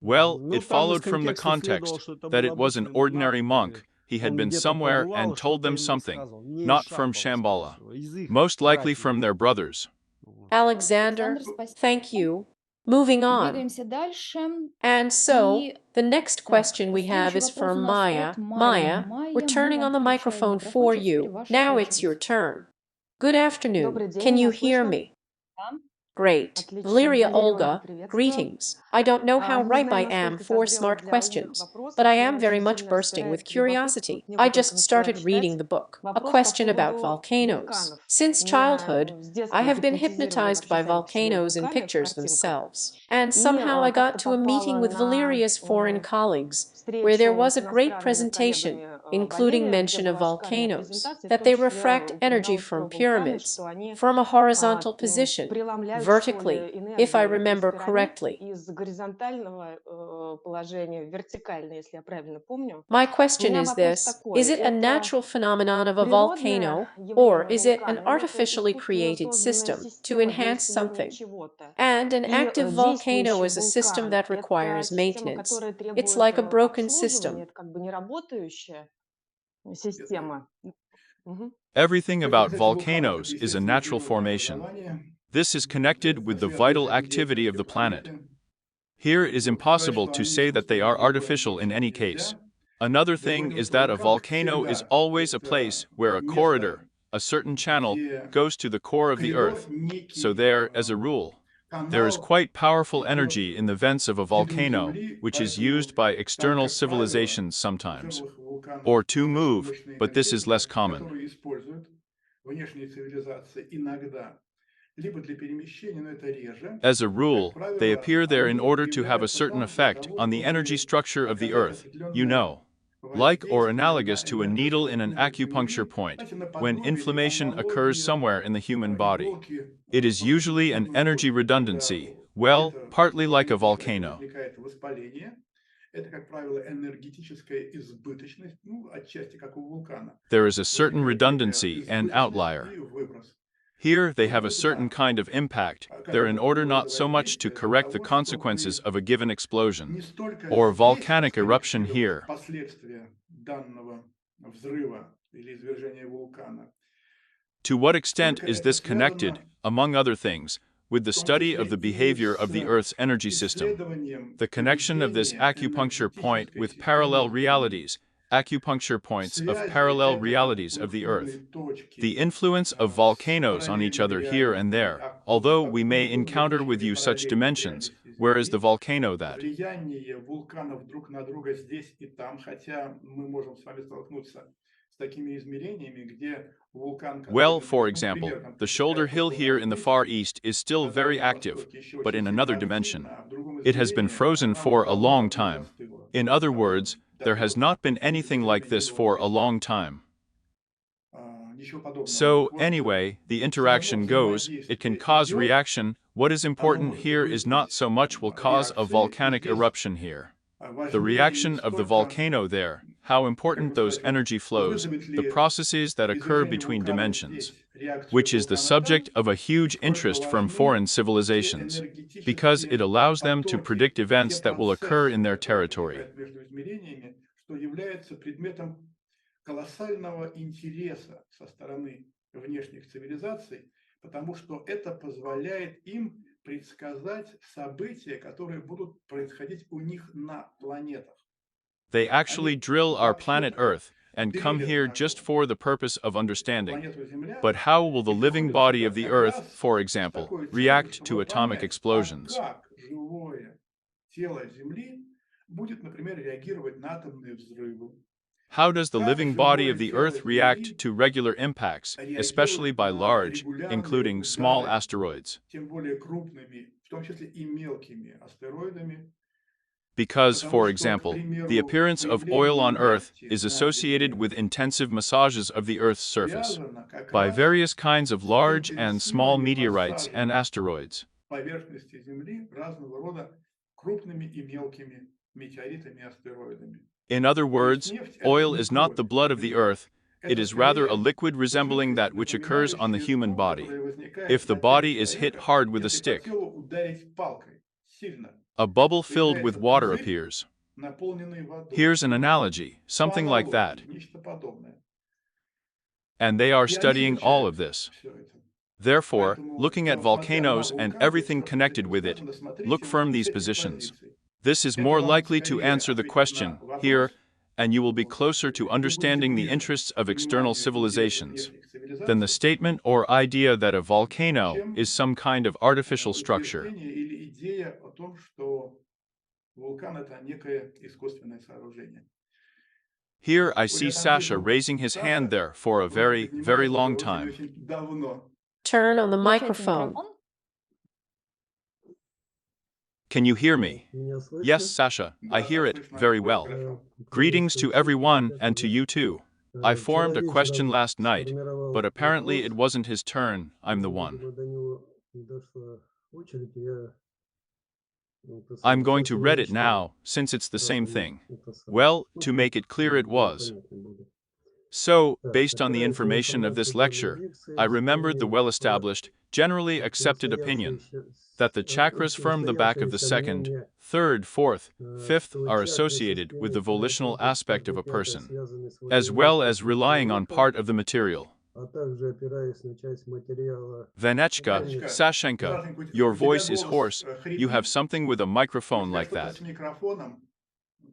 S3: Well,
S5: Ну,
S3: it
S5: там из
S3: followed from the
S5: контекста следовало,
S3: context
S5: что это
S3: that
S5: был
S3: it was an
S5: обычный
S3: ordinary
S5: монах,
S3: monk.
S5: и
S3: He had
S5: он
S3: been
S5: где-то
S3: somewhere
S5: побывал,
S3: and told
S5: что-то
S3: them
S5: им
S3: something,
S5: рассказывал. Не из
S3: not from
S5: Шамбала, скорее
S3: Shambhala,
S5: всего, из их
S3: most likely
S5: братьев.
S3: from their brothers.
S5: Вот.
S1: Alexander,
S2: Александр, спасибо.
S1: thank you. Moving on.
S2: Двигаемся дальше.
S1: And so,
S2: И
S1: the next
S2: так,
S1: question we have
S2: следующий
S1: is
S2: вопрос у
S1: from
S2: нас
S1: Maya.
S2: от Майи.
S1: Maya,
S2: Майя,
S1: we're
S2: мы
S1: turning on
S2: вам
S1: the
S2: включаем
S1: microphone for
S2: микрофончик, теперь
S1: you.
S2: ваша
S1: Now it's your
S2: очередь.
S1: turn. Good afternoon.
S6: Добрый день,
S1: Can you
S6: меня
S1: hear
S6: слышно?
S1: me?
S6: Да,
S1: Great.
S6: отлично.
S1: Valeria
S6: Валерия,
S1: Olga,
S6: приветствую.
S1: greetings. I don't know how
S6: Не
S1: ripe
S6: знаю,
S1: I am
S6: насколько
S1: for
S6: созрела
S1: smart
S6: для умных
S1: questions,
S6: вопросов,
S1: but I
S6: но
S1: am very
S6: очень
S1: much
S6: сильно
S1: bursting with
S6: разбираюсь в любопытстве.
S1: curiosity.
S6: Вот
S1: I
S6: книгу
S1: just
S6: только начала
S1: started reading
S6: читать.
S1: the book, a
S6: Вопрос по
S1: question about
S6: поводу
S1: volcanoes.
S6: вулканов.
S1: Since
S6: Меня
S1: childhood,
S6: с
S1: I
S6: детства
S1: have been
S6: гипнотизировали
S1: hypnotized
S6: вообще
S1: by
S6: сами по себе
S1: volcanoes in
S6: вулканы в
S1: pictures
S6: картинках.
S1: themselves. And
S6: И
S1: somehow I got
S6: как-то
S1: to a meeting
S6: попала
S1: with
S6: на
S1: Valeria's foreign colleagues, where there
S6: встречу
S1: was
S6: с
S1: a great
S6: иностранными
S1: presentation,
S6: коллегами
S1: including
S6: Валерия, где
S1: mention of
S6: была шикарная
S1: volcanoes,
S6: презентация, в
S1: that
S6: том
S1: they
S6: числе
S1: refract energy
S6: упоминалось
S1: from
S6: про вулканы,
S1: pyramids
S6: что они
S1: from a horizontal position,
S6: преломляют, что ли,
S1: vertically, if I
S6: энергию из
S1: remember
S6: пирамид,
S1: correctly.
S6: из горизонтального положения в вертикальное, если я правильно помню.
S1: My
S6: У
S1: question
S6: меня
S1: is
S6: вопрос
S1: this:
S6: такой.
S1: is it a
S6: Это
S1: natural phenomenon of a
S6: природное
S1: volcano, or
S6: явление
S1: is it an
S6: вулкана, или это
S1: artificially
S6: искусственно
S1: created
S6: созданная
S1: system to
S6: система для
S1: enhance
S6: усиления
S1: something?
S6: чего-то?
S1: And an
S6: И
S1: active volcano
S6: действующий
S1: is a system
S6: вулкан–
S1: that
S6: это
S1: requires
S6: система,
S1: maintenance.
S6: которая
S1: It's
S6: требует
S1: like a broken
S6: обслуживания,
S1: system.
S6: это как бы не работающая
S4: Это,
S6: система. Мгм.
S3: Everything
S4: это,
S3: about
S4: кстати, вулкан – это
S3: volcanoes is a
S4: естественное
S3: natural
S4: природное
S3: formation.
S4: образование,
S3: This is connected with the
S4: связанное
S3: vital
S4: с
S3: activity of
S4: жизнедеятельностью
S3: the planet.
S4: планеты.
S3: Here it is
S4: Вот. Сказать,
S3: impossible
S4: что
S3: to
S4: они
S3: say that they are
S4: искусственные природные
S3: artificial in
S4: ничего
S3: any case.
S4: нельзя.
S3: Another
S4: Другое
S3: thing
S4: дело,
S3: is
S4: что
S3: that a
S4: вулкан
S3: volcano is
S4: всегда
S3: always a
S4: это
S3: place where a corridor,
S4: место,
S3: a certain channel,
S4: где
S3: goes to the core of the
S4: коридор,
S3: earth. So
S4: некий
S3: there, as a rule, there is
S4: канал
S3: quite powerful
S4: идет
S3: energy in the vents of a
S4: в ядро
S3: volcano,
S4: Земли,
S3: which is
S4: поэтому
S3: used by
S4: там,
S3: external
S4: как правило,
S3: civilizations
S4: в
S3: sometimes,
S4: жерлах вулканов
S3: or to
S4: достаточно
S3: move,
S4: мощные
S3: but this is less
S4: энергетика,
S3: common.
S4: которую используют внешние цивилизации иногда, либо для перемещения, но это реже.
S3: As a
S4: Как
S3: rule, they
S4: правило,
S3: appear there in
S4: они
S3: order to have a
S4: появляются
S3: certain
S4: там для
S3: effect
S4: того,
S3: on the energy
S4: чтобы
S3: structure of the
S4: оказать
S3: earth, you
S4: определенное
S3: know, like or
S4: воздействие
S3: analogous
S4: на
S3: to a needle in an
S4: энергосход энергию
S3: acupuncture
S4: Земли,
S3: point,
S4: знаете,
S3: when
S4: наподобие или
S3: inflammation occurs
S4: аналогия
S3: somewhere in the human body.
S4: иголки
S3: It is
S4: в
S3: usually an
S4: зубной
S3: energy
S4: кости, когда
S3: redundancy, well,
S4: где-то
S3: partly
S4: в
S3: like a
S4: организме человека
S3: volcano.
S4: возникает воспаление. Это, как правило, энергетическая избыточность, ну, отчасти как у вулкана.
S3: There is a certain
S4: Возникает некая
S3: redundancy and
S4: избыточность
S3: outlier.
S4: и выброс.
S3: Here they
S4: Вот
S3: have a
S4: это
S3: certain
S4: да.
S3: kind of impact,
S4: Как
S3: they're in
S4: это
S3: order
S4: такого
S3: not
S4: рода
S3: so much to
S4: воздействие для
S3: correct the
S4: того,
S3: consequences
S4: чтобы
S3: of a given explosion,
S4: не столько
S3: or
S4: здесь
S3: volcanic eruption
S4: скорректировать
S3: here.
S4: последствия данного взрыва или извержения вулкана,
S3: To what extent
S4: сколько
S3: is
S4: это
S3: this connected,
S4: связано
S3: among other things, with the
S4: в том
S3: study
S4: числе
S3: of the
S4: и
S3: behavior of the
S4: с
S3: Earth's energy system?
S4: исследованием
S3: The connection of this
S4: поведения
S3: acupuncture point
S4: энергетической
S3: with parallel
S4: системы Земли,
S3: realities, acupuncture points of
S4: связи
S3: parallel
S4: этого
S3: realities of the
S4: пулсной
S3: Earth.
S4: точки
S3: The influence of
S4: с
S3: volcanoes on each
S4: параллельной
S3: other here and
S4: реальностью
S3: there, although we may
S4: окружной
S3: encounter with
S4: точкой
S3: you such
S4: параллельной
S3: dimensions,
S4: реальности
S3: where is the
S4: Земли,
S3: volcano that?
S4: влияние вулканов друг на друга здесь и там, хотя мы можем с вами столкнуться с такими измерениями, где вулкан,
S3: Well,
S4: который,
S3: for
S4: например, ну,
S3: example,
S4: пример, там,
S3: the shoulder
S4: допускается
S3: hill
S4: по
S3: here in the Far
S4: воздействию,
S3: East is still
S4: когда
S3: very
S4: на
S3: active,
S4: востоке еще
S3: but
S4: очень
S3: in
S4: сильно
S3: another dimension.
S4: активно, а в другом
S3: It has been
S4: измерении
S3: frozen
S4: оно
S3: for
S4: уже
S3: a
S4: давно
S3: long
S4: давно
S3: time.
S4: застыло.
S3: In other
S4: Потом
S3: words, there has
S4: дает
S3: not been anything like
S4: принципиально
S3: this
S4: его
S3: for a
S4: воздействие.
S3: long time.
S4: Ничего подобного.
S3: So,
S4: Так вот,
S3: anyway, the
S4: все равно
S3: interaction goes, it can
S4: взаимодействие
S3: cause
S4: идет,
S3: reaction. What is
S4: оно
S3: important
S4: может
S3: here is not
S4: вызвать
S3: so much will cause a
S4: реакции, и
S3: volcanic
S4: здесь
S3: eruption here. The
S4: важнее не
S3: reaction of the
S4: столько,
S3: volcano there, how
S4: как
S3: important
S4: бы
S3: those
S4: сказать, вот
S3: energy flows,
S4: вызовет
S3: the
S4: ли
S3: processes that occur
S4: извержение
S3: between
S4: вулкана
S3: dimensions,
S4: здесь реакцию
S3: which is the
S4: вулкана там,
S3: subject of a huge
S4: сколько
S3: interest from
S4: важны
S3: foreign
S4: те
S3: civilizations, because it
S4: энергетические
S3: allows them to
S4: потоки
S3: predict
S4: и те
S3: events that will occur
S4: процессы,
S3: in their
S4: которые
S3: territory.
S4: протекают между измерениями, что является предметом колоссального интереса со стороны внешних цивилизаций, потому что это позволяет им предсказать события, которые будут происходить у них на планетах.
S3: They actually
S4: Они
S3: drill our planet
S4: вообще-то
S3: Earth and come
S4: дрелят
S3: here just
S4: нашу
S3: for the purpose of understanding.
S4: планету Земля
S3: But how will the
S4: и
S3: living
S4: приходят
S3: body
S4: сюда
S3: of the
S4: как
S3: Earth,
S4: раз
S3: for
S4: с
S3: example,
S4: такой целью,
S3: react to
S4: чтобы
S3: atomic
S4: понять, а
S3: explosions?
S4: как живое тело Земли будет, например, реагировать на атомные взрывы,
S3: How does the living body of the Earth react
S4: Земли
S3: to regular impacts, especially
S4: реагирует
S3: by
S4: на
S3: large,
S4: регулярные
S3: including small
S4: удары,
S3: asteroids?
S4: тем более крупными, в том числе и мелкими астероидами,
S3: Because,
S4: потому
S3: for
S4: что, к
S3: example, the
S4: примеру,
S3: appearance of oil
S4: появление
S3: on Earth
S4: нефти
S3: is
S4: на
S3: associated
S4: Земле
S3: with intensive massages of the Earth's surface
S4: связано как
S3: by
S4: раз
S3: various kinds of
S4: с
S3: large and small
S4: интенсивными
S3: meteorites and
S4: массажами
S3: asteroids.
S4: поверхности Земли разного рода крупными и мелкими метеоритами и астероидами.
S3: In other
S4: То есть
S3: words,
S4: нефть– это
S3: oil
S4: не
S3: is not
S4: кровь,
S3: the blood of the
S4: например.
S3: Earth, it
S4: Это
S3: is rather a
S4: скорее
S3: liquid resembling that
S4: жидкость,
S3: which occurs on the
S4: напоминающая
S3: human
S4: ту,
S3: body.
S4: которая возникает
S3: If the
S4: на теле
S3: body is hit
S4: человека,
S3: hard with a
S4: если по
S3: stick,
S4: телу ударить палкой сильно.
S3: a bubble filled with
S4: Появляется
S3: water
S4: пузырь,
S3: appears.
S4: наполненный водой.
S3: Here's an analogy,
S4: По
S3: something like that.
S4: аналогии, нечто подобное.
S3: And they are
S4: И они
S3: studying all of
S4: изучают
S3: this.
S4: все это.
S3: Therefore,
S4: Поэтому,
S3: looking at
S4: смотря на
S3: volcanoes and
S4: вулкан,
S3: everything
S4: здесь
S3: connected with it,
S4: сказано, смотрите
S3: look from
S4: вот с
S3: these
S4: этих
S3: positions.
S4: позиций.
S3: This is
S4: Это
S3: more
S4: вам
S3: likely to
S4: скорее
S3: answer the
S4: ответит
S3: question
S4: на
S3: here,
S4: вопрос,
S3: and you will be closer to understanding the interests of external
S4: внимание интересов
S3: civilizations
S4: внешних
S3: than the
S4: цивилизаций,
S3: statement or idea that a volcano
S4: чем
S3: is some kind of artificial structure.
S4: утверждение или идея о том, что вулкан– это некое искусственное сооружение.
S3: Here I
S4: Вот
S3: see
S4: я там
S3: Sasha
S4: вижу
S3: raising his hand
S4: Саша,
S3: there for a
S4: руку
S3: very, very
S4: поднимает
S3: long
S4: уже
S3: time.
S4: очень давно.
S1: Turn on the
S2: Включайте
S1: microphone.
S2: микрофон.
S3: Can you hear me?
S5: Меня слышно?
S3: Yes, Sasha, I
S4: Да,
S3: hear it
S4: слышно
S3: very
S4: очень
S3: well.
S4: хорошо.
S3: Greetings to everyone and to you too. I formed a
S5: Вчера
S3: question
S5: вечером
S3: last night,
S5: сформировал
S3: but apparently it
S5: вопрос,
S3: wasn't his turn. I'm the
S5: но,
S3: one.
S5: видимо, до него не дошла очередь, и я, это
S3: I'm
S5: самое,
S3: going
S5: сейчас
S3: to
S5: его
S3: read it
S5: зачитаю.
S3: now, since it's the same
S5: Сразу
S3: thing.
S5: это самое.
S3: Well,
S5: Ну,
S3: to make it clear it
S5: более
S3: was.
S5: понятно будет.
S3: So,
S5: Так,
S3: based on the
S5: опираясь на
S3: information of this
S5: информацию
S3: lecture,
S5: первой лекции,
S3: I remembered the
S5: вспомнил
S3: well-established, generally accepted opinion that the chakras from the back of the second,
S5: мнение,
S3: third, fourth, fifth
S5: что
S3: are
S5: чакры
S3: associated with the
S5: состоят
S3: volitional
S5: четвертый,
S3: aspect of a
S5: пятый
S3: person,
S5: связаны с
S3: as well
S5: владением
S3: as relying on
S5: человека,
S3: part of the material.
S5: а также опираясь на часть материала.
S3: Vanechka,
S4: Ванечка,
S3: Sashenka,
S4: Сашенька,
S3: your
S4: у тебя
S3: voice is
S4: голос
S3: hoarse. You have
S4: хрипит.
S3: something with a
S4: У
S3: microphone
S4: тебя
S3: like
S4: что-то
S3: that.
S4: с микрофоном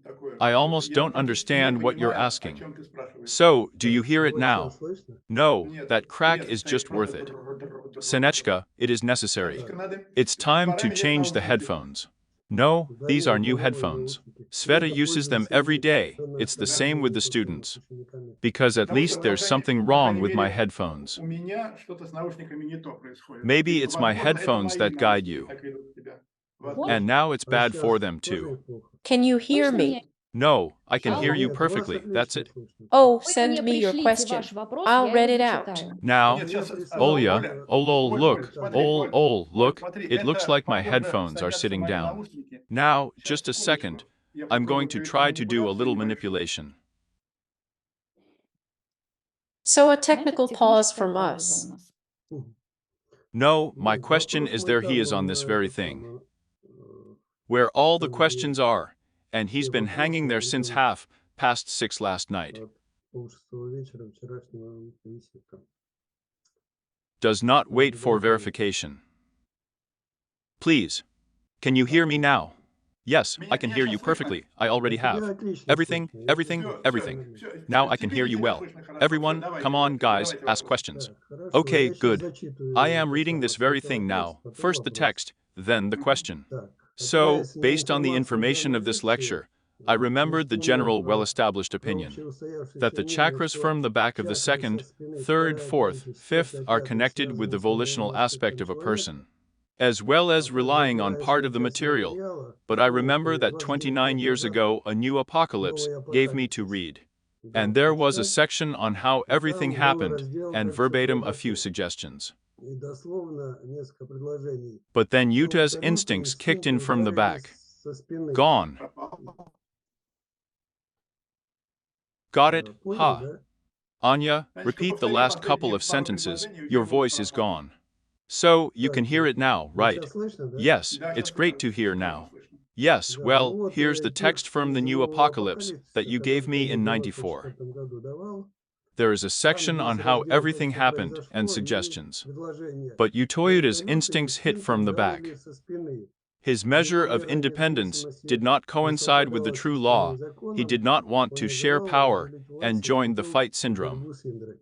S4: такое.
S3: I almost
S4: Я
S3: don't
S4: практически не
S3: understand what you're
S4: понимаю, о
S3: asking.
S4: чем ты спрашиваешь.
S3: So, do you hear it
S5: Вот
S3: now?
S5: сейчас слышно?
S3: No,
S4: Нет,
S3: that crack
S4: треск
S3: is
S4: стоит
S3: just worth
S4: просто.
S3: it. Senechka, it is necessary.
S4: Санечка, надо...
S3: It's time
S4: Пора
S3: to
S4: менять
S3: change the
S4: наушники.
S3: headphones. No,
S5: Да
S3: these
S5: нет,
S3: are new
S5: новые
S3: headphones.
S5: наушники.
S3: Sveta
S5: Я
S3: uses them
S5: пользуюсь
S3: every
S5: ими
S3: day.
S5: на
S3: It's the
S5: всякие
S3: same with the
S5: с
S3: students.
S5: учениками.
S3: Because at
S4: Потому
S3: least
S4: что,
S3: there's something
S4: по
S3: wrong
S4: крайней
S3: with my
S4: мере,
S3: headphones.
S4: у меня что-то с наушниками не то происходит.
S3: Maybe
S4: И,
S3: it's my
S4: возможно, это
S3: headphones
S4: мои
S3: that guide
S4: наушники
S3: you.
S4: так ведут себя.
S2: Вот.
S4: Возможно.
S3: And now it's
S5: А
S3: bad for
S5: сейчас
S3: them
S5: тоже
S3: too.
S5: неплохо?
S1: Can you hear
S2: Слышно
S1: me?
S2: меня?
S3: No, I can
S2: Алло.
S3: hear you
S5: Нет, вас
S3: perfectly. That's
S5: отлично
S3: it.
S5: слышно.
S1: Oh,
S2: Вы
S1: send
S2: мне
S1: me your
S2: пришлите
S1: question.
S2: ваш вопрос,
S1: I'll
S2: я
S1: read
S2: его
S1: it out.
S2: зачитаю.
S3: Now,
S4: Нет, сейчас,
S3: Olya,
S4: Оля,
S3: Olol,
S4: Оль,
S3: look,
S4: смотри,
S3: Ol,
S4: Оль,
S3: Ol, look,
S4: смотри,
S3: it looks
S4: это
S3: like my
S4: похоже,
S3: headphones are
S4: садятся
S3: sitting
S4: мои
S3: down.
S4: наушники.
S3: Now,
S4: Сейчас,
S3: just a second,
S4: секундочку. Я
S3: I'm
S4: попробую
S3: going to
S4: провести
S3: try to do a
S4: манипуляцию
S3: little
S4: небольшую.
S3: manipulation.
S1: So a
S2: Знаете,
S1: technical pause
S2: техническая
S1: from
S2: пауза
S1: us.
S2: у нас.
S3: No, my
S5: Нет,
S3: question
S5: вопрос
S3: is
S5: мой
S3: there he
S5: там,
S3: is on
S5: он,
S3: this very
S5: это
S3: thing,
S5: самое,
S3: where all the
S5: там, где
S3: questions are, and he's
S5: все
S3: been hanging there
S5: вопросы, он
S3: since
S5: там
S3: half past 6 last night.
S5: от полшестого вечера вчерашнего висит там.
S3: Does not wait
S5: Каждый
S3: for
S5: день там.
S3: verification. Please, can you hear me now? Yes, I can
S4: Меня
S3: hear
S4: сейчас
S3: you
S4: слышно?
S3: perfectly. I already
S5: Тебя
S3: have.
S5: отлично
S3: Everything,
S5: слышно. Я
S3: everything,
S5: слышу
S3: everything.
S5: нормально.
S4: Всё,
S3: Now I can
S4: теперь
S3: hear you
S4: тебя
S3: well.
S4: слышно хорошо.
S3: Everyone,
S4: Всё, давайте,
S3: come on, guys,
S4: задавайте
S3: ask
S4: вопросы.
S3: questions.
S5: Так, хорошо.
S3: Okay,
S5: Я сейчас
S3: good.
S5: зачитываю
S3: I am
S5: это
S3: reading
S5: самое
S3: this very
S5: сначала
S3: thing
S5: текст,
S3: now.
S5: потом
S3: First the
S5: вопрос.
S3: text, then the
S4: Мгм.
S3: question.
S5: Так,
S3: So,
S5: опираясь на
S3: based on the
S5: информацию
S3: information of
S5: данной
S3: this
S5: лекции,
S3: lecture, I remembered the general
S5: про
S3: well-established opinion
S5: общеустоявшееся
S3: that the
S5: мнение,
S3: chakras
S5: что
S3: from the back of the
S5: чакры со
S3: second,
S5: спины,
S3: third,
S5: вторая,
S3: fourth,
S5: третья,
S3: fifth
S5: четвертая,
S3: are
S5: пятая
S3: connected with the
S5: связаны с
S3: volitional
S5: владением
S3: aspect
S5: аспектом
S3: of a
S5: человека,
S3: person, as well
S5: а
S3: as
S5: также
S3: relying on
S5: опираясь
S3: part
S5: на
S3: of the
S5: часть
S3: material.
S5: материала,
S3: But I
S5: который
S3: remember that
S5: возник
S3: 29
S5: год
S3: years
S5: назад,
S3: ago a new apocalypse
S5: новый
S3: gave me to
S5: апокалипсис
S3: read,
S5: дал
S3: and there was a
S5: почитать,
S3: section on how
S5: и
S3: everything
S5: там был
S3: happened,
S5: раздел
S3: and
S5: так
S3: verbatim
S5: цифрой
S3: a few
S5: 8.
S3: suggestions.
S5: И дословно несколько предложений.
S3: But then
S5: Но
S3: Yuta's
S5: абсолютные
S3: instincts kicked in
S5: инстинкты
S3: from the
S5: ударили
S3: back.
S5: со спины.
S3: Gone. Got it?
S5: Понял,
S3: Ha.
S5: да?
S3: Anya,
S4: Санечка,
S3: repeat the
S4: повтори
S3: last couple
S4: последние
S3: of
S4: пару
S3: sentences.
S4: предложений, у
S3: Your
S4: тебя голос
S3: voice is
S4: пропал.
S3: gone. So, you
S5: Так,
S3: can hear it now,
S5: вот
S3: right?
S5: сейчас слышно, да?
S3: Yes,
S4: Да,
S3: it's
S4: сейчас
S3: great to hear
S4: прекрасно
S3: now.
S4: слышно.
S3: Yes,
S5: Да, ну
S3: well,
S5: вот
S3: here's the text
S5: текст
S3: from the
S5: из
S3: new
S5: нового
S3: apocalypse that
S5: апокалипсиса,
S3: you gave
S5: который
S3: me
S5: я
S3: in
S5: в
S3: 94.
S5: 94 году давал.
S3: There is a
S5: Там
S3: section on
S5: есть
S3: how
S5: раздел,
S3: everything
S5: что
S3: happened and
S5: произошло, и
S3: suggestions.
S5: предложение.
S3: But
S5: Но
S3: Utoyuda's
S5: абсолютные
S3: instincts hit
S5: инстинкты
S3: from the
S5: ударили
S3: back.
S5: со спины.
S3: His
S5: Его
S3: measure of
S5: мера
S3: independence
S5: независимости
S3: did not
S5: не
S3: coincide with the
S5: совпадала с
S3: true law.
S5: естественным
S3: He
S5: законом.
S3: did not want
S5: Он
S3: to share
S5: желал
S3: power
S5: разделить
S3: and
S5: власть
S3: joined the
S5: путем
S3: fight syndrome.
S5: борьбы с Индрой.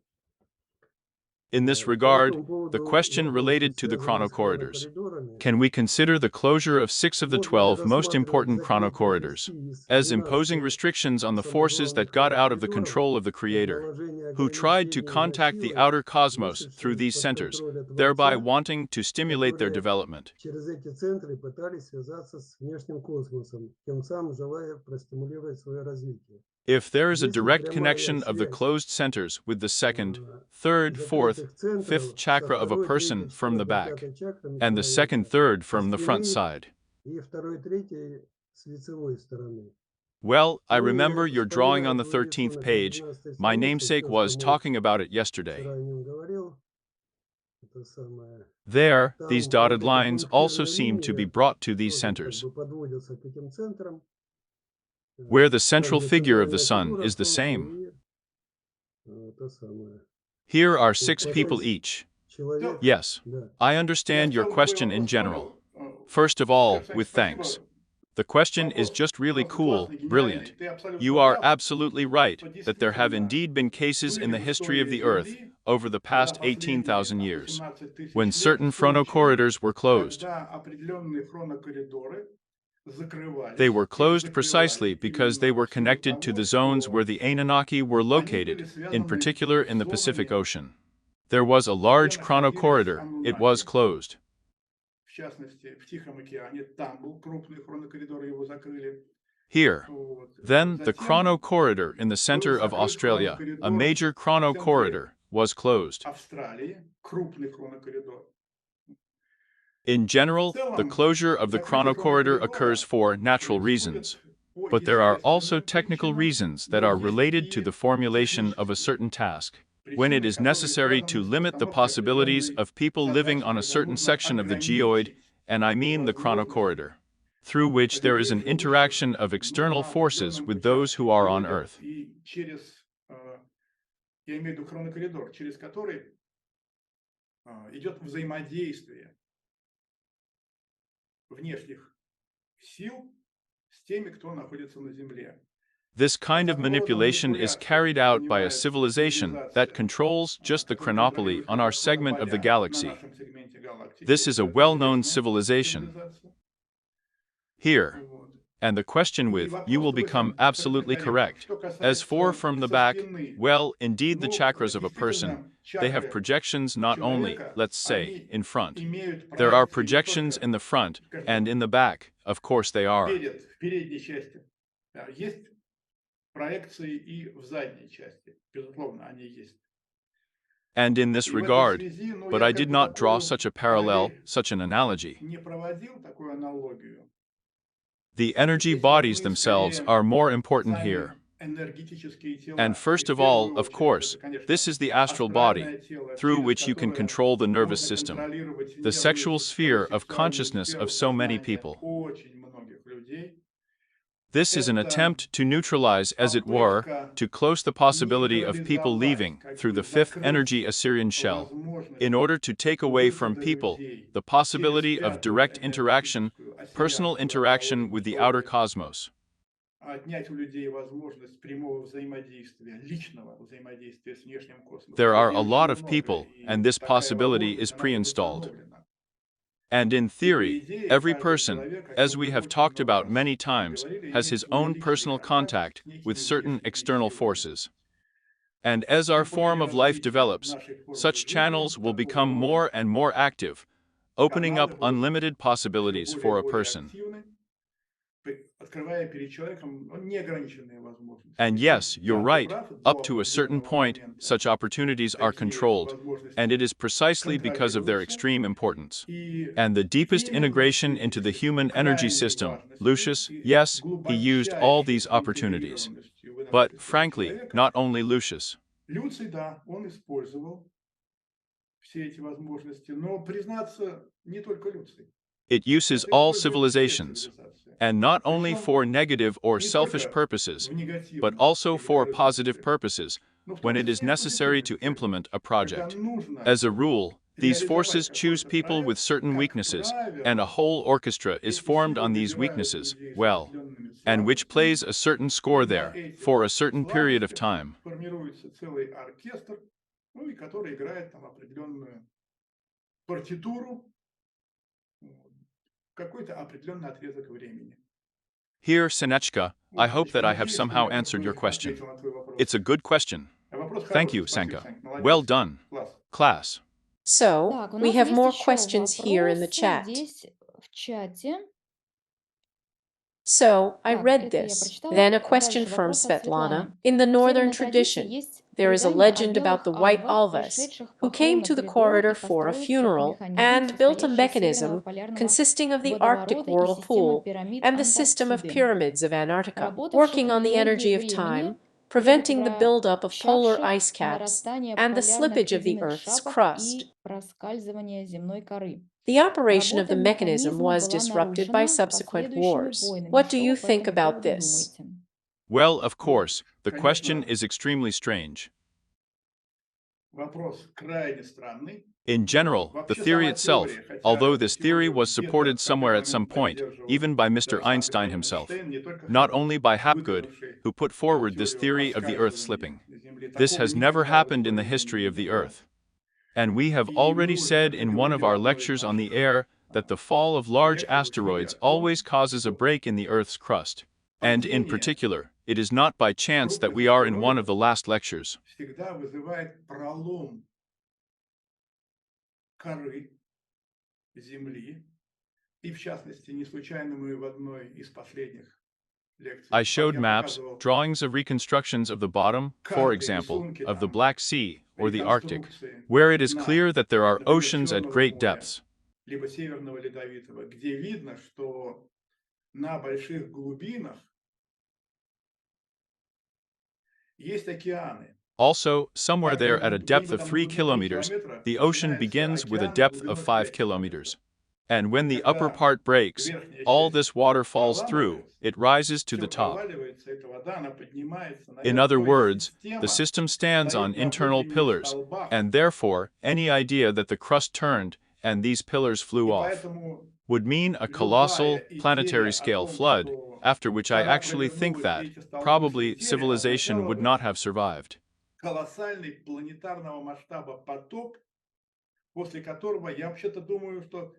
S3: In this
S5: По
S3: regard,
S5: этому
S3: the
S5: поводу
S3: question
S5: вопросы,
S3: related to the
S5: связанные с
S3: chrono-corridors.
S5: хронокоридорами,
S3: Can we consider the closure of 6 of the
S5: можно ли
S3: 12 most
S5: рассматривать
S3: important
S5: запрет
S3: chrono-corridors
S5: провести из
S3: as imposing
S5: 12
S3: restrictions on the forces
S5: самых
S3: that
S5: главных
S3: got out of the
S5: хронокоридоров
S3: control of the
S5: как
S3: Creator,
S5: наложение
S3: who tried to
S5: ограничений на
S3: contact the
S5: силы,
S3: outer cosmos through
S5: вышедшие
S3: these
S5: из-под
S3: centers,
S5: контроля
S3: thereby
S5: Творца,
S3: wanting to stimulate their
S5: которые
S3: development?
S5: через эти центры пытались связаться с внешним космосом, тем самым желая простимулировать свое развитие.
S3: If there is a
S5: Есть ли
S3: direct
S5: прямая
S3: connection of the
S5: связь
S3: closed centers with the second, third, fourth,
S5: закрытых центров
S3: fifth
S5: со
S3: chakra of a
S5: второй,
S3: person
S5: третьей,
S3: from the
S5: четвертой,
S3: back,
S5: пятой чакрами
S3: and the second,
S5: человека
S3: third
S5: со
S3: from the front
S5: спины
S3: side?
S5: и второй, третьей с лицевой стороны.
S3: Well, I
S5: Ну
S3: remember
S5: и
S3: your drawing on
S5: вспоминая
S3: the
S5: твой
S3: 13th
S5: рисунок на
S3: page.
S5: 12
S3: My
S5: странице,
S3: namesake
S5: все, что
S3: was
S5: мы
S3: talking about it yesterday.
S5: вчера о нем говорил, это самое,
S3: There, these
S5: там
S3: dotted
S5: вот эта
S3: lines also
S5: пунктирная
S3: seem to be
S5: линия
S3: brought to these
S5: тоже как
S3: centers,
S5: бы подводится к этим центрам,
S3: where the
S5: там,
S3: central
S5: где
S3: figure of the
S5: центральная
S3: sun
S5: фигура
S3: is the
S5: Солнца
S3: same.
S5: и то самое.
S3: Here are
S5: И
S3: 6 people
S5: процесс
S3: each.
S5: человек,
S3: Yes,
S5: да.
S3: I
S4: Я
S3: understand your
S4: в целом
S3: question
S4: твою
S3: in
S4: вас
S3: general.
S4: понял.
S3: First of all,
S4: Александр,
S3: with thanks.
S4: спасибо.
S3: The question is
S4: Вопрос
S3: just really
S4: просто
S3: cool,
S4: классный,
S3: brilliant.
S4: гениальный. Ты абсолютно
S3: You are
S4: прав,
S3: absolutely right
S4: что
S3: that there have
S4: действительно
S3: indeed been cases in
S4: были
S3: the
S4: в
S3: history of
S4: истории
S3: the Earth
S4: Земли
S3: over the
S4: за
S3: past
S4: последние
S3: 18,000
S4: там,
S3: years
S4: 18 тысяч
S3: when
S4: лет
S3: certain
S4: случаи,
S3: chrono-corridors were closed.
S4: когда определенные хронокоридоры закрывались.
S3: They were
S4: Их
S3: closed
S4: закрывали
S3: precisely because they
S4: именно
S3: were
S4: в силу
S3: connected to
S4: того,
S3: the zones where
S4: что
S3: the Anunnaki were
S4: они были
S3: located, in
S4: связаны
S3: particular
S4: с
S3: in the Pacific
S4: зонами,
S3: Ocean. There was a
S4: где
S3: large
S4: находились
S3: chrono-corridor. It was
S4: Ануннаки.
S3: closed.
S4: В частности, в Тихом океане, там был крупный хронокоридор, его закрыли.
S3: Here,
S4: Вот.
S3: then, the
S4: Затем
S3: chrono-corridor in the
S4: был
S3: center of
S4: закрыт
S3: Australia, a
S4: хронокоридор
S3: major
S4: в центре
S3: chrono-corridor, was closed.
S4: Австралии, крупный хронокоридор.
S3: In
S4: В
S3: general, the
S4: целом,
S3: closure of the
S4: закрытие
S3: chrono-corridor occurs
S4: хронокоридора
S3: for natural reasons.
S4: происходит по
S3: But there are also
S4: естественным
S3: technical
S4: причинам,
S3: reasons that
S4: но
S3: are
S4: есть
S3: related to
S4: и
S3: the formulation of a
S4: технические
S3: certain task. When it
S4: причины,
S3: is
S4: которые
S3: necessary
S4: связаны
S3: to
S4: с
S3: limit the
S4: постановкой
S3: possibilities
S4: определенной
S3: of people living
S4: задачи,
S3: on a
S4: когда
S3: certain
S4: нужно
S3: section of the geoid,
S4: ограничить
S3: and I mean the
S4: возможности
S3: chrono-corridor, through which there is
S4: людей,
S3: an
S4: живущих
S3: interaction of
S4: ну,
S3: external
S4: на
S3: forces
S4: определенном
S3: with those who
S4: участке
S3: are on
S4: геоида
S3: Earth.
S4: и через, я имею в виду хронокоридор, через который идет взаимодействие внешних сил с теми, кто находится на Земле.
S3: This kind of
S4: Под проводом
S3: manipulation is
S4: манипуляции
S3: carried out by a
S4: занимается
S3: civilization that
S4: цивилизация,
S3: controls just the
S4: которая
S3: chronopoly
S4: контролирует
S3: on
S4: как
S3: our
S4: раз
S3: segment of the
S4: хронополя на
S3: galaxy.
S4: нашем сегменте галактики.
S3: This is a
S4: Это
S3: well-known
S4: известная
S3: civilization.
S4: цивилизация.
S3: Here,
S4: Вот.
S3: and the question
S4: И
S3: with,
S4: вопрос
S3: you will
S4: твой
S3: become
S4: абсолютно
S3: absolutely
S4: корректен.
S3: correct.
S4: Что
S3: As for
S4: касается
S3: from the
S4: со
S3: back,
S4: спины,
S3: well, indeed the
S4: ну,
S3: chakras of a person,
S4: действительно,
S3: they have
S4: чакры
S3: projections not only,
S4: человека,
S3: let's say,
S4: они
S3: in front.
S4: имеют
S3: There are
S4: проекции не
S3: projections
S4: только,
S3: in the front,
S4: скажем
S3: and
S4: так,
S3: in the back, of course they are.
S4: в передней части. Да, есть проекции и в задней части. Безусловно, они есть.
S3: And in this
S4: И в этой
S3: regard,
S4: связи, ну,
S3: but
S4: я
S3: I
S4: как
S3: did
S4: бы
S3: not draw
S4: такую
S3: such a parallel,
S4: параллель
S3: such an analogy.
S4: не проводил, такую аналогию.
S3: The energy
S4: Здесь
S3: bodies
S4: важны
S3: themselves
S4: скорее
S3: are more important here.
S4: сами энергетические тела.
S3: And
S4: И
S3: first
S4: в
S3: of all,
S4: первую
S3: of
S4: очередь,
S3: course,
S4: это, конечно,
S3: this is the astral
S4: астральное
S3: body,
S4: тело,
S3: through
S4: через
S3: which you can
S4: которое
S3: control the nervous
S4: можно
S3: system,
S4: контролировать
S3: the
S4: нервную
S3: sexual
S4: систему,
S3: sphere of
S4: сексуальную
S3: consciousness
S4: сферу
S3: of so many
S4: сознания
S3: people.
S4: очень многих людей.
S3: This is an
S4: Это
S3: attempt to neutralize, as it were,
S4: попытка
S3: to close the possibility of people leaving through the fifth energy Assyrian shell, in order to take away from people the possibility of direct interaction, personal interaction with the outer cosmos.
S4: Отнять у людей возможность прямого взаимодействия, личного взаимодействия с внешним космосом.
S3: There are a
S4: Таких
S3: lot
S4: очень
S3: of
S4: много,
S3: people,
S4: и
S3: and this
S4: такая
S3: possibility is
S4: возможность, она уже
S3: pre-installed.
S4: установлена.
S3: And in
S4: И, по
S3: theory,
S4: идее,
S3: every
S4: каждый
S3: person,
S4: человек, о
S3: as
S4: чем
S3: we
S4: мы
S3: have
S4: очень
S3: talked
S4: много
S3: about
S4: раз
S3: many times,
S4: говорили,
S3: has
S4: имеет
S3: his
S4: свой
S3: own
S4: личный
S3: personal
S4: контакт
S3: contact
S4: с некими
S3: with certain
S4: внешними
S3: external
S4: силами.
S3: forces. And as our
S4: И по мере
S3: form of life
S4: развития
S3: develops,
S4: нашей формы
S3: such
S4: жизни,
S3: channels will
S4: такого
S3: become
S4: рода
S3: more and more active, opening up
S4: каналы будут
S3: unlimited
S4: все
S3: possibilities
S4: более и
S3: for a
S4: более
S3: person.
S4: активны, открывая перед человеком неограниченные возможности.
S3: And
S4: И
S3: yes,
S4: тут
S3: you're
S4: я был
S3: right,
S4: прав до
S3: up to a certain
S4: определенного
S3: point,
S4: момента.
S3: such opportunities are
S4: Такие
S3: controlled, and it
S4: возможности
S3: is precisely because of their
S4: контролируются.
S3: extreme importance.
S4: И
S3: And the deepest
S4: именно в
S3: integration
S4: связи
S3: into
S4: с
S3: the
S4: этой
S3: human energy
S4: крайней
S3: system,
S4: важностью
S3: Lucius,
S4: и
S3: yes, he used all
S4: глубочайшей
S3: these opportunities.
S4: интегрированностью в
S3: But,
S4: энергосистему
S3: frankly,
S4: человека,
S3: not only Lucius.
S4: Люций, да, он использовал все эти возможности, но, признаться, не только Люций.
S3: It uses
S4: Это
S3: all
S4: используют все
S3: civilizations,
S4: цивилизации.
S3: and not only
S4: Причем
S3: for negative or
S4: не
S3: selfish
S4: только
S3: purposes,
S4: в
S3: but
S4: негативных
S3: also
S4: или
S3: for
S4: корыстных
S3: positive
S4: целях,
S3: purposes,
S4: но в том
S3: when it is
S4: числе и в
S3: necessary to
S4: позитивных целях,
S3: implement a
S4: когда
S3: project.
S4: нужно
S3: As a rule, these
S4: реализовать
S3: forces choose
S4: какой-то
S3: people with
S4: проект,
S3: certain
S4: как
S3: weaknesses, and a
S4: правило,
S3: whole orchestra is
S4: эти
S3: formed
S4: силы
S3: on these
S4: выбирают
S3: weaknesses,
S4: людей с
S3: well,
S4: определенными
S3: and which plays
S4: слабостями,
S3: a certain
S4: и
S3: score
S4: на
S3: there,
S4: этих
S3: for a certain period of
S4: слабостях
S3: time.
S4: формируется целый оркестр, ну и который играет там определенную партитуру, вот, какой-то определенный отрезок времени.
S3: Here, Senechka, I
S4: Вот,
S3: hope
S4: Санечка,
S3: that I have
S4: надеюсь, что
S3: somehow
S4: я
S3: answered your question.
S4: ответил на твой вопрос.
S3: It's a good question.
S4: Вопрос
S3: Thank
S4: хороший,
S3: you,
S4: спасибо,
S3: Senka.
S4: Санька,
S3: Well
S4: молодец.
S3: done.
S4: Класс.
S3: Class.
S1: So,
S2: Так, у
S1: we
S2: нас
S1: have
S2: есть
S1: more
S2: еще
S1: questions here in the
S2: вопросы
S1: chat.
S2: здесь в чате.
S1: So, I
S2: Так,
S1: read
S2: это я
S1: this.
S2: прочитала.
S1: Then a question
S2: Дальше
S1: from
S2: вопрос от
S1: Svetlana.
S2: Светланы.
S1: In the
S2: В
S1: northern
S2: северной традиции
S1: tradition,
S2: есть
S1: there is a
S2: предание о
S1: legend about
S2: белых
S1: the white
S2: альвах,
S1: Alvas,
S2: пришедших
S1: who
S2: по
S1: came to the
S2: Chrono-Corridor
S1: corridor
S2: и
S1: for a
S2: построивших
S1: funeral
S2: механизм,
S1: and built a
S2: состоящий из северного
S1: mechanism
S2: полярного
S1: consisting of the Arctic
S2: водоворота и системы
S1: whirlpool
S2: пирамид
S1: and the system of
S2: Антарктиды,
S1: pyramids of Antarctica,
S2: работавших
S1: working on the
S2: многие
S1: energy of
S2: времени,
S1: time, preventing the buildup of polar
S2: предотвращавших
S1: ice caps
S2: нарастание
S1: and the
S2: полярных
S1: slippage of the
S2: ледяных
S1: Earth's
S2: шапок
S1: crust.
S2: и проскальзывание земной коры.
S1: The operation of
S2: Работа
S1: the mechanism
S2: механизма
S1: was
S2: была
S1: disrupted by
S2: нарушена
S1: subsequent
S2: последующими
S1: wars.
S2: войнами.
S1: What do
S2: Что
S1: you
S2: вы по
S1: think
S2: этому
S1: about
S2: поводу
S1: this?
S2: думаете?
S3: Well, of course, the
S4: Конечно.
S3: question is extremely strange.
S4: Вопрос крайне странный.
S3: In general, the theory itself, although this theory was supported somewhere at some point, even by Mr. Einstein himself, not only by Hapgood, who put forward this theory of the Earth slipping. This has never happened in the history of the Earth. And we have already said in one of our lectures on the air that the fall of large asteroids always causes a break in the Earth's crust. And in particular, it is not by chance that we are in one of the last lectures.
S4: Всегда вызывает пролом коры Земли. И в частности, не случайно мы в одной из последних лекций
S3: I showed
S4: я
S3: maps,
S4: показывал
S3: drawings of reconstructions of the bottom, for
S4: карты,
S3: example,
S4: рисунки
S3: of the
S4: там,
S3: Black Sea or the Arctic,
S4: реконструкции
S3: where it is
S4: дна,
S3: clear that there are
S4: например,
S3: oceans at
S4: Черного
S3: great
S4: моря,
S3: depths.
S4: либо Северного Ледовитого, где видно, что на больших глубинах есть океаны.
S3: Also, somewhere there at a depth of
S4: Где-нибудь там
S3: 3
S4: на глубине 3
S3: kilometers,
S4: километра
S3: the ocean
S4: начинается
S3: begins with a
S4: океан
S3: depth of
S4: глубиной
S3: 5
S4: 5
S3: kilometers.
S4: километров.
S3: And when the upper
S4: Когда
S3: part breaks,
S4: верхняя
S3: all
S4: часть
S3: this water falls through,
S4: проламывается,
S3: it rises to the
S4: все
S3: top.
S4: проваливается, эта вода, она поднимается
S3: In
S4: наверх.
S3: other
S4: То есть
S3: words, the
S4: система
S3: system stands on
S4: стоит на
S3: internal
S4: внутренних
S3: pillars,
S4: столбах,
S3: and therefore, any idea that the crust turned and these pillars flew
S4: и
S3: off
S4: поэтому
S3: would mean a
S4: любая
S3: colossal, planetary
S4: идея о
S3: scale
S4: том,
S3: flood,
S4: что
S3: after which I
S4: кора
S3: actually think
S4: провернулась и
S3: that,
S4: эти столбы
S3: probably,
S4: слетели,
S3: civilization
S4: означало
S3: would
S4: бы
S3: not have survived.
S4: колоссальный планетарного масштаба потоп, после которого я вообще-то думаю, что,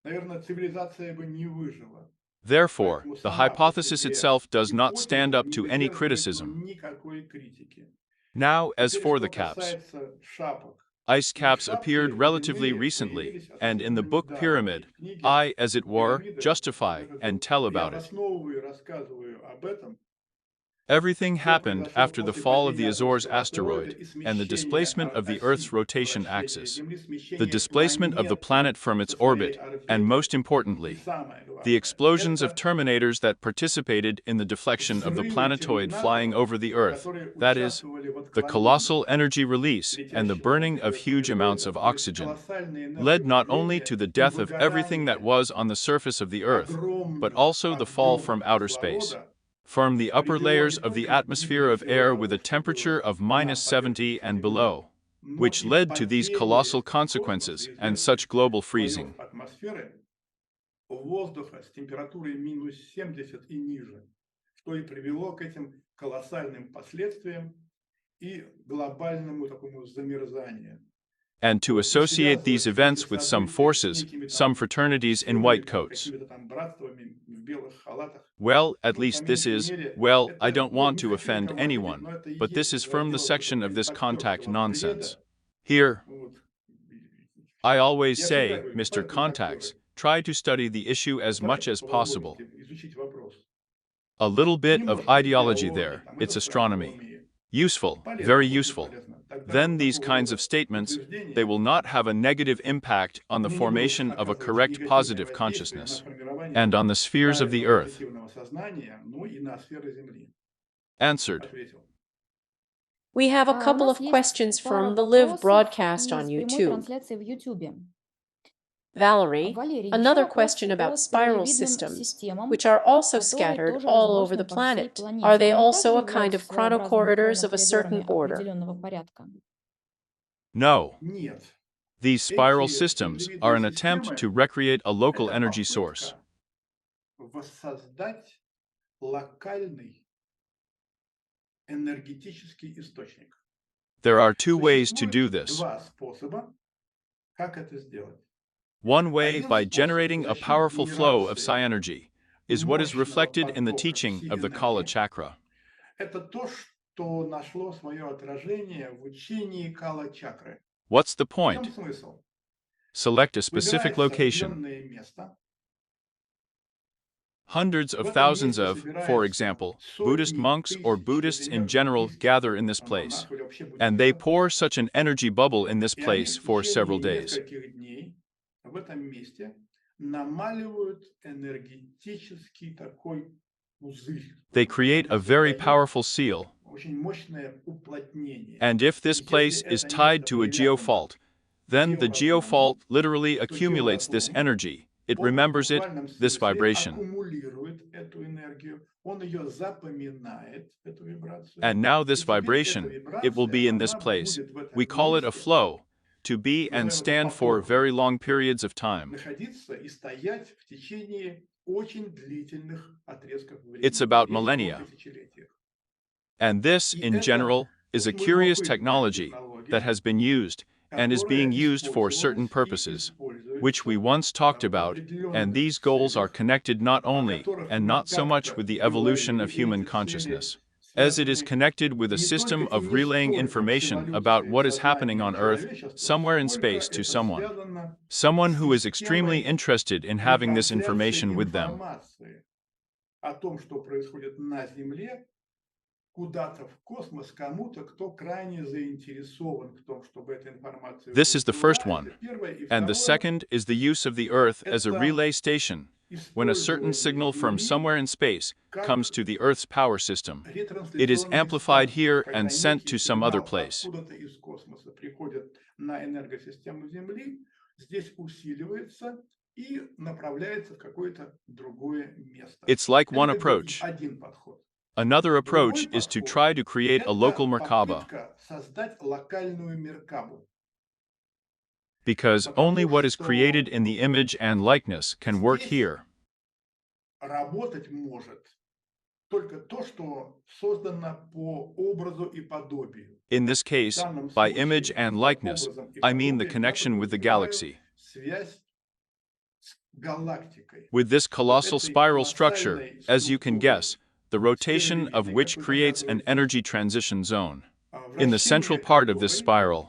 S4: наверное, цивилизация бы не выжила.
S3: Therefore,
S4: Поэтому
S3: the
S4: сама по
S3: hypothesis
S4: себе
S3: itself does not
S4: гипотеза
S3: stand up
S4: не
S3: to any
S4: выдерживает
S3: criticism.
S4: никакой критики.
S3: Now, as
S4: Теперь,
S3: for
S4: что
S3: the caps,
S4: касается шапок.
S3: ice
S4: И
S3: caps
S4: шапки
S3: appeared relatively
S4: ледяные
S3: recently,
S4: появились,
S3: and in the
S4: особенно
S3: book
S4: недавно.
S3: Pyramid,
S4: И в книге
S3: I, as it were,
S4: «Пирамида»
S3: justify
S4: даже
S3: and
S4: тут
S3: tell
S4: я
S3: about it.
S4: обосновываю и рассказываю об этом.
S3: Everything
S4: Все
S3: happened
S4: произошло
S3: after the
S4: после
S3: fall of the
S4: падения
S3: Azores
S4: Азовского астероида
S3: asteroid
S4: и
S3: and the
S4: смещения
S3: displacement of the Earth's
S4: оси
S3: rotation
S4: вращения
S3: axis,
S4: Земли,
S3: the
S4: смещения
S3: displacement of the planet
S4: планеты
S3: from its
S4: со своей
S3: orbit, and
S4: орбиты.
S3: most
S4: И
S3: importantly,
S4: самое
S3: the
S4: главное,
S3: explosions of
S4: это
S3: terminators that participated in the deflection of the
S4: взрывы
S3: planetoid flying
S4: терминаторов,
S3: over the Earth,
S4: которые
S3: that is,
S4: участвовали в
S3: the
S4: отклонении
S3: colossal energy release and the
S4: летящего
S3: burning of
S4: multidimensional
S3: huge amounts of
S4: то есть
S3: oxygen,
S4: колоссальная
S3: led not only
S4: энерговыделение
S3: to the
S4: и
S3: death of everything that
S4: выгорание
S3: was on the surface of the Earth, but
S4: огромных
S3: also the fall from
S4: объемов
S3: outer space,
S4: кислорода
S3: from the upper
S4: привело
S3: layers
S4: не
S3: of the
S4: только к
S3: atmosphere
S4: гибели
S3: of air with a
S4: всего того, что
S3: temperature
S4: было
S3: of
S4: на
S3: minus 70
S4: поверхности
S3: and
S4: Земли,
S3: below,
S4: но
S3: which
S4: и
S3: led to these colossal
S4: потере в космосе
S3: consequences and
S4: известных
S3: such global
S4: слоев
S3: freezing.
S4: атмосферы воздуха с температурой минус 70 и ниже, что и привело к этим колоссальным последствиям и глобальному такому замерзанию.
S3: And to
S4: Вот, и
S3: associate these
S4: связывать эти
S3: events with some
S4: события с
S3: forces,
S4: некими
S3: some
S4: там
S3: fraternities in
S4: силами,
S3: white
S4: там,
S3: coats.
S4: какими-то там братствами в белых халатах,
S3: Well, at
S4: ну, по
S3: least this
S4: меньшей
S3: is,
S4: мере,
S3: well, I
S4: это,
S3: don't
S4: ну,
S3: want
S4: не
S3: to
S4: хочу
S3: offend
S4: никого обидеть,
S3: anyone,
S4: но это и
S3: but this
S4: есть
S3: is from the
S4: раздел вот
S3: section
S4: этого
S3: of this contact
S4: импортерского
S3: nonsense.
S4: бреда.
S3: Here,
S4: Вот.
S3: I always
S4: Я всегда
S3: say,
S4: говорю,
S3: Mr.
S4: господа
S3: Contacts,
S4: контактеры,
S3: try to study the issue as much
S4: давайте
S3: as possible.
S4: попробуйте изучить вопрос.
S3: A little bit of
S4: Немножко
S3: ideology
S4: физиологии,
S3: there,
S4: там,
S3: it's
S4: это
S3: astronomy.
S4: астрономии.
S3: Useful,
S4: Полезно,
S3: very
S4: очень
S3: useful.
S4: полезно. Тогда
S3: Then
S4: вот
S3: these
S4: такого
S3: kinds
S4: рода
S3: of statements, they
S4: утверждения
S3: will not have a negative impact on the
S4: не будут
S3: formation of a
S4: оказывать
S3: correct
S4: негативное
S3: positive
S4: воздействие на
S3: consciousness
S4: формирование
S3: and on the spheres of the
S4: правильного
S3: earth.
S4: позитивного сознания, ну и на сферы Земли.
S3: Answered.
S4: Ответил.
S1: We have a
S2: У
S1: couple
S2: нас
S1: of
S2: есть
S1: questions
S2: пара
S1: from the live
S2: вопросов
S1: broadcast on
S2: из прямой
S1: YouTube.
S2: трансляции в YouTube.
S1: Valery,
S2: Валерий, еще
S1: another
S2: вопрос
S1: question about
S2: по
S1: spiral
S2: спиралевидным
S1: systems,
S2: системам,
S1: which are also
S2: которые
S1: scattered
S2: тоже
S1: all over
S2: разбросаны
S1: the
S2: по всей
S1: planet.
S2: планете.
S1: Are they
S2: Они
S1: also
S2: также
S1: a kind
S2: являются
S1: of
S2: своеобразными
S1: chrono-corridors of a certain
S2: хронокоридорами
S1: order?
S2: определенного порядка?
S3: No.
S4: Нет.
S3: These spiral
S4: Эти
S3: systems are an
S4: спиралевидные
S3: attempt
S4: системы
S3: to recreate a local
S4: это
S3: energy source.
S4: попытка воссоздать локальный энергетический источник.
S3: There are two ways to do
S4: Существует
S3: this.
S4: два способа, как это сделать.
S3: One way,
S4: Один
S3: by
S4: способ
S3: generating
S4: за
S3: a
S4: счет
S3: powerful flow of
S4: генерации
S3: psi energy, is what is
S4: мощного
S3: reflected in the
S4: потока
S3: teaching of the Kala
S4: пси-энергии.
S3: chakra.
S4: Это то, что нашло свое отражение в учении Кала-чакры.
S3: What's the
S4: В чем
S3: point?
S4: смысл?
S3: Select a specific
S4: Выбирается
S3: location.
S4: определенное место.
S3: Hundreds
S4: В
S3: of
S4: этом
S3: thousands
S4: месте
S3: of, for
S4: собираются
S3: example,
S4: сотни
S3: Buddhist monks or
S4: тысяч,
S3: Buddhists
S4: это
S3: in
S4: энергия
S3: general
S4: буддийских
S3: gather in this place,
S4: монахов или вообще
S3: and they
S4: буддистов.
S3: pour such an energy bubble in this
S4: И они
S3: place
S4: в
S3: for several
S4: течение
S3: days.
S4: нескольких дней в этом месте намаливают энергетический такой пузырь.
S3: They create a very powerful seal,
S4: Очень мощное уплотнение.
S3: and if this
S4: Если
S3: place is
S4: это
S3: tied
S4: место
S3: to a
S4: привязано
S3: geofault, then the geofault literally accumulates this energy. It
S4: он в
S3: remembers it,
S4: буквальном
S3: this
S4: смысле
S3: vibration.
S4: аккумулирует эту энергию, он ее запоминает, эту вибрацию.
S3: And now this
S4: И теперь эта
S3: vibration, it will be
S4: вибрация,
S3: in this
S4: она
S3: place.
S4: будет в этом
S3: We call it a
S4: месте
S3: flow, to be and
S4: назовем это
S3: stand for
S4: потоком,
S3: very long periods of time.
S4: находиться и стоять в течение очень длительных отрезков времени.
S3: It's about
S4: Речь о
S3: millennia.
S4: тысячелетиях.
S3: And this,
S4: И
S3: in
S4: это
S3: general, is a
S4: очень
S3: curious
S4: любопытная
S3: technology that
S4: технология,
S3: has been used and is being
S4: которая
S3: used for certain
S4: использовалась и
S3: purposes, which we
S4: используется
S3: once talked
S4: в
S3: about, and
S4: определенных
S3: these goals are
S4: целях,
S3: connected not
S4: о
S3: only
S4: которых
S3: and
S4: мы
S3: not so much
S4: как-то
S3: with the evolution
S4: говорили.
S3: of human
S4: Эти цели
S3: consciousness, as it is
S4: связаны
S3: connected with a
S4: не
S3: system
S4: только и
S3: of
S4: не
S3: relaying
S4: столько с
S3: information about
S4: эволюцией
S3: what is happening
S4: сознания
S3: on Earth,
S4: человечества,
S3: somewhere in
S4: сколько
S3: space, to
S4: это
S3: someone.
S4: связано с
S3: Someone who is extremely
S4: системой
S3: interested in having this
S4: ретрансляции
S3: information with them.
S4: информации о том, что происходит на Земле, куда-то в космос кому-то, кто крайне заинтересован в том, чтобы эта информация
S3: This is the first
S4: была.
S3: one.
S4: Это первое. И
S3: And the
S4: второе,
S3: second is the use of the Earth as a
S4: это
S3: relay station, when a certain
S4: использование
S3: signal from
S4: Земли
S3: somewhere in space
S4: как
S3: comes to the Earth's power system. It is
S4: ретрансляционной
S3: amplified
S4: станции,
S3: here
S4: когда
S3: and sent
S4: некий
S3: to some other
S4: сигнал
S3: place.
S4: откуда-то из космоса приходит на энергосистему Земли, здесь усиливается и направляется в какое-то другое место.
S3: It's like
S4: Это
S3: one
S4: как бы
S3: approach.
S4: один подход.
S3: Another
S4: Другой
S3: approach is to
S4: подход
S3: try to create a local
S4: это
S3: Merkaba,
S4: попытка создать локальную меркабу,
S3: because only
S4: потому
S3: what is created
S4: что
S3: in the image and likeness can work
S4: здесь
S3: here.
S4: работать может только то, что создано по образу и подобию.
S3: In this
S4: В
S3: case,
S4: данном
S3: by image
S4: случае
S3: and
S4: под
S3: likeness,
S4: образом и
S3: I mean the
S4: подобием я
S3: connection with the
S4: подразумеваю
S3: galaxy.
S4: связь с галактикой.
S3: With this
S4: Вот
S3: colossal
S4: этой
S3: spiral structure,
S4: колоссальной
S3: as you can
S4: структурой
S3: guess, the rotation of
S4: спиралевидной,
S3: which
S4: как вы
S3: creates an
S4: догадываетесь,
S3: energy transition zone. In the central
S4: вращение
S3: part of this
S4: которой
S3: spiral,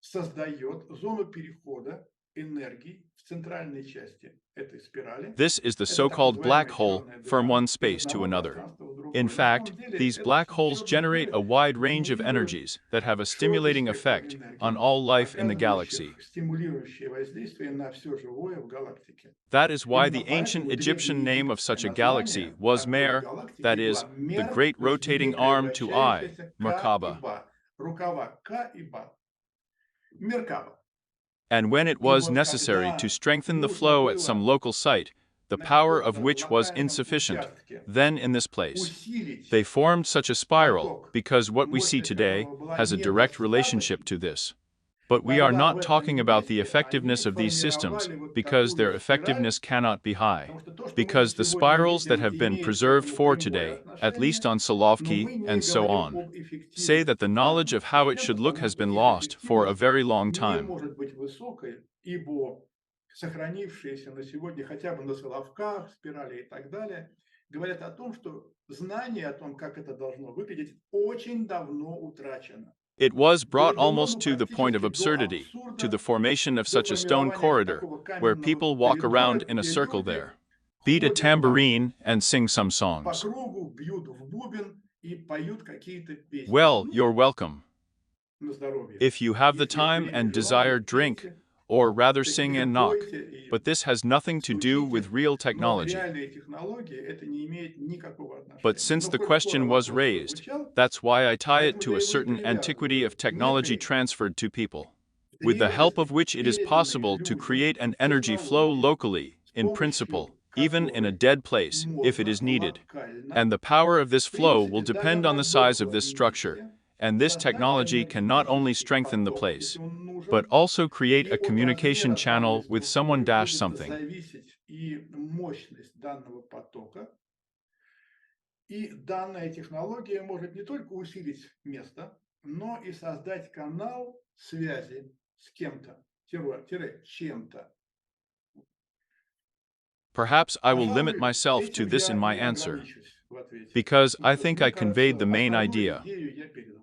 S4: создает зону перехода энергии в центральной части этой спирали.
S3: this is the
S4: Это так
S3: so-called black
S4: называемая
S3: hole
S4: черная
S3: from
S4: дыра
S3: one
S4: из
S3: space to
S4: одного
S3: another.
S4: пространства в другое.
S3: In
S4: На
S3: fact,
S4: самом деле
S3: these
S4: этот
S3: black holes
S4: черные
S3: generate
S4: дыры
S3: a wide range of
S4: генерируют
S3: energies that have a
S4: широкий
S3: stimulating
S4: спектр
S3: effect on
S4: энергии,
S3: all life in the galaxy.
S4: оказывающих стимулирующее воздействие на все живое в галактике.
S3: That is why the
S4: Именно
S3: ancient
S4: поэтому
S3: Egyptian name of
S4: древнеегипетское
S3: such a galaxy
S4: название
S3: was
S4: такой
S3: Mer,
S4: галактики
S3: that is,
S4: была
S3: the
S4: Мер
S3: great
S4: плюс
S3: rotating
S4: некая
S3: arm to eye,
S4: вращающаяся К и
S3: Merkaba.
S4: Ба. Рукава К и Ба. Меркаба.
S3: And when it
S4: И
S3: was
S4: вот
S3: necessary to
S4: когда
S3: strengthen the
S4: нужно
S3: flow at some
S4: было
S3: local site, the
S4: на
S3: power of
S4: каком-то
S3: which was
S4: локальном
S3: insufficient,
S4: участке
S3: then in this place,
S4: усилить
S3: they formed such a spiral,
S4: поток,
S3: because what we see
S4: мощность
S3: today
S4: которого была
S3: has a direct relationship
S4: недостаточна,
S3: to this. But we are
S4: тогда
S3: not
S4: в этом
S3: talking about the
S4: месте они
S3: effectiveness of these systems,
S4: сформировали вот
S3: because their
S4: такую спираль,
S3: effectiveness cannot be high.
S4: потому что то, что мы
S3: Because the
S4: сегодня
S3: spirals that
S4: видим,
S3: have been
S4: имеет к
S3: preserved
S4: этому
S3: for
S4: прямое
S3: today, at least
S4: отношение,
S3: on
S4: но мы
S3: Solovki
S4: не
S3: and so
S4: говорим
S3: on,
S4: об
S3: say that
S4: эффективности
S3: the knowledge of
S4: данных
S3: how it
S4: систем,
S3: should look
S4: потому
S3: has
S4: что
S3: been
S4: их
S3: lost for a
S4: эффективность
S3: very long
S4: не
S3: time.
S4: может быть высокой, ибо сохранившиеся на сегодня хотя бы на Соловках, спирали и так далее, говорят о том, что знание о том, как это должно выглядеть, очень давно утрачено.
S3: It was brought
S4: Доведено,
S3: almost to the point of
S4: практически до
S3: absurdity, to the
S4: абсурда,
S3: formation of
S4: до
S3: such a stone
S4: формирования
S3: corridor,
S4: такого
S3: where
S4: каменного
S3: people walk
S4: коридора,
S3: around in a
S4: где
S3: circle
S4: люди
S3: there, beat a
S4: ходят
S3: tambourine, and sing some
S4: по
S3: songs.
S4: кругу, бьют в бубен и поют какие-то песни.
S3: Well,
S4: Ну,
S3: you're welcome.
S4: на здоровье.
S3: If you have the
S4: Если есть
S3: time
S4: время
S3: and
S4: и
S3: desire,
S4: желание,
S3: drink,
S4: пейте,
S3: or rather sing
S4: точнее,
S3: and knock.
S4: пойте и
S3: But this has nothing to do with
S4: стучите,
S3: real
S4: но к
S3: technology.
S4: реальной технологии это не имеет никакого отношения.
S3: But since
S4: Но
S3: the
S4: коль скоро
S3: question was
S4: вопрос
S3: raised,
S4: прозвучал,
S3: that's why I tie it
S4: поэтому
S3: to
S4: я
S3: a
S4: его и
S3: certain antiquity
S4: привязываю
S3: of
S4: к
S3: technology
S4: некой
S3: transferred to people, with the help of which it is
S4: переданной
S3: possible to
S4: людям
S3: create an energy flow
S4: технологии,
S3: locally,
S4: с
S3: in principle,
S4: помощью
S3: even in a
S4: которой
S3: dead place, if it
S4: можно
S3: is needed.
S4: локально,
S3: And the power of this
S4: в
S3: flow will
S4: принципе, даже
S3: depend on
S4: на
S3: the size of
S4: дохлом
S3: this structure,
S4: месте
S3: and this
S4: создать
S3: technology can not only
S4: энергетический
S3: strengthen the
S4: поток,
S3: place,
S4: если он нужен,
S3: but also create
S4: и
S3: a
S4: от
S3: communication
S4: размера данной
S3: channel with someone
S4: структуры
S3: dash
S4: будет
S3: something.
S4: зависеть и мощность данного потока. И данная технология может не только усилить место, но и создать канал связи с кем-то, чем-то.
S3: Perhaps I will limit
S4: Пожалуй,
S3: myself to
S4: этим
S3: this in my
S4: я
S3: answer,
S4: ограничусь в ответе.
S3: because I
S4: Мне
S3: think I conveyed
S4: кажется,
S3: the main
S4: основную
S3: idea.
S4: идею я передал.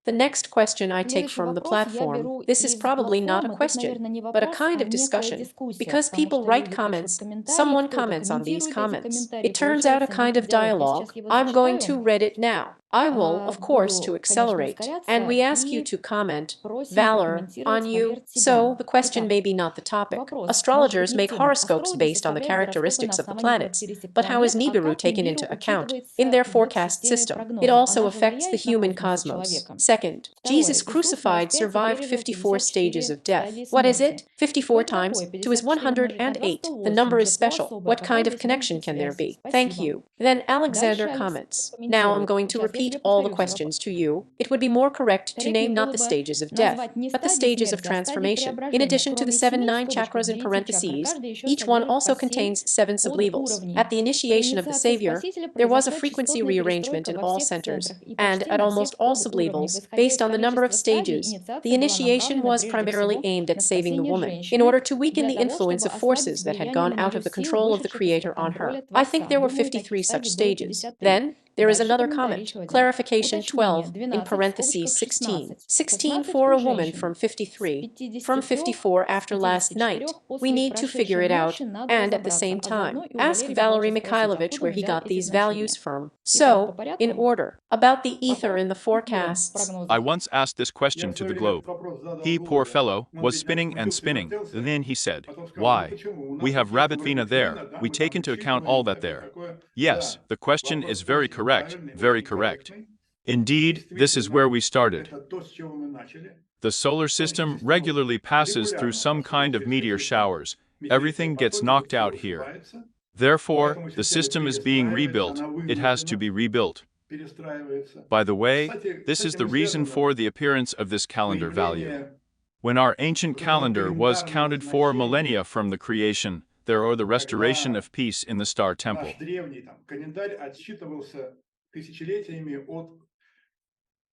S1: The next question I take
S2: Следующий
S1: from the
S2: вопрос я
S1: platform.
S2: беру
S1: This is
S2: из
S1: probably not a
S2: платформы. Тут,
S1: question,
S2: наверное, не
S1: but a
S2: вопрос,
S1: kind
S2: а
S1: of
S2: некая
S1: discussion.
S2: дискуссия,
S1: Because
S2: потому
S1: people
S2: что
S1: write
S2: люди пишут
S1: comments,
S2: комментарии,
S1: someone
S2: кто-то
S1: comments on these
S2: комментирует эти
S1: comments.
S2: комментарии.
S1: It turns out a
S2: Получается
S1: kind
S2: некий
S1: of
S2: диалог. Я сейчас
S1: dialogue.
S2: его
S1: I'm going to
S2: зачитаю.
S1: read it now. I will, of course, to
S2: Буду, конечно,
S1: accelerate, and we
S2: ускоряться
S1: ask you
S2: и
S1: to comment,
S2: просим
S1: Valor,
S2: прокомментировать
S1: on you.
S2: поверх
S1: So
S2: себя.
S1: the question
S2: Итак,
S1: may be not the topic.
S2: вопрос может быть
S1: Astrologers
S2: не в
S1: make
S2: тему.
S1: horoscopes
S2: Астрологи
S1: based on the
S2: составляют гороскопы
S1: characteristics
S2: на
S1: of the
S2: основании
S1: planets.
S2: характеристик
S1: But how is
S2: планет, а
S1: Nibiru
S2: как
S1: taken
S2: Нибиру
S1: into account in
S2: учитывается
S1: their
S2: в
S1: forecast
S2: системе
S1: system? It
S2: прогноза?
S1: also
S2: Она же
S1: affects the
S2: влияет на
S1: human
S2: космос и
S1: cosmos.
S2: человека.
S1: Second,
S2: Второе.
S1: Jesus
S2: Иисус на
S1: crucified
S2: распятии
S1: survived
S2: пережил
S1: 54 stages
S2: 54
S1: of death.
S2: стадии
S1: What is
S2: смерти.
S1: it? 54
S2: Что это
S1: times
S2: такое?
S1: 2 is
S2: 54 умножить на
S1: 108.
S2: 2 —
S1: The
S2: 108.
S1: number is
S2: Число
S1: special.
S2: особое.
S1: What
S2: Какая
S1: kind of
S2: здесь может
S1: connection
S2: быть
S1: can there
S2: связь?
S1: be? Thank
S2: Спасибо.
S1: you. Then Alexander
S2: Дальше Алекс
S1: comments. Now I'm
S2: комментирует.
S1: going to
S2: Сейчас я
S1: repeat
S2: тебе
S1: all the
S2: повторюсь.
S1: questions to you. It would be more correct to
S2: Корректнее
S1: name not
S2: было
S1: the
S2: бы
S1: stages of death,
S2: назвать не
S1: but the
S2: стадии
S1: stages of
S2: смерти, а стадии
S1: transformation. In
S2: преображения.
S1: addition to the
S2: Кроме
S1: 7
S2: 7
S1: 9
S2: в скобочках
S1: chakras in
S2: 9 чакр,
S1: parentheses,
S2: каждая еще
S1: each one
S2: содержит
S1: also
S2: по 7
S1: contains 7 sublevels.
S2: подуровней.
S1: At the
S2: При
S1: initiation of the
S2: инициации
S1: Savior,
S2: Спасителя
S1: there was a
S2: произошла
S1: frequency
S2: частотная
S1: rearrangement
S2: перестройка
S1: in
S2: во
S1: all
S2: всех
S1: centers,
S2: центрах и
S1: and
S2: почти
S1: at
S2: на
S1: almost
S2: всех
S1: all
S2: подуровнях.
S1: sublevels,
S2: Исходя
S1: based
S2: из
S1: on the number of
S2: количества стадий,
S1: stages.
S2: инициация
S1: The
S2: была
S1: initiation
S2: направлена
S1: was
S2: прежде
S1: primarily
S2: всего
S1: aimed at
S2: на
S1: saving the
S2: спасение
S1: woman, in
S2: женщины
S1: order to weaken
S2: для
S1: the
S2: того,
S1: influence
S2: чтобы
S1: of
S2: ослабить
S1: forces that had
S2: влияние
S1: gone
S2: на
S1: out of the
S2: магию сил,
S1: control of the
S2: вышедших из-под
S1: Creator on her.
S2: контроля
S1: I think
S2: Творца.
S1: there were
S2: Думаю, таких
S1: 53 such
S2: стадий было
S1: stages.
S2: 53.
S1: Then, there is
S2: Дальше
S1: another
S2: комментарий
S1: comment.
S2: еще один.
S1: Clarification
S2: Уточнение.
S1: 12, in
S2: 12 в
S1: parentheses
S2: скобочках
S1: 16.
S2: 16.
S1: 16
S2: 16
S1: for
S2: у
S1: a woman
S2: женщин.
S1: from
S2: С
S1: 53.
S2: 53,
S1: From 54
S2: с
S1: after last
S2: 54
S1: night. We
S2: после
S1: need to figure
S2: прошедшей
S1: it out,
S2: ночи надо
S1: and at the
S2: разобраться.
S1: same
S2: А заодно
S1: time,
S2: и у
S1: ask
S2: Валерия
S1: Valery
S2: получше спросить,
S1: Mikhailovich
S2: откуда
S1: where
S2: он
S1: he
S2: взял
S1: got
S2: эти
S1: these values
S2: значения.
S1: from.
S2: Итак, по
S1: So, in
S2: порядку.
S1: order, about the ether
S2: Итак,
S1: in the
S2: Мира в
S1: forecasts.
S2: прогнозах.
S3: I once asked this
S4: Я
S3: question
S4: в
S3: to
S4: свое
S3: the
S4: время
S3: globe.
S4: этот вопрос задал
S3: He, poor
S4: Голубю.
S3: fellow,
S4: Он
S3: was
S4: ведь
S3: spinning and
S4: крутился и
S3: spinning.
S4: вертелся.
S3: Then he said,
S4: Потом сказал, ну
S3: why?
S4: почему? У нас
S3: We
S4: вот
S3: have
S4: есть
S3: Rabbit Vina
S4: Вена,
S3: there.
S4: да,
S3: We
S4: мы
S3: take
S4: там
S3: into account all
S4: высчитывали
S3: that
S4: всякое
S3: there.
S4: такое.
S3: Yes,
S4: Да,
S3: the question
S4: вопрос
S3: is very
S4: очень
S3: correct,
S4: правильный,
S3: very
S4: очень
S3: correct.
S4: корректный.
S3: Indeed, this is where
S4: Действительно,
S3: we started.
S4: это то, с чего мы начали.
S3: The solar system regularly passes through
S4: Регулярно
S3: some kind of
S4: проходит через
S3: meteor
S4: какие-то
S3: showers.
S4: метеоритные
S3: Everything gets
S4: потоки,
S3: knocked
S4: все
S3: out here.
S4: высыпается.
S3: Therefore,
S4: Поэтому
S3: the
S4: система
S3: system is being
S4: перестраивается,
S3: rebuilt.
S4: она
S3: It has to be
S4: вынуждена
S3: rebuilt.
S4: перестраивается.
S3: By the way,
S4: Кстати,
S3: this
S4: с
S3: is the
S4: этим и
S3: reason
S4: связано
S3: for the appearance of this calendar value.
S4: появление
S3: When our ancient
S4: вот этого
S3: calendar was
S4: календарного
S3: counted for
S4: значения,
S3: millennia from the creation, there or the restoration
S4: когда
S3: of peace in the star temple.
S4: наш древний там, календарь отсчитывался тысячелетиями от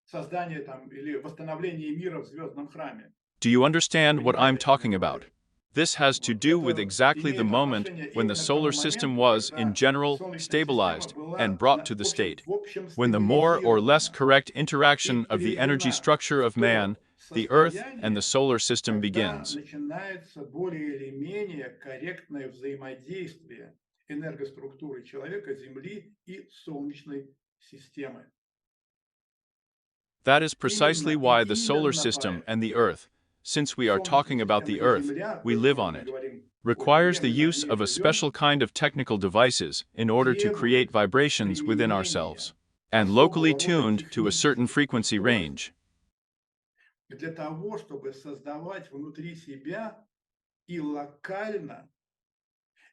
S4: создания там, или восстановления мира в звездном храме.
S3: Do you understand what I'm
S4: Понимаете, о чем я
S3: talking about?
S4: говорю?
S3: This has to
S4: Вот.
S3: do with
S4: Это
S3: exactly the
S4: имеет
S3: moment
S4: отношение
S3: when the
S4: именно к
S3: solar
S4: тому
S3: system
S4: моменту,
S3: was, in
S4: когда
S3: general,
S4: Солнечная система
S3: stabilized
S4: была
S3: and brought to
S4: в
S3: the
S4: общем,
S3: state.
S4: в общем
S3: When the more or less
S4: стабилизирована
S3: correct
S4: и
S3: interaction of the energy
S4: приведена
S3: structure
S4: в
S3: of
S4: то
S3: man, the Earth, and the
S4: состояние,
S3: solar system
S4: когда
S3: begins.
S4: начинается более или менее корректное взаимодействие энергоструктуры человека, Земли и Солнечной системы.
S3: That is precisely why the solar
S4: Именно
S3: system
S4: поэтому
S3: and the Earth, since we are
S4: Солнечная
S3: talking about
S4: система
S3: the
S4: и
S3: Earth,
S4: Земля,
S3: we
S4: то,
S3: live
S4: что
S3: on
S4: мы
S3: it,
S4: говорим, очень
S3: requires the
S4: временно
S3: use
S4: в ней
S3: of a
S4: живем,
S3: special kind of technical devices in order to create
S4: требует
S3: vibrations within
S4: применения
S3: ourselves, and
S4: особого
S3: locally
S4: рода
S3: tuned to a certain
S4: технических
S3: frequency
S4: устройств
S3: range.
S4: для того, чтобы создавать внутри себя и локально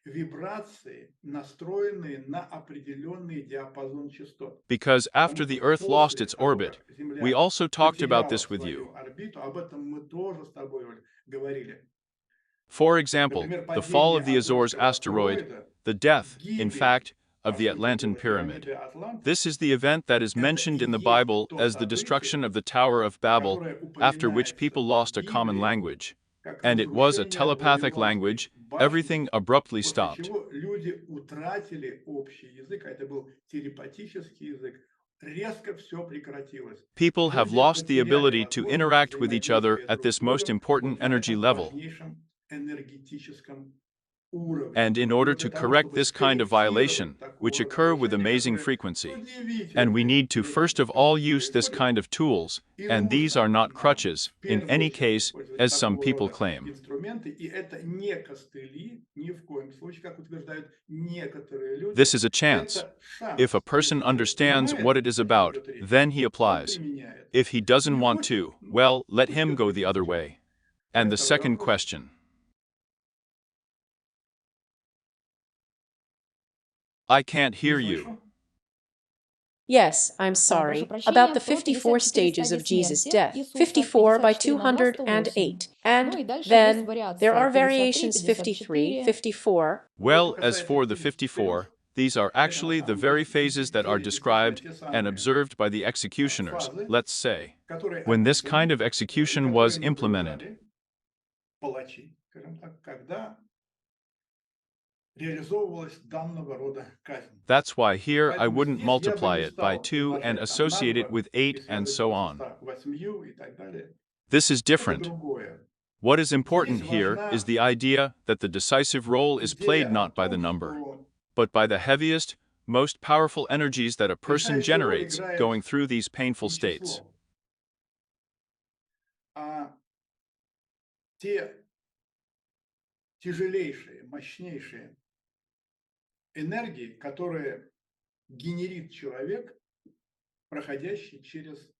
S4: вибрации, настроенные на определенный диапазон частот.
S3: Because after
S4: Потому
S3: the
S4: что
S3: Earth lost
S4: после
S3: its
S4: того,
S3: orbit,
S4: как Земля
S3: we also talked about
S4: потеряла
S3: this with you.
S4: свою орбиту, об этом мы тоже с тобой, Оль, говорили.
S3: For example,
S4: Например,
S3: the fall of the
S4: падение
S3: Azores
S4: Азорского
S3: asteroid,
S4: астероида,
S3: the death, in
S4: гибель,
S3: fact,
S4: по
S3: of the
S4: сути,
S3: Atlantean
S4: было
S3: pyramid.
S4: пирамиды Атланты,
S3: This is the event that is
S4: это и
S3: mentioned in the
S4: есть
S3: Bible
S4: то
S3: as the
S4: событие,
S3: destruction of the Tower of Babel,
S4: которое
S3: after which
S4: упоминается
S3: people
S4: в
S3: lost a common
S4: Библии
S3: language.
S4: как
S3: And it was a
S4: разрушение
S3: telepathic
S4: Вавилонской
S3: language,
S4: башни,
S3: everything abruptly
S4: после
S3: stopped.
S4: чего люди утратили общий язык, а это был телепатический язык, резко все прекратилось.
S3: People have
S4: Люди
S3: lost the
S4: потеряли
S3: ability to
S4: возможность
S3: interact with each other
S4: взаимодействия
S3: at
S4: друг
S3: this
S4: с
S3: most
S4: другом
S3: important
S4: вот на
S3: energy
S4: этом
S3: level.
S4: важнейшем энергетическом уровне.
S3: And in order
S4: Но для
S3: to
S4: того,
S3: correct
S4: чтобы
S3: this kind of violation,
S4: скорректировать
S3: which
S4: такое
S3: occur with
S4: нарушение,
S3: amazing
S4: которое
S3: frequency,
S4: с
S3: and we
S4: удивительной
S3: need to first of all use this
S4: происходит,
S3: kind of tools,
S4: и
S3: and these
S4: нужно
S3: are not
S4: нам
S3: crutches,
S4: в
S3: in
S4: первую
S3: any
S4: очередь
S3: case,
S4: использовать
S3: as some
S4: такого
S3: people
S4: рода
S3: claim.
S4: инструменты, и это не костыли, ни в коем случае, как утверждают некоторые люди,
S3: This is a chance.
S4: это шанс.
S3: If a person
S4: Если человек
S3: understands
S4: понимает,
S3: what it is
S4: о чем
S3: about,
S4: идет речь,
S3: then he
S4: он
S3: applies.
S4: применяет.
S3: If he doesn't
S4: Не
S3: want
S4: хочет,
S3: to, well, let
S4: пусть
S3: him go the
S4: это
S3: other
S4: путем.
S3: way. And the
S4: Второй
S3: second
S4: вопрос.
S3: question. I can't hear
S4: Не
S3: you.
S4: слышу.
S1: Yes, I'm
S2: Прошу
S1: sorry.
S2: прощения,
S1: About the
S2: про
S1: 54
S2: 54
S1: stages of
S2: стадии
S1: Jesus'
S2: смерти.
S1: death.
S2: Иисуса
S1: 54 by
S2: 54 на 2 — 108.
S1: 208.
S2: Ну
S1: And
S2: и дальше есть
S1: then
S2: вариации
S1: there are
S2: 53,
S1: variations 53,
S2: 54.
S1: 54.
S3: Well,
S4: Что
S3: as
S4: касается
S3: for the
S4: 54,
S3: 54, These are actually the very phases that are described and observed by the executioners, let's say, when this kind of execution was implemented.
S4: Палачи, скажем так, когда реализовывалась данного рода казнь.
S3: That's why here I
S4: Поэтому
S3: wouldn't
S4: здесь я бы
S3: multiply
S4: не
S3: it by
S4: стал
S3: 2 and
S4: предложить
S3: associate it with 8 and so on.
S4: 108 и так далее.
S3: This is
S4: Это
S3: different.
S4: другое.
S3: What is important
S4: Здесь
S3: here
S4: важна
S3: is the idea that the decisive role is played
S4: идея о
S3: not by the
S4: том,
S3: number,
S4: что
S3: but by the heaviest, most powerful energies that a person
S4: решающую роль
S3: generates
S4: играет
S3: going through these painful
S4: не
S3: states.
S4: число, а те тяжелейшие, мощнейшие энергии, которые генерит человек, проходящий через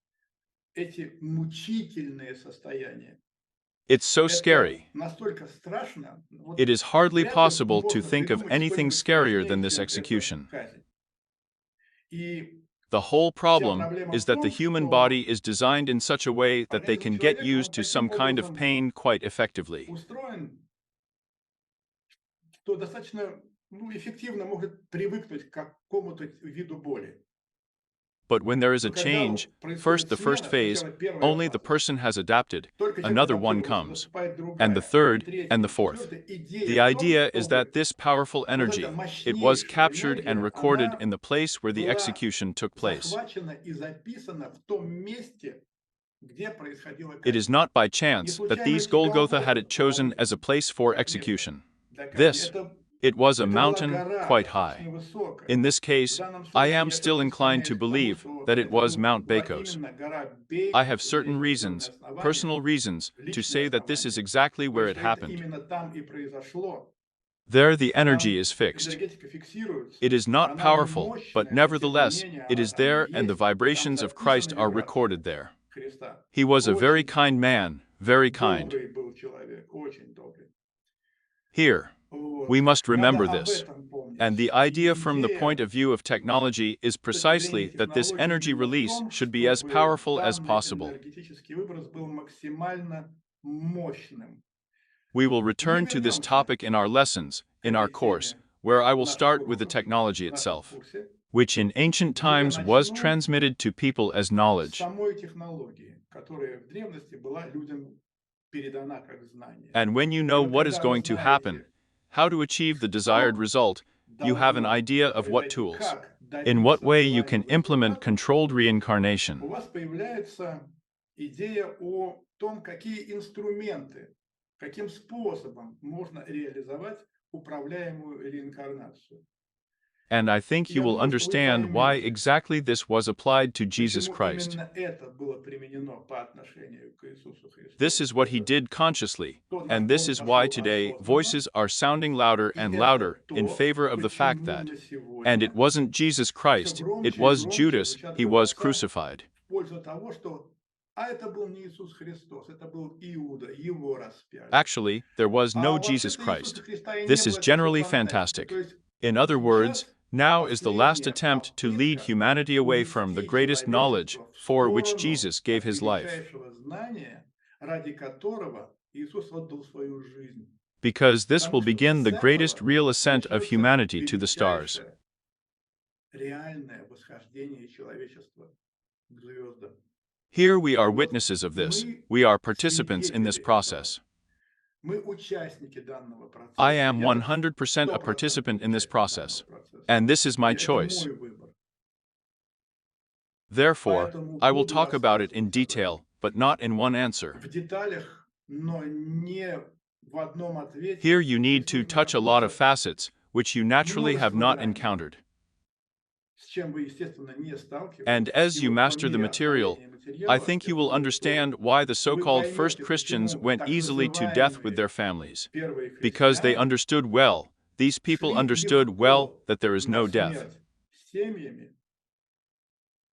S4: эти мучительные состояния.
S3: It's so scary.
S4: Это настолько страшно, вот
S3: It is hardly
S4: вряд ли
S3: possible to
S4: можно
S3: think of
S4: придумать
S3: anything
S4: что-нибудь
S3: scarier
S4: страшнее,
S3: than this
S4: чем эта
S3: execution.
S4: казнь. И
S3: The whole problem
S4: проблема
S3: is
S4: в
S3: that the
S4: том,
S3: human
S4: что
S3: body is designed in such a way that they
S4: организм
S3: can get
S4: человека,
S3: used
S4: он
S3: to
S4: таким
S3: some kind of
S4: образом
S3: pain quite effectively.
S4: устроен, что достаточно эффективно может привыкнуть к какому-то виду боли.
S3: But when there is a
S4: Но когда
S3: change,
S4: происходит
S3: first the first
S4: смена,
S3: phase,
S4: сначала первая
S3: only the
S4: фаза,
S3: person has adapted,
S4: только человек
S3: another one
S4: адаптировался,
S3: comes,
S4: наступает
S3: and the
S4: другая, и
S3: third,
S4: третья,
S3: and the
S4: и
S3: fourth.
S4: четвертая.
S3: The
S4: Идея в том,
S3: idea is that
S4: чтобы
S3: this powerful
S4: вот эта
S3: energy, it was
S4: мощнейшая
S3: captured and
S4: энергия,
S3: recorded
S4: она
S3: in the place where the
S4: была
S3: execution took place.
S4: захвачена и записана в том месте, где происходила
S3: It
S4: казнь.
S3: is not by
S4: Не
S3: chance that
S4: случайно
S3: these
S4: эти
S3: Golgotha had
S4: Голгофы
S3: it chosen as a place for
S4: как место
S3: execution.
S4: для казни.
S3: This, it was a
S4: Это была
S3: mountain
S4: гора
S3: quite
S4: достаточно
S3: high.
S4: высокая.
S3: In this
S4: В
S3: case,
S4: данном
S3: I
S4: случае
S3: am
S4: это
S3: still inclined to
S4: склоняюсь к тому,
S3: believe
S4: что
S3: that it
S4: это
S3: was Mount
S4: была
S3: Bekos.
S4: именно гора
S3: I
S4: Бейкос,
S3: have certain
S4: имеется
S3: reasons,
S4: определенное основание,
S3: personal reasons, to
S4: личное
S3: say that this is
S4: основание.
S3: exactly
S4: То
S3: where
S4: есть
S3: it
S4: это
S3: happened.
S4: именно там и произошло.
S3: There the energy
S4: Там
S3: is fixed.
S4: энергетика фиксируется.
S3: It is not
S4: Она не
S3: powerful,
S4: мощная,
S3: but
S4: но тем не
S3: nevertheless,
S4: менее
S3: it
S4: она
S3: is
S4: там
S3: there and the
S4: есть, и там
S3: vibrations of Christ
S4: записаны
S3: are
S4: вибрации
S3: recorded there.
S4: Христа.
S3: He was a very
S4: Очень
S3: kind man, very kind.
S4: добрый был человек, очень добрый.
S3: Here,
S4: Вот.
S3: we must
S4: Надо
S3: remember
S4: об
S3: this.
S4: этом помнить.
S3: And the
S4: И
S3: idea from the
S4: идея
S3: point of view of technology is
S4: с точки зрения
S3: precisely that this
S4: технологии
S3: energy
S4: именно в
S3: release
S4: том,
S3: should be as
S4: чтобы
S3: powerful as
S4: данный
S3: possible.
S4: энергетический выброс был максимально мощным.
S3: We will
S4: Мы
S3: return to this
S4: вернемся
S3: topic in our lessons, in our
S4: к этой
S3: course,
S4: теме
S3: where I will
S4: в наших
S3: start with the
S4: уроках,
S3: technology
S4: в нашем
S3: itself,
S4: курсе,
S3: which in ancient
S4: где я
S3: times was
S4: начну
S3: transmitted to people as
S4: с
S3: knowledge.
S4: самой технологии, которая в древности была людям передана как знание.
S3: And when you
S4: И
S3: know
S4: вот
S3: what is
S4: когда вы
S3: going to happen,
S4: знаете,
S3: how to achieve the desired result, you have an
S4: должно
S3: idea of what
S4: произойти,
S3: tools,
S4: как
S3: in what
S4: добиться
S3: way you can
S4: желаемого
S3: implement
S4: результата,
S3: controlled
S4: у
S3: reincarnation.
S4: вас появляется идея о том, какие инструменты, каким способом можно реализовать управляемую реинкарнацию.
S3: And I think you
S4: Я
S3: will
S4: думаю, что вы
S3: understand why
S4: поймете,
S3: exactly this was applied to Jesus
S4: почему
S3: Christ.
S4: именно это было применено по отношению к Иисусу Христу.
S3: This is what he did consciously,
S4: То, на
S3: and
S4: что
S3: this
S4: он
S3: is why
S4: пошел
S3: today
S4: осознанно,
S3: voices are sounding louder
S4: и
S3: and
S4: это
S3: louder in
S4: то,
S3: favor of the fact
S4: почему
S3: that,
S4: на
S3: and it
S4: сегодня
S3: wasn't Jesus
S4: все
S3: Christ, it
S4: громче и
S3: was
S4: громче
S3: Judas,
S4: звучат
S3: he was
S4: голоса
S3: crucified.
S4: в пользу того, что это был не Иисус Христос, это был Иуда, его распяли.
S3: Actually, there was
S4: А
S3: no Jesus
S4: вообще-то Иисуса
S3: Christ.
S4: Христа и не
S3: This
S4: было,
S3: is
S4: это все
S3: generally
S4: фантастика.
S3: fantastic.
S4: То есть
S3: In other words,
S4: сейчас
S3: now is the last
S4: последняя
S3: attempt to lead
S4: попытка
S3: humanity away from the
S4: увести
S3: greatest knowledge
S4: человечество в
S3: for which
S4: сторону
S3: Jesus gave
S4: от
S3: his life.
S4: величайшего знания, ради которого Иисус отдал свою жизнь.
S3: Because this
S4: Потому
S3: will
S4: что
S3: begin
S4: с
S3: the greatest
S4: этого
S3: real ascent of
S4: начнется
S3: humanity to the stars.
S4: величайшее реальное восхождение человечества к звездам.
S3: Here we are
S4: Вот
S3: witnesses of this.
S4: мы
S3: We are participants in this
S4: свидетели этого.
S3: process.
S4: Мы участники данного процесса.
S3: I am
S4: Я
S3: 100% a
S4: 100%
S3: participant in this
S4: участник
S3: process,
S4: данного процесса.
S3: and this is my
S4: Это
S3: choice.
S4: мой выбор.
S3: Therefore,
S4: Поэтому
S3: I will
S4: буду
S3: talk about it in
S4: рассказывать об этом
S3: detail, but not in one answer.
S4: в деталях, но не в одном ответе.
S3: Here you need
S4: Здесь
S3: to
S4: нужно
S3: touch a lot of
S4: коснуться
S3: facets, which you naturally have not encountered.
S4: с чем вы, естественно, не сталкиваетесь.
S3: And as
S4: И
S3: you
S4: вот по
S3: master the
S4: мере
S3: material,
S4: освоения
S3: I
S4: материала,
S3: think you will
S4: то
S3: understand why the so-called
S4: вы
S3: first
S4: поймете,
S3: Christians
S4: почему
S3: went
S4: так
S3: easily to death with
S4: называемые
S3: their families.
S4: первые
S3: Because they
S4: христиане
S3: understood well, these people
S4: шли
S3: understood well
S4: легко
S3: that there is
S4: на
S3: no death.
S4: смерть с семьями,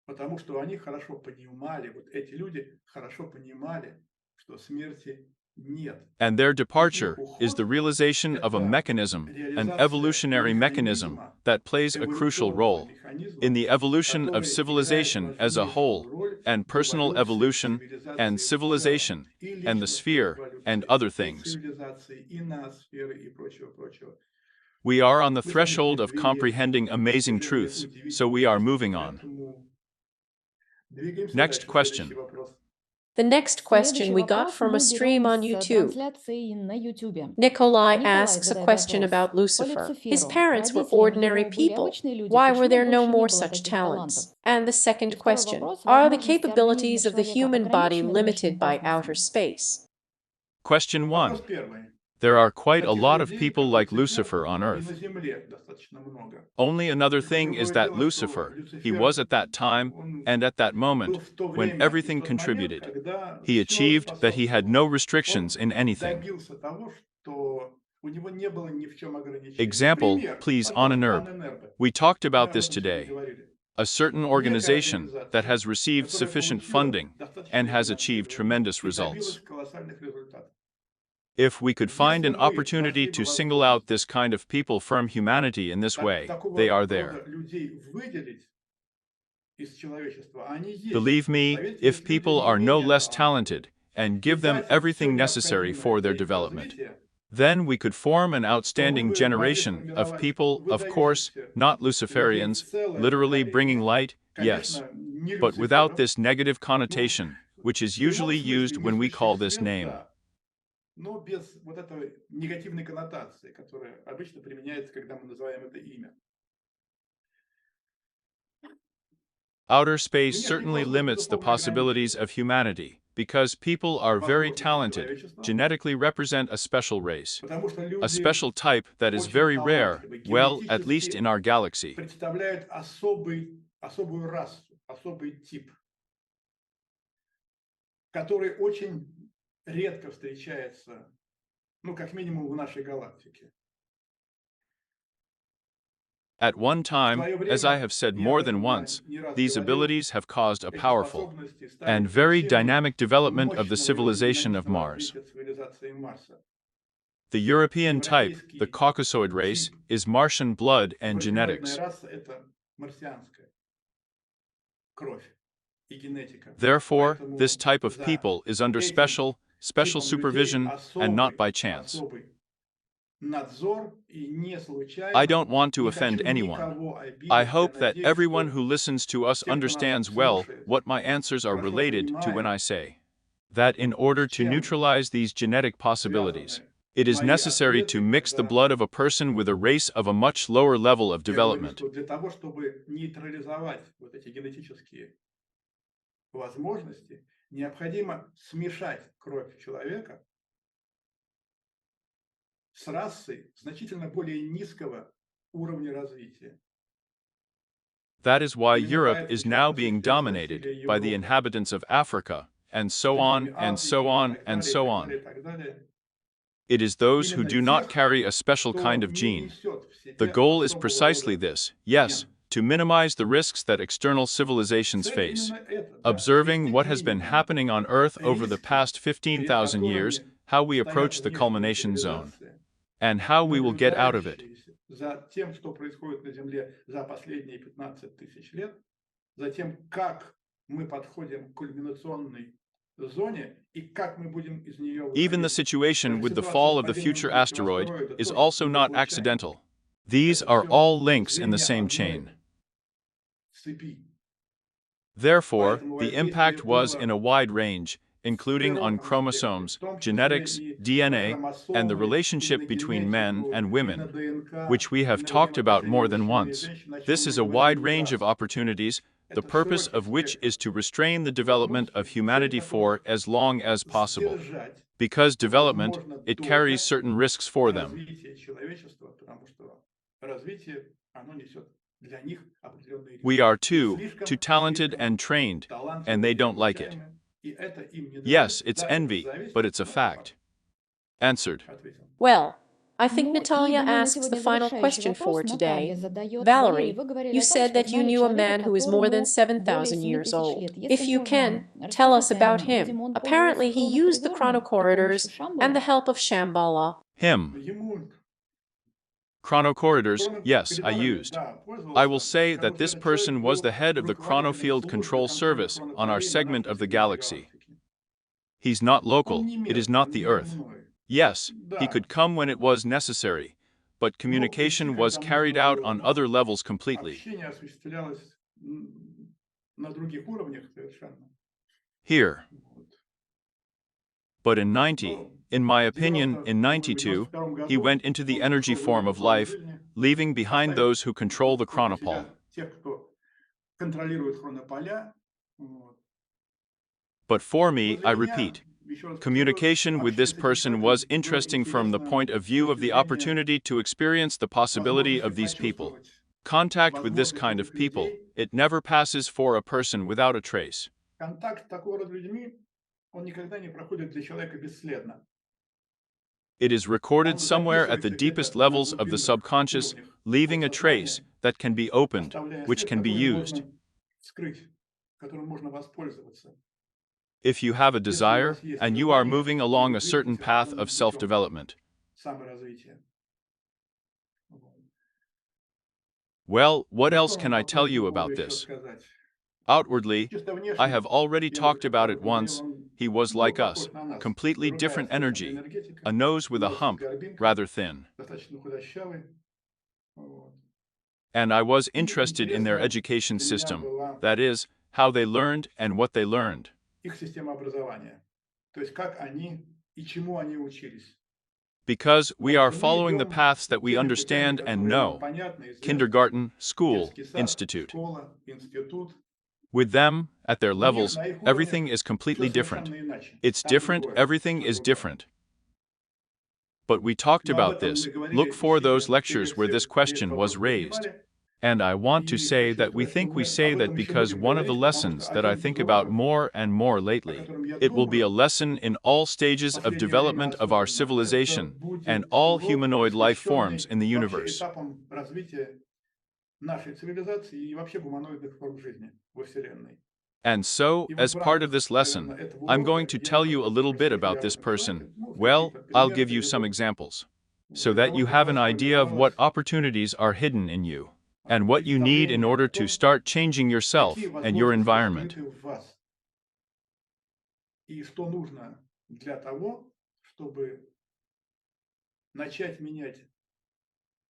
S4: потому что они хорошо понимали, вот эти люди хорошо понимали, что смерти нет.
S3: And their
S4: Их
S3: departure is the
S4: уход
S3: realization
S4: –
S3: of a
S4: это
S3: mechanism, an
S4: реализация
S3: evolutionary mechanism
S4: механизма,
S3: that plays a crucial
S4: эволюционного
S3: role
S4: механизма,
S3: in the evolution of
S4: который играет
S3: civilization as a
S4: важнейшую
S3: whole,
S4: роль
S3: and
S4: в
S3: personal
S4: эволюции
S3: evolution, and
S4: цивилизации в целом,
S3: civilization,
S4: и
S3: and the
S4: личностной
S3: sphere, and
S4: эволюции,
S3: other
S4: и
S3: things.
S4: цивилизации, и ноосферы, и прочего, прочего.
S3: We are on the
S4: Мы с вами
S3: threshold
S4: теперь
S3: of
S4: 2
S3: comprehending
S4: лет,
S3: amazing
S4: 2
S3: truths, so we
S4: удивительных
S3: are
S4: космоса.
S3: moving on.
S4: Поэтому двигаемся
S3: Next
S4: дальше. Следующий
S3: question.
S4: вопрос.
S1: The next question
S2: Следующий
S1: we got
S2: вопрос
S1: from a
S2: мы
S1: stream
S2: берем
S1: on
S2: с
S1: YouTube.
S2: трансляции на YouTube.
S1: Nikolai
S2: Николай
S1: asks a
S2: задает
S1: question
S2: вопрос.
S1: about
S2: По
S1: Lucifer. His
S2: Люциферу.
S1: parents were
S2: Родители
S1: ordinary
S2: его были
S1: people.
S2: обычные люди.
S1: Why were
S2: Почему
S1: there no
S2: больше не
S1: more
S2: было
S1: such
S2: таких талантов?
S1: talents? And the
S2: И
S1: second
S2: второй
S1: question,
S2: вопрос.
S1: are the
S2: Возможности организма
S1: capabilities of the
S2: человека
S1: human body
S2: ограничены
S1: limited
S2: внешним
S1: by
S2: космосом?
S1: outer space?
S3: Question 1.
S4: Вопрос первый.
S3: There are quite a
S4: Таких
S3: lot of
S4: людей,
S3: people
S4: как
S3: like
S4: Люцифер,
S3: Lucifer on
S4: и на
S3: Earth.
S4: Земле достаточно много.
S3: Only another
S4: И
S3: thing is
S4: другое
S3: that
S4: дело, что
S3: Lucifer, he
S4: Люцифер,
S3: was at that time
S4: он
S3: and at that
S4: был
S3: moment
S4: в то
S3: when
S4: время и в
S3: everything
S4: тот момент,
S3: contributed.
S4: когда
S3: He
S4: все
S3: achieved that he had no
S4: способствовало.
S3: restrictions in
S4: Он
S3: anything.
S4: добился того, что у него не было ни в чем ограничений.
S3: Example,
S4: Пример,
S3: please, on an
S4: пожалуйста,
S3: herb.
S4: Анэнербе.
S3: We talked
S4: Мы
S3: about
S4: об
S3: this
S4: этом сегодня
S3: today.
S4: говорили.
S3: A certain
S4: Некая
S3: organization that has
S4: организация,
S3: received
S4: которая
S3: sufficient
S4: получила
S3: funding
S4: достаточное
S3: and has achieved
S4: финансирование
S3: tremendous
S4: и
S3: results.
S4: добилась колоссальных результатов.
S3: If we could find
S4: Если
S3: an
S4: мы
S3: opportunity
S4: нашли бы
S3: to single out
S4: возможность
S3: this kind of people from humanity in this way,
S4: такого
S3: they are
S4: рода
S3: there.
S4: людей выделить из человечества, а они есть.
S3: Believe me,
S4: Поверьте,
S3: if
S4: есть люди
S3: people
S4: не
S3: are no
S4: менее
S3: less
S4: талантливые.
S3: talented and
S4: И
S3: give them
S4: дать им все
S3: everything necessary
S4: необходимое
S3: for
S4: для
S3: their
S4: их
S3: development,
S4: развития,
S3: then we could form an
S4: то мы
S3: outstanding
S4: бы могли
S3: generation of
S4: сформировать
S3: people, of course,
S4: выдающихся
S3: not
S4: людей,
S3: Luciferians,
S4: целое
S3: literally bringing
S4: поколение.
S3: light, yes,
S4: Конечно, не
S3: but without
S4: Люциферов.
S3: this negative
S4: Ну,
S3: connotation, which is
S4: в прямом
S3: usually used
S4: смысле
S3: when we call
S4: несущих
S3: this
S4: свет,
S3: name.
S4: да, но без вот этой негативной коннотации, которая обычно применяется, когда мы называем это имя.
S3: Outer
S4: У
S3: space
S4: них
S3: certainly
S4: просто
S3: limits the
S4: духовные
S3: possibilities
S4: ограничения.
S3: of humanity, because people are very
S4: Возможности
S3: talented,
S4: человечества,
S3: genetically represent a special race,
S4: потому что
S3: a
S4: люди
S3: special type that is
S4: очень
S3: very rare,
S4: талантливы,
S3: well, at least
S4: генетически
S3: in our galaxy.
S4: представляют особую расу, особый тип, который очень редко встречается, ну, как минимум в нашей галактике.
S3: At one
S4: В
S3: time,
S4: свое
S3: as I
S4: время,
S3: have said
S4: я
S3: more
S4: об
S3: than
S4: этом
S3: once,
S4: не раз
S3: these
S4: говорил,
S3: abilities have caused a
S4: эти
S3: powerful
S4: способности стали
S3: and very
S4: причиной
S3: dynamic development of the
S4: мощного
S3: civilization of
S4: аэродинамичного
S3: Mars.
S4: развития цивилизации Марса.
S3: The European type, the
S4: Европейский
S3: Caucasoid race,
S4: тип,
S3: is Martian blood and
S4: европеоидная
S3: genetics.
S4: раса – это марсианская кровь и генетика.
S3: Therefore,
S4: Поэтому
S3: this type of
S4: за
S3: people is under
S4: этим
S3: special
S4: типом людей
S3: supervision and not by chance.
S4: особый надзор, и не
S3: I
S4: случайно
S3: don't want to
S4: не
S3: offend
S4: хочу
S3: anyone.
S4: никого
S3: I
S4: обидеть. Я
S3: hope that
S4: надеюсь,
S3: everyone
S4: что
S3: who listens to us
S4: те, кто нас
S3: understands well
S4: слушает,
S3: what my answers are
S4: хорошо
S3: related to when I
S4: понимают,
S3: say that in order
S4: с
S3: to
S4: чем
S3: neutralize these genetic possibilities,
S4: связаны
S3: it is
S4: мои
S3: necessary to
S4: ответы,
S3: mix the
S4: когда
S3: blood of a person with a race of a much lower level of
S4: я говорю,
S3: development.
S4: что для того, чтобы нейтрализовать вот эти генетические возможности, необходимо смешать кровь человека с расой значительно более низкого уровня развития.
S3: That is why
S4: Именно
S3: Europe
S4: поэтому
S3: is
S4: сейчас
S3: now being
S4: насущное
S3: dominated
S4: засилие
S3: by the
S4: Европы,
S3: inhabitants of Africa, and so on,
S4: жителями
S3: and so
S4: Африки,
S3: on,
S4: и так
S3: and
S4: далее, и
S3: so
S4: так
S3: on.
S4: далее, и так далее.
S3: It is those who
S4: Именно
S3: do not
S4: тех,
S3: carry a special
S4: кто
S3: kind of
S4: не
S3: gene.
S4: несет в
S3: The
S4: себе
S3: goal is
S4: особого
S3: precisely
S4: рода
S3: this, yes,
S4: ген.
S3: to minimize the risks that external civilizations
S4: Цель
S3: face.
S4: именно это, да,
S3: Observing
S4: свести
S3: what
S4: к
S3: has been
S4: минимуму
S3: happening on Earth over the
S4: риски,
S3: past
S4: перед
S3: 15,000 years,
S4: которыми
S3: how we
S4: стоят
S3: approach the
S4: внешние
S3: culmination zone,
S4: цивилизации,
S3: and how we will get out of it.
S4: наблюдающиеся за тем, что происходит на Земле за последние 15 тысяч лет, за тем, как мы подходим к кульминационной зоне и как мы будем из нее
S3: Even the
S4: выходить.
S3: situation
S4: Эта
S3: with the
S4: ситуация
S3: fall
S4: с
S3: of the
S4: падением
S3: future
S4: будущего
S3: asteroid
S4: астероида
S3: is
S4: тоже
S3: also
S4: не
S3: not
S4: случайно.
S3: accidental. These
S4: Это
S3: are
S4: все
S3: all links in the
S4: звенья
S3: same
S4: одной
S3: chain.
S4: цепи.
S3: Therefore,
S4: Поэтому
S3: the
S4: воздействие
S3: impact was in
S4: было
S3: a wide range, including on
S4: в
S3: chromosomes,
S4: том числе
S3: genetics,
S4: и на
S3: DNA, and the
S4: хромосомы, и
S3: relationship
S4: на
S3: between men
S4: генетику,
S3: and
S4: и на
S3: women,
S4: ДНК,
S3: which we
S4: и
S3: have
S4: на
S3: talked about
S4: взаимоотношения
S3: more than
S4: мужчины и
S3: once.
S4: женщины, о чем
S3: This
S4: мы
S3: is a
S4: говорили
S3: wide
S4: не
S3: range of
S4: раз.
S3: opportunities. The
S4: Это
S3: purpose
S4: широкий
S3: of which
S4: спектр
S3: is to restrain the development of
S4: возможностей, цель
S3: humanity for
S4: которых
S3: as long as possible.
S4: сдержать
S3: Because
S4: как
S3: development,
S4: можно
S3: it carries
S4: дольше
S3: certain risks for them.
S4: развитие человечества, потому что развитие, оно несет для них определенные риски.
S3: We are
S4: Мы
S3: too talented
S4: слишком
S3: and trained, and
S4: талантливы
S3: they
S4: и
S3: don't like it.
S4: обучаемы, и это им не
S3: Yes,
S4: нравится.
S3: it's
S4: Да, это
S3: envy,
S4: зависть,
S3: but it's a
S4: но это
S3: fact. Answered.
S4: ответил.
S1: Well, I think
S2: Ну и,
S1: Natalia
S2: думаю, на
S1: asks the
S2: сегодня
S1: final
S2: завершающий
S1: question
S2: вопрос
S1: for
S2: Наталья
S1: today.
S2: задает. Валерий,
S1: Valery,
S2: вы говорили
S1: you
S2: о том,
S1: said
S2: что
S1: that you
S2: знали
S1: knew a
S2: человека,
S1: man who is more than
S2: которому более
S1: 7,000
S2: 7
S1: years
S2: тысяч
S1: old.
S2: лет.
S1: If
S2: Если
S1: you can,
S2: можно,
S1: tell us
S2: расскажите о
S1: about
S2: нем.
S1: him.
S2: Видимо, он пользовался
S1: Apparently, he used the
S2: хронокоридорами при помощи
S1: Chrono-Corridors and the
S2: Шамбала.
S1: help of Shambhala.
S3: Him.
S4: Ему
S3: Chrono-Corridors, yes, I
S4: хронокоридорами,
S3: used.
S4: да,
S3: I will
S4: пользовался,
S3: say
S4: потому
S3: that
S4: что
S3: this
S4: этот человек
S3: person was
S4: был
S3: the head of the
S4: руководителем
S3: Chronofield
S4: службы
S3: Control
S4: контроля
S3: Service on our
S4: хронокоридоров на
S3: segment
S4: нашем
S3: of the
S4: сегменте
S3: galaxy.
S4: галактики.
S3: He's not
S4: Он
S3: local,
S4: не
S3: it is
S4: местный,
S3: not
S4: он
S3: the
S4: не
S3: Earth.
S4: земной.
S3: Yes, he
S4: Да,
S3: could come when it was necessary, but communication was carried out on other levels completely.
S4: Общение осуществлялось на других уровнях совершенно.
S3: Here.
S4: Вот.
S3: But in 90, in my opinion, in 92, he went into the energy form of life, leaving behind those who control the chronopole.
S4: Тех, кто контролирует хронополя. Вот.
S3: But for me,
S4: Но
S3: I
S4: для меня,
S3: repeat,
S4: еще раз повторю,
S3: communication with this
S4: общение с этим
S3: person was
S4: человеком было
S3: interesting from the
S4: интересно
S3: point of
S4: с
S3: view
S4: точки
S3: of the
S4: зрения
S3: opportunity to experience the possibility
S4: возможности
S3: of these people.
S4: почувствовать
S3: Contact with this
S4: возможность
S3: kind of
S4: этих
S3: people,
S4: людей.
S3: it never passes for a person without a trace.
S4: Контакт с такого рода людьми, он никогда не проходит для человека бесследно.
S3: It is recorded
S4: Он
S3: somewhere at the
S4: записывается
S3: deepest
S4: где-то на
S3: levels of the
S4: глубинных
S3: subconscious,
S4: уровнях
S3: leaving a trace
S4: подсознания,
S3: that can be opened,
S4: оставляя
S3: which
S4: след,
S3: can be
S4: который
S3: used.
S4: можно вскрыть, которым можно воспользоваться.
S3: If you have a
S4: Если у
S3: desire
S4: вас есть
S3: and you are
S4: желание,
S3: moving
S4: и
S3: along
S4: вы
S3: a certain
S4: двигаетесь
S3: path
S4: определенным
S3: of
S4: путем
S3: self-development.
S4: саморазвития. Вот.
S3: Well, what
S4: Ну,
S3: else
S4: что
S3: can
S4: вам
S3: I
S4: по
S3: tell
S4: этому
S3: you
S4: поводу
S3: about
S4: еще
S3: this?
S4: сказать?
S3: Outwardly,
S4: Чисто
S3: I have
S4: внешне,
S3: already
S4: я уже
S3: talked about
S4: как-то
S3: it once.
S4: говорил,
S3: He was
S4: он
S3: like us,
S4: похож на нас.
S3: completely
S4: Другая
S3: different
S4: совершенно
S3: energy,
S4: энергетика,
S3: a nose with a
S4: нос с
S3: hump,
S4: горбинкой,
S3: rather thin.
S4: достаточно худощавый. Вот.
S3: And I was
S4: И
S3: interested in their
S4: интересна
S3: education
S4: для меня
S3: system,
S4: была
S3: that is, how they learned and what they learned.
S4: их система образования. То есть как они и чему они учились.
S3: Because we
S4: Потому
S3: are
S4: что мы
S3: following the
S4: идем
S3: paths that we
S4: теми путями,
S3: understand and
S4: которые нам
S3: know.
S4: понятны, известны.
S3: Kindergarten, school,
S4: Детский сад,
S3: institute.
S4: школа, институт.
S3: With them, at their
S4: У них
S3: levels,
S4: на их
S3: everything
S4: уровнях
S3: is
S4: все
S3: completely different.
S4: совершенно иначе.
S3: It's
S4: Там
S3: different,
S4: другое,
S3: everything
S4: всё
S3: is
S4: другое.
S3: different. But we talked
S4: Но об
S3: about
S4: этом
S3: this.
S4: мы говорили
S3: Look
S4: в
S3: for those
S4: течение всей
S3: lectures where
S4: лекции,
S3: this
S4: мы этот
S3: question was
S4: вопрос
S3: raised.
S4: поднимали.
S3: And I want to
S4: И
S3: say
S4: хочу
S3: that we
S4: сказать, что
S3: think we
S4: мы
S3: say
S4: об
S3: that
S4: этом еще
S3: because
S4: будем
S3: one of the
S4: говорить, потому
S3: lessons
S4: что
S3: that I
S4: один
S3: think
S4: из
S3: about
S4: уроков,
S3: more and more
S4: о
S3: lately,
S4: котором я
S3: it will be a
S4: думаю,
S3: lesson in all
S4: в
S3: stages of
S4: последнее время
S3: development of our
S4: особенно, это
S3: civilization and
S4: будет
S3: all
S4: урок,
S3: humanoid life forms
S4: посвященный
S3: in the
S4: вообще
S3: universe.
S4: этапам развития нашей цивилизации и вообще гуманоидных форм жизни во Вселенной.
S3: And so,
S4: И вот
S3: as
S4: в
S3: part of
S4: рамках,
S3: this lesson,
S4: наверное, этого
S3: I'm going
S4: урока
S3: to
S4: я
S3: tell
S4: бы
S3: you a
S4: хотел
S3: little bit
S4: спросить
S3: about
S4: ряд
S3: this person.
S4: вопросов, ну,
S3: Well,
S4: какие-то
S3: I'll
S4: примеры
S3: give you some
S4: приведу,
S3: examples,
S4: вот,
S3: so
S4: для
S3: that
S4: того,
S3: you
S4: чтобы у
S3: have an
S4: вас
S3: idea of what
S4: сформировалось
S3: opportunities are hidden in you, and what you need in
S4: представление
S3: order
S4: о
S3: to
S4: том,
S3: start changing
S4: какие
S3: yourself and your
S4: возможности
S3: environment.
S4: скрыты в вас и что нужно для того, чтобы начать менять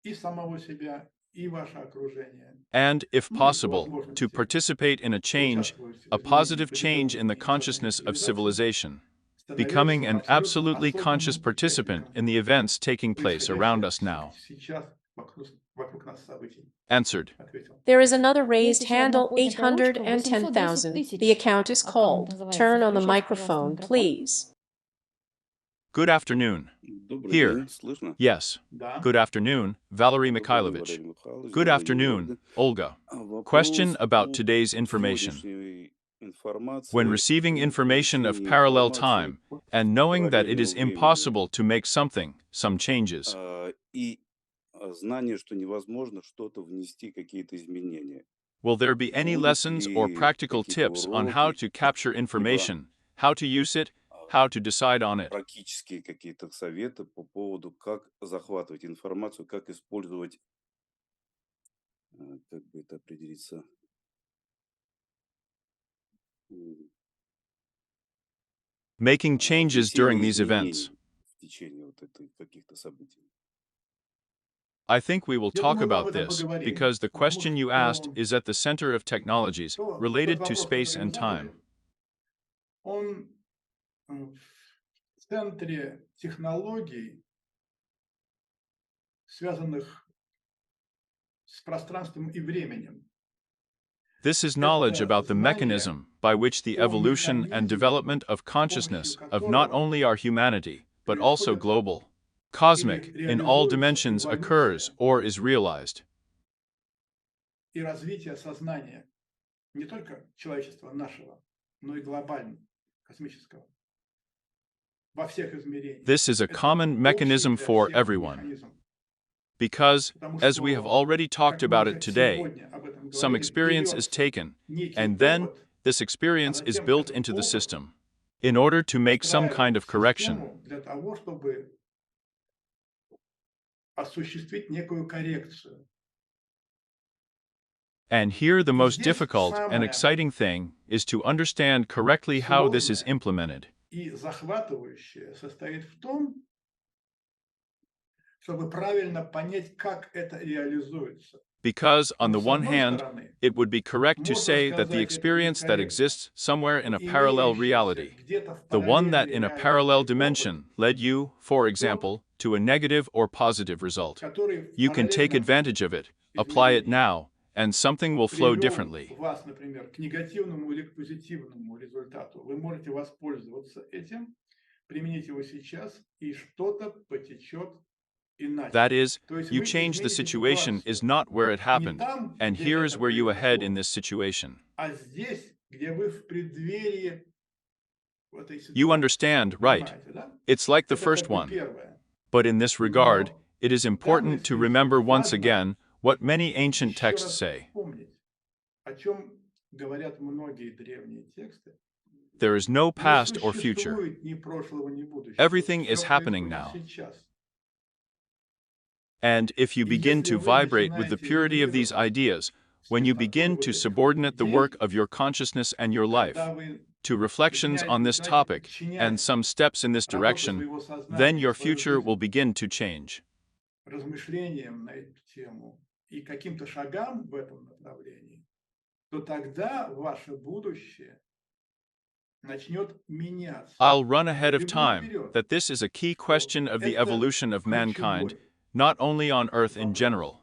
S4: и самого себя, и ваше окружение,
S3: And, if
S4: ну и по
S3: possible, to
S4: возможности
S3: participate in a change,
S4: участвовать в
S3: a positive
S4: изменении
S3: change in the
S4: позитивном
S3: consciousness
S4: сознании
S3: of
S4: цивилизации,
S3: civilization,
S4: становясь
S3: becoming an
S4: абсолютно
S3: absolutely conscious
S4: осознанным
S3: participant
S4: участником
S3: in the events taking place around
S4: происходящих
S3: us now.
S4: сейчас вокруг нас событий.
S3: Answered.
S4: Ответил.
S1: There is another
S2: Есть
S1: raised
S2: еще одна
S1: handle
S2: поднятая ручка
S1: 810,000.
S2: 810
S1: The account is
S2: Аккаунт
S1: called.
S2: называется.
S1: Turn on the
S2: Включайте, пожалуйста,
S1: microphone,
S2: микрофон.
S1: please.
S3: Good afternoon.
S7: Добрый
S3: Here.
S7: день, слышно?
S3: Yes.
S4: Да.
S3: Good afternoon, Valery
S7: Добрый день,
S3: Mikhailovich.
S7: Валерий Михайлович,
S3: Good
S7: добрый день,
S3: afternoon,
S7: Ольга.
S3: Olga. Question
S7: Вопрос
S3: about
S7: по
S3: today's information.
S7: сегодняшней информации
S3: When receiving
S7: и
S3: information of
S7: получении
S3: parallel
S7: информации
S3: time,
S7: в
S3: and knowing that it is
S7: параллельном времени,
S3: impossible to make some changes,
S7: и знание, что невозможно что-то внести, какие-то изменения.
S3: will there be any
S7: Будут
S3: lessons or
S7: ли
S3: practical
S7: какие-то
S3: tips on how
S7: уроки,
S3: to capture
S7: либо
S3: information, how to use it, how to decide on it?
S7: практические какие-то советы по поводу, как захватывать информацию, как использовать, как бы это определиться, м,
S3: Making changes during
S7: внесение
S3: these events.
S7: изменений в течение вот этих каких-то событий.
S3: I think we will
S4: Я
S3: talk
S4: думаю, мы об
S3: about
S4: этом
S3: this
S4: поговорим,
S3: because the
S4: потому
S3: question you asked
S4: что
S3: is at the center of technologies
S4: тот
S3: related to
S4: вопрос,
S3: space
S4: который вы
S3: and time.
S4: задали, он в центре технологий, связанных с пространством и временем.
S3: This is knowledge
S4: Это
S3: about the
S4: знание
S3: mechanism by which the
S4: о
S3: evolution and
S4: механизме,
S3: development of
S4: с помощью
S3: consciousness of not
S4: которого
S3: only our humanity, but also
S4: происходит
S3: global,
S4: или
S3: cosmic, in all
S4: реализуется
S3: dimensions occurs
S4: эволюция
S3: or is realized.
S4: и развитие сознания не только человечества нашего, но и глобального, космического, во всех измерениях.
S3: This is a
S4: Это
S3: common
S4: общий
S3: mechanism
S4: для
S3: for
S4: всех
S3: everyone.
S4: механизм.
S3: Because,
S4: Потому
S3: as we have
S4: что,
S3: already talked
S4: как мы
S3: about
S4: уже
S3: it today,
S4: сегодня об этом
S3: some
S4: говорили,
S3: experience is
S4: берется
S3: taken,
S4: некий
S3: and then
S4: опыт,
S3: this
S4: а
S3: experience is
S4: затем
S3: built
S4: этот
S3: into the
S4: опыт
S3: system in order to make some kind
S4: встраивается
S3: of
S4: в
S3: correction.
S4: систему для того, чтобы осуществить некую коррекцию.
S3: And here the
S4: И
S3: most
S4: здесь
S3: difficult and
S4: самое
S3: exciting thing is to understand correctly how this is
S4: сложное
S3: implemented.
S4: и захватывающее состоит в том, чтобы правильно понять, как это реализуется.
S3: Because, on
S4: Но
S3: the
S4: с
S3: one
S4: одной
S3: hand,
S4: стороны,
S3: it would be correct to
S4: можно
S3: say that the
S4: сказать, это
S3: experience that
S4: некорректно.
S3: exists somewhere in a parallel
S4: Имеющийся
S3: reality,
S4: где-то в
S3: the one that
S4: параллельной
S3: in a parallel
S4: реальности опыт,
S3: dimension led you, for example, to a negative or positive result.
S4: который в
S3: You can take
S4: параллельном
S3: advantage of it, apply it
S4: измерении
S3: now, and something will flow
S4: привел
S3: differently.
S4: вас, например, к негативному или к позитивному результату. Вы можете воспользоваться этим, применить его сейчас, и что-то потечет иначе.
S3: That is,
S4: То есть
S3: you
S4: вы
S3: change the
S4: измените
S3: situation is
S4: ситуацию
S3: not where it
S4: не
S3: happened,
S4: там,
S3: and
S4: где
S3: here
S4: это
S3: is where you ahead in
S4: произошло,
S3: this situation.
S4: а здесь, где вы в преддверии этой
S3: You
S4: ситуации.
S3: understand, right?
S4: Понимаете, да?
S3: It's like the
S4: Это
S3: first
S4: как бы
S3: one.
S4: первое.
S3: But in this regard,
S4: Но
S3: it is
S4: в данном
S3: important to remember
S4: случае
S3: once
S4: важно
S3: again what many ancient
S4: еще
S3: texts
S4: раз
S3: say.
S4: вспомнить, о чем говорят многие древние тексты.
S3: There is no
S4: Не
S3: past or future.
S4: существует ни прошлого, ни будущего.
S3: Everything
S4: Все
S3: is happening
S4: происходит
S3: now.
S4: сейчас.
S3: And if you
S4: И
S3: begin
S4: если
S3: to
S4: вы
S3: vibrate with the
S4: начинаете
S3: purity of these
S4: резонировать
S3: ideas,
S4: с
S3: when you
S4: частотой
S3: begin
S4: вот
S3: to
S4: этих
S3: subordinate the work
S4: идей,
S3: of your consciousness and your life
S4: когда вы
S3: to reflections on this
S4: начинаете
S3: topic and
S4: подчинять
S3: some steps in this
S4: работу
S3: direction,
S4: своего
S3: then
S4: сознания,
S3: your
S4: свою
S3: future will
S4: жизнь
S3: begin to change.
S4: размышлениям на эту тему и каким-то шагам в этом направлении, то тогда ваше будущее начнет меняться.
S3: I'll run ahead of
S4: Забегу
S3: time
S4: вперед,
S3: that this is a key
S4: что
S3: question of the
S4: это
S3: evolution of mankind,
S4: ключевой
S3: not only on Earth in
S4: вопрос
S3: general.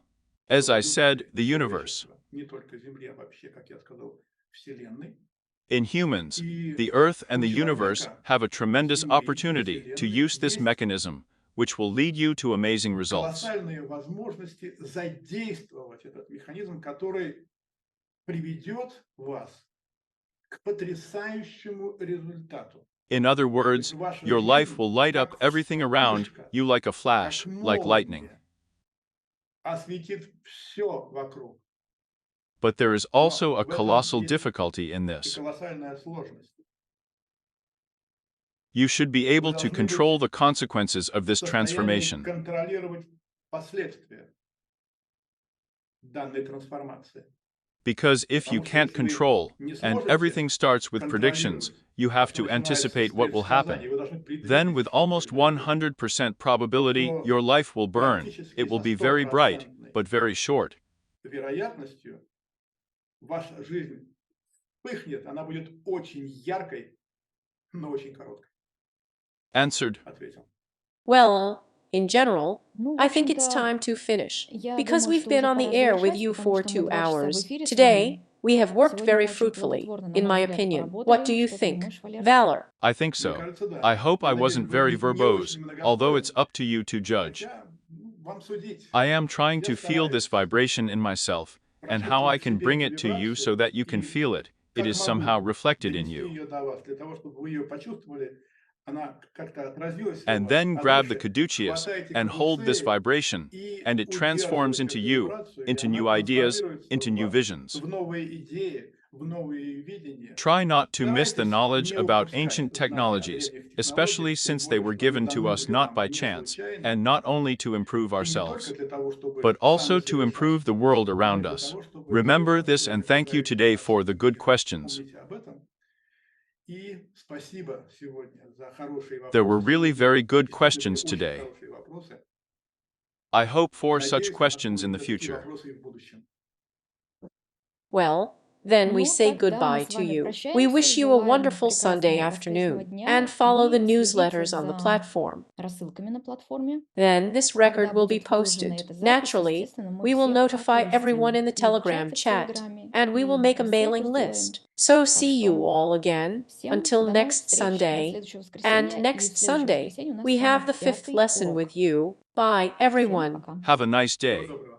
S3: As I said,
S4: эволюции
S3: the universe.
S4: человечества, не только Земли, а вообще, как я сказал, Вселенной.
S3: In humans,
S4: И
S3: the Earth and
S4: у
S3: the universe
S4: человека,
S3: have a tremendous
S4: Земли и
S3: opportunity to
S4: Вселенной
S3: use this
S4: есть
S3: mechanism, which will lead you to amazing results.
S4: колоссальные возможности задействовать этот механизм, который приведет вас к потрясающему результату.
S3: In other
S4: То есть
S3: words,
S4: ваша
S3: your life
S4: жизнь,
S3: will light up
S4: как
S3: everything around
S4: вспышка,
S3: you like a
S4: как
S3: flash, like lightning.
S4: молния, осветит все вокруг.
S3: But there is
S4: Но
S3: also a
S4: в этом
S3: colossal
S4: есть
S3: difficulty in
S4: и
S3: this.
S4: колоссальная сложность.
S3: You should be
S4: Вы
S3: able to
S4: должны
S3: control
S4: быть
S3: the consequences of
S4: в
S3: this
S4: состоянии
S3: transformation.
S4: контролировать последствия данной трансформации.
S3: Because if you
S4: Потому что
S3: can't
S4: если вы
S3: control,
S4: не
S3: and
S4: сможете
S3: everything starts with predictions,
S4: контролировать
S3: you
S4: то,
S3: have
S4: что
S3: to
S4: начинается с
S3: anticipate what will happen.
S4: предсказаний, вы должны
S3: Then,
S4: предвидеть,
S3: with
S4: что
S3: almost
S4: произойдет,
S3: 100% probability,
S4: то
S3: your life will burn.
S4: практически
S3: It will
S4: со
S3: be very bright,
S4: стопроцентной
S3: but very short.
S4: вероятностью ваша жизнь вспыхнет, она будет очень яркой, но очень короткой.
S3: Answered.
S4: Ответил.
S1: Well, in general,
S2: Ну, в
S1: I think it's
S2: общем-то,
S1: time to finish.
S2: я
S1: Because
S2: думаю,
S1: we've
S2: что
S1: been
S2: уже
S1: on the
S2: пора
S1: air with
S2: завершать,
S1: you
S2: потому
S1: for
S2: что мы
S1: 2
S2: 2 часа в
S1: hours.
S2: эфире с
S1: Today,
S2: вами.
S1: we have worked
S2: Сегодня
S1: very
S2: мы очень
S1: fruitfully,
S2: плодотворно, на
S1: in
S2: мой
S1: my
S2: взгляд,
S1: opinion. What
S2: поработали.
S1: do you
S2: Что ты
S1: think?
S2: думаешь, Валер?
S1: Valor.
S3: I think
S4: Мне
S3: so.
S4: кажется,
S3: I
S4: да.
S3: hope I
S4: Я надеюсь,
S3: wasn't
S4: был
S3: very
S4: не
S3: verbose,
S4: очень
S3: although it's
S4: многословен.
S3: up to you to judge.
S4: Хотя, вам судить.
S3: I am trying
S4: Я
S3: to feel this
S4: стараюсь
S3: vibration in myself, and how I
S4: прочувствовать в
S3: can
S4: себе
S3: bring
S4: эту
S3: it to you so
S4: вибрацию
S3: that you can
S4: и
S3: feel it. It
S4: как
S3: is somehow
S4: могу
S3: reflected in
S4: донести
S3: you.
S4: ее до вас, для того, чтобы вы ее почувствовали, она как-то отразилась у
S3: And
S4: вас,
S3: then
S4: а
S3: grab the
S4: дальше
S3: caduceus
S4: хватайте
S3: and hold this
S4: кадуцею
S3: vibration,
S4: и
S3: and it transforms
S4: удерживаете
S3: into
S4: эту
S3: you,
S4: вибрацию, и
S3: into
S4: она
S3: new ideas,
S4: трансформируется
S3: into
S4: в
S3: new
S4: вас
S3: visions.
S4: в новые идеи, в новые видения.
S3: Try not to miss the
S4: Старайтесь
S3: knowledge
S4: не
S3: about
S4: упускать
S3: ancient
S4: знания о
S3: technologies,
S4: древних
S3: especially
S4: технологиях, тем
S3: since they
S4: более,
S3: were
S4: что они
S3: given to
S4: даны
S3: us
S4: были
S3: not
S4: нам
S3: by
S4: не
S3: chance,
S4: случайно,
S3: and not only to improve
S4: и не только
S3: ourselves,
S4: для того, чтобы
S3: but also to improve the world
S4: самосовершенствоваться, но и
S3: around
S4: для
S3: us.
S4: того, чтобы
S3: Remember this and thank you today for the good questions.
S4: Помните об этом. И спасибо сегодня за хорошие
S3: There were
S4: вопросы.
S3: really
S4: Сегодня
S3: very good
S4: действительно
S3: questions
S4: были очень
S3: today.
S4: хорошие вопросы.
S3: I hope for such
S4: Надеюсь, у нас
S3: questions in
S4: будут
S3: the
S4: такие
S3: future.
S4: вопросы и в будущем.
S1: Well, then we
S2: Ну,
S1: say
S2: тогда мы
S1: goodbye
S2: с
S1: to
S2: вами
S1: you. We
S2: прощаемся,
S1: wish you a
S2: желаем
S1: wonderful Sunday
S2: прекрасного воскресного
S1: afternoon
S2: дня
S1: and follow the
S2: и следите
S1: newsletters on the
S2: за
S1: platform.
S2: рассылками на платформе.
S1: Then this
S2: Когда
S1: record will be
S2: будет выложена
S1: posted.
S2: эта запись,
S1: Naturally,
S2: естественно, мы
S1: we will
S2: всех
S1: notify everyone
S2: оповестим
S1: in the
S2: и в
S1: Telegram
S2: чате в
S1: chat,
S2: Телеграме,
S1: and we will
S2: и
S1: make a
S2: всех
S1: mailing
S2: сделаем.
S1: list. So
S2: Так
S1: see you
S2: что
S1: all again
S2: всем
S1: until
S2: до новых
S1: next
S2: встреч, до
S1: Sunday.
S2: следующего
S1: And
S2: воскресенья. И
S1: next
S2: в следующее
S1: Sunday,
S2: воскресенье у нас
S1: we
S2: с вами
S1: have the 5th
S2: 5-й
S1: lesson
S2: урок.
S1: with you. Bye,
S2: Всем
S1: everyone.
S2: пока.
S3: Have a nice
S4: Всего
S3: day.
S4: доброго.